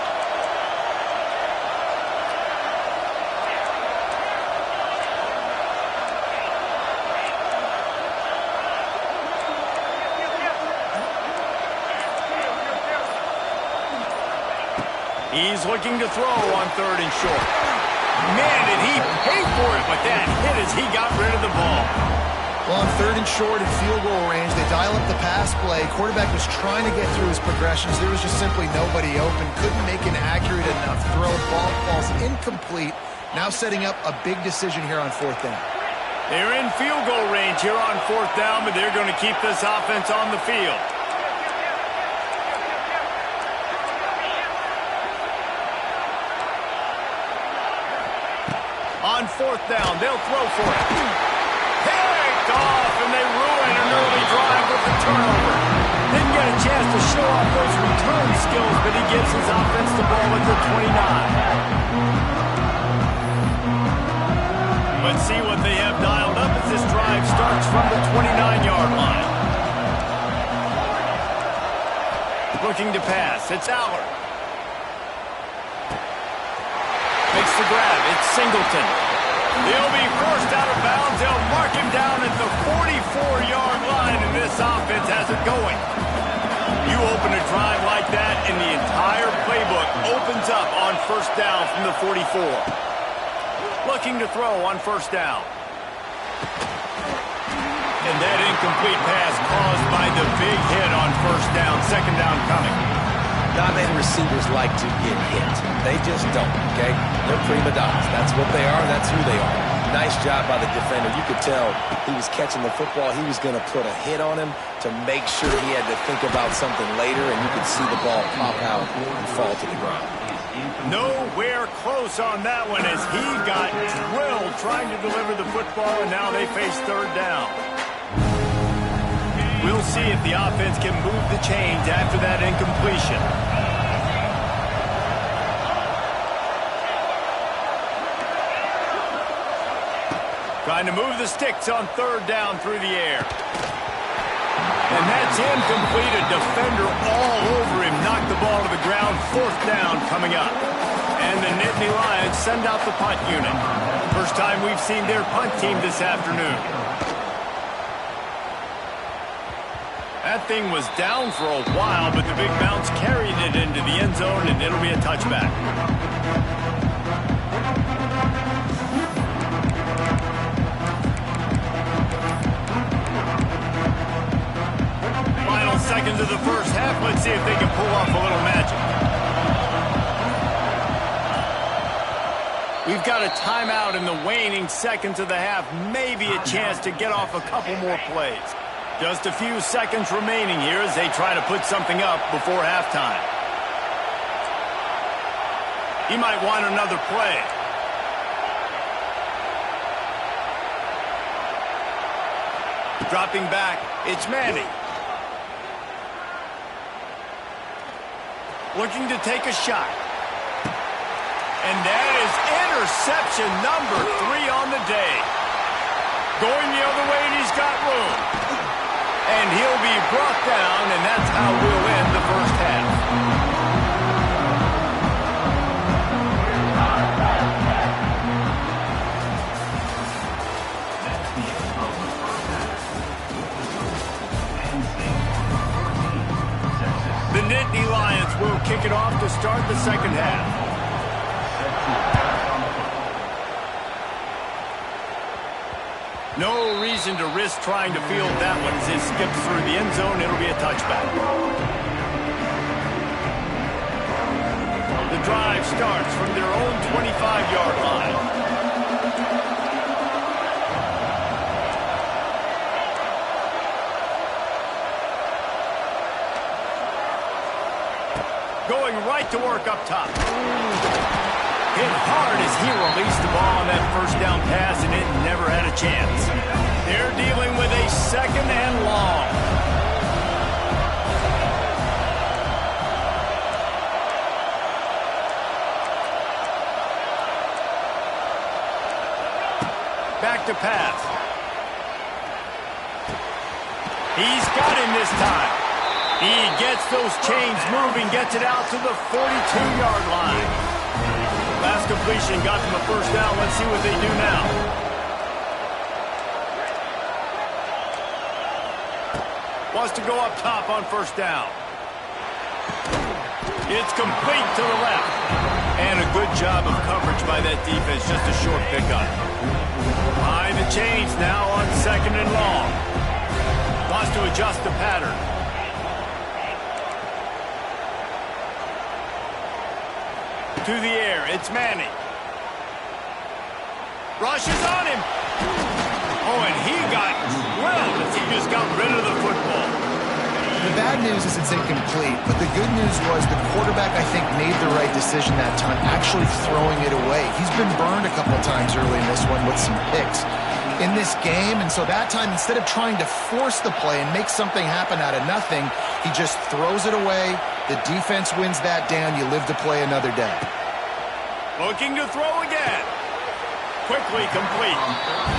He's looking to throw on 3rd and short. Man, did he pay for it, but that hit as he got rid of the ball. Well, on 3rd and short and field goal range, they dial up the pass play. Quarterback was trying to get through his progressions. There was just simply nobody open. Couldn't make an accurate enough throw. Ball falls incomplete. Now setting up a big decision here on 4th down. They're in field goal range here on 4th down, but they're going to keep this offense on the field. On 4th down, they'll throw for it. Picked off, and they ruin an early drive with the turnover. Didn't get a chance to show off those return skills, but he gives his offense the ball at the 29. Let's see what they have dialed up as this drive starts from the 29-yard line. Looking to pass. It's Allard. Makes the grab. It's Singleton. He'll be forced out of bounds. They'll mark him down at the 44-yard line, and this offense has it going. You open a drive like that, and the entire playbook opens up on 1st down from the 44. Looking to throw on 1st down. And that incomplete pass caused by the big hit on 1st down. 2nd down coming. Not many receivers like to get hit. They just don't, okay? They're prima donnas. That's what they are. That's who they are. Nice job by the defender. You could tell he was catching the football. He was going to put a hit on him to make sure he had to think about something later, and you could see the ball pop out and fall to the ground. Nowhere close on that one as he got drilled trying to deliver the football, and now they face 3rd down. We'll see if the offense can move the chains after that incompletion. Trying to move the sticks on 3rd down through the air. And that's incomplete. A defender all over him. Knocked the ball to the ground. 4th down coming up. And the Nittany Lions send out the punt unit. First time we've seen their punt team this afternoon. That thing was down for a while, but the big bounce carried it into the end zone, and it'll be a touchback. Final seconds of the first half. Let's see if they can pull off a little magic. We've got a timeout in the waning seconds of the half. Maybe a chance to get off a couple more plays. Just a few seconds remaining here as they try to put something up before halftime. He might want another play. Dropping back, it's Manning. Looking to take a shot. And that is interception number 3 on the day. Going the other way, and he's got room. And he'll be brought down, and that's how we'll end the first half. The Nittany Lions will kick it off to start the second half. No reason to risk trying to field that one as it skips through the end zone. It'll be a touchback. The drive starts from their own 25-yard line. Going right to work up top. Hit hard as he released the ball on that first down pass, and it never had a chance. They're dealing with a second and long. Back to pass. He's got him this time. He gets those chains moving, gets it out to the 42-yard line. Last completion got them a first down. Let's see what they do now. Wants to go up top on first down. It's complete to the left. And a good job of coverage by that defense. Just a short pickup. Behind the chains now on second and long. Wants to adjust the pattern. To the air, it's Manning. Rushes on him. Oh, and he got drilled as he just got rid of the football. The bad news is it's incomplete, but the good news was the quarterback, I think, made the right decision that time, actually throwing it away. He's been burned a couple of times early in this one with some picks in this game, and so that time, instead of trying to force the play and make something happen out of nothing, he just throws it away. The defense wins that down. You live to play another day. Looking to throw again. Quickly complete.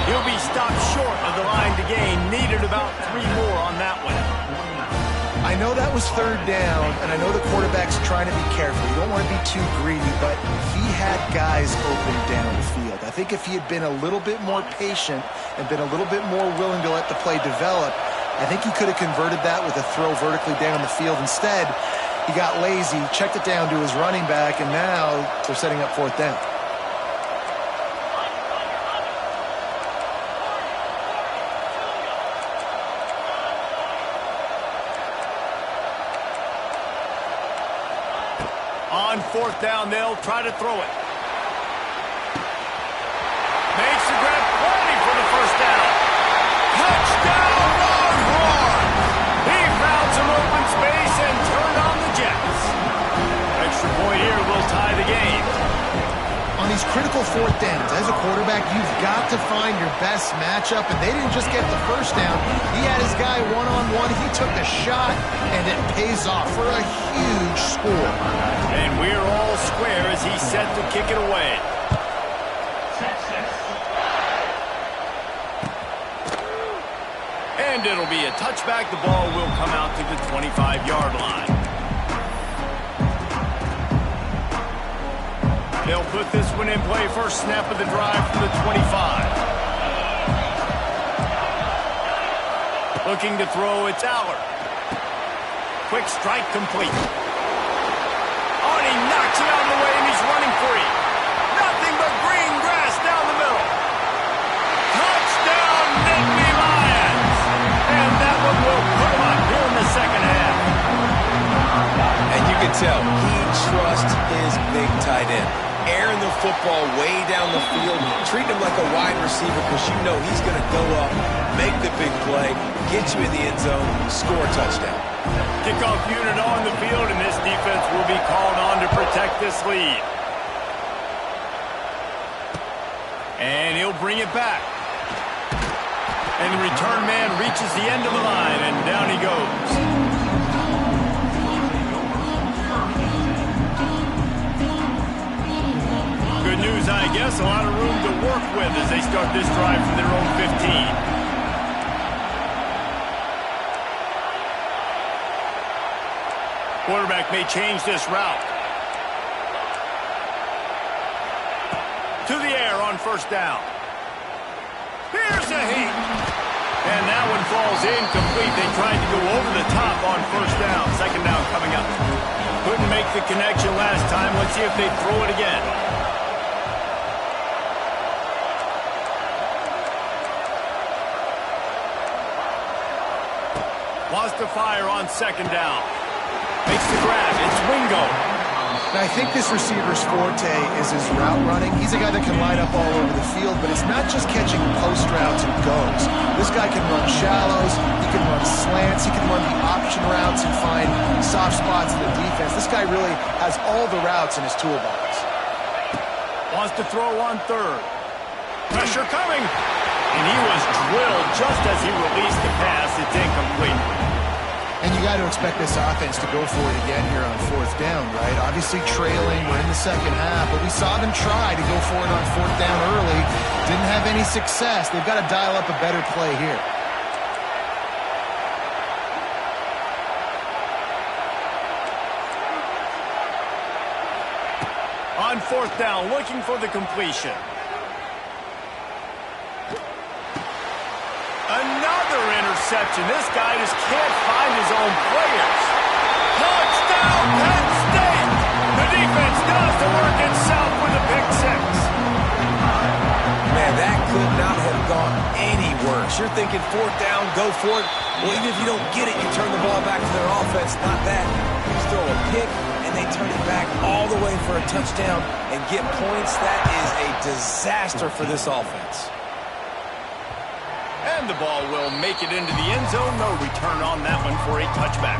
He'll be stopped short of the line to gain. Needed about 3 more on that one. I know that was third down, and I know the quarterback's trying to be careful. You don't want to be too greedy, but he had guys open down the field. I think if he had been a little bit more patient and been a little bit more willing to let the play develop, I think he could have converted that with a throw vertically down the field. Instead, he got lazy, checked it down to his running back, and now they're setting up fourth down. On fourth down, they'll try to throw it. Makes the grab, plenty for the first down. Touchdown, Longhorn! He found some open space and turned on the Jets. Extra point here will tie the game. On these critical fourth downs, as a quarterback, you've got to find your best matchup, and they didn't just get the first down. He had his guy one-on-one. He took a shot, and it pays off for a huge score. And we're all square as he's set to kick it away. And it'll be a touchback. The ball will come out to the 25-yard line. They'll put this one in play. First snap of the drive from the 25. Looking to throw, it's Allard. Quick strike complete. Oh, and he knocks it out of the way, and he's running free. Nothing but green grass down the middle. Touchdown, Nittany Lions. And that one will put him up here in the second half. And you can tell he trusts his big tight end. airing the football way down the field, treat him like a wide receiver because you know he's going to go up, make the big play, get you in the end zone, score a touchdown. Kickoff unit on the field, and this defense will be called on to protect this lead. And he'll bring it back. And the return man reaches the end of the line, and down he goes. Good news, I guess. A lot of room to work with as they start this drive from their own 15. Quarterback may change this route. To the air on first down. Here's a heat. And that one falls incomplete. They tried to go over the top on first down. Second down coming up. Couldn't make the connection last time. Let's see if they throw it again. Wants to fire on second down. Makes the grab. It's Wingo. Now, I think this receiver's forte is his route running. He's a guy that can line up all over the field, but it's not just catching post routes and goes. This guy can run shallows, he can run slants, he can run the option routes and find soft spots in the defense. This guy really has all the routes in his toolbox. Wants to throw on third. Pressure coming. And he was drilled just as he released the pass. It's incomplete. And you got to expect this offense to go for it again here on fourth down, right? Obviously trailing, we're in the second half, but we saw them try to go for it on fourth down early. Didn't have any success. They've got to dial up a better play here. On fourth down, looking for the completion. Another interception. This guy just can't find his own players. Touchdown, Penn State! The defense does the work itself with a pick six. Man, that could not have gone any worse. You're thinking fourth down, go for it. Well, even if you don't get it, you turn the ball back to their offense. Not that. You just throw a pick, and they turn it back all the way for a touchdown and get points. That is a disaster for this offense. And the ball will make it into the end zone. No return on that one for a touchback.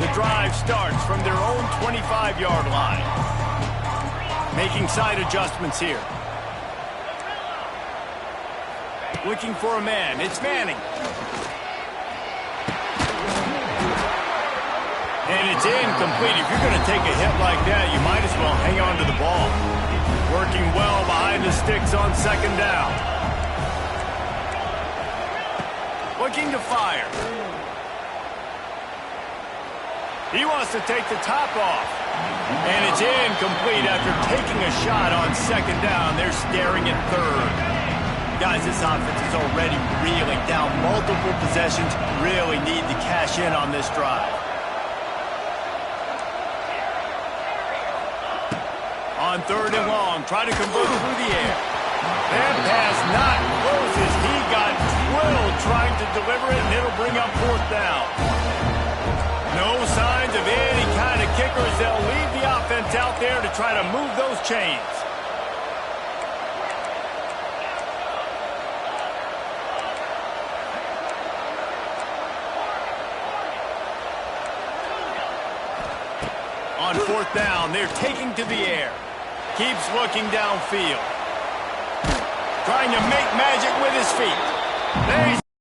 The drive starts from their own 25-yard line. Making side adjustments here. Looking for a man. It's Manning. And it's incomplete. If you're going to take a hit like that, you might as well hang on to the ball. Working well behind the sticks on second down. Looking to fire. He wants to take the top off. And it's incomplete after taking a shot on second down. They're staring at third. Guys, this offense is already reeling down multiple possessions. Really need to cash in on this drive. On third and long, try to convert through the air. That pass not close as he got drilled trying to deliver it, and it'll bring up fourth down. No signs of any kind of kickers. They'll leave the offense out there to try to move those chains. On fourth down, they're taking to the air. Keeps looking downfield. Trying to make magic with his feet. There he's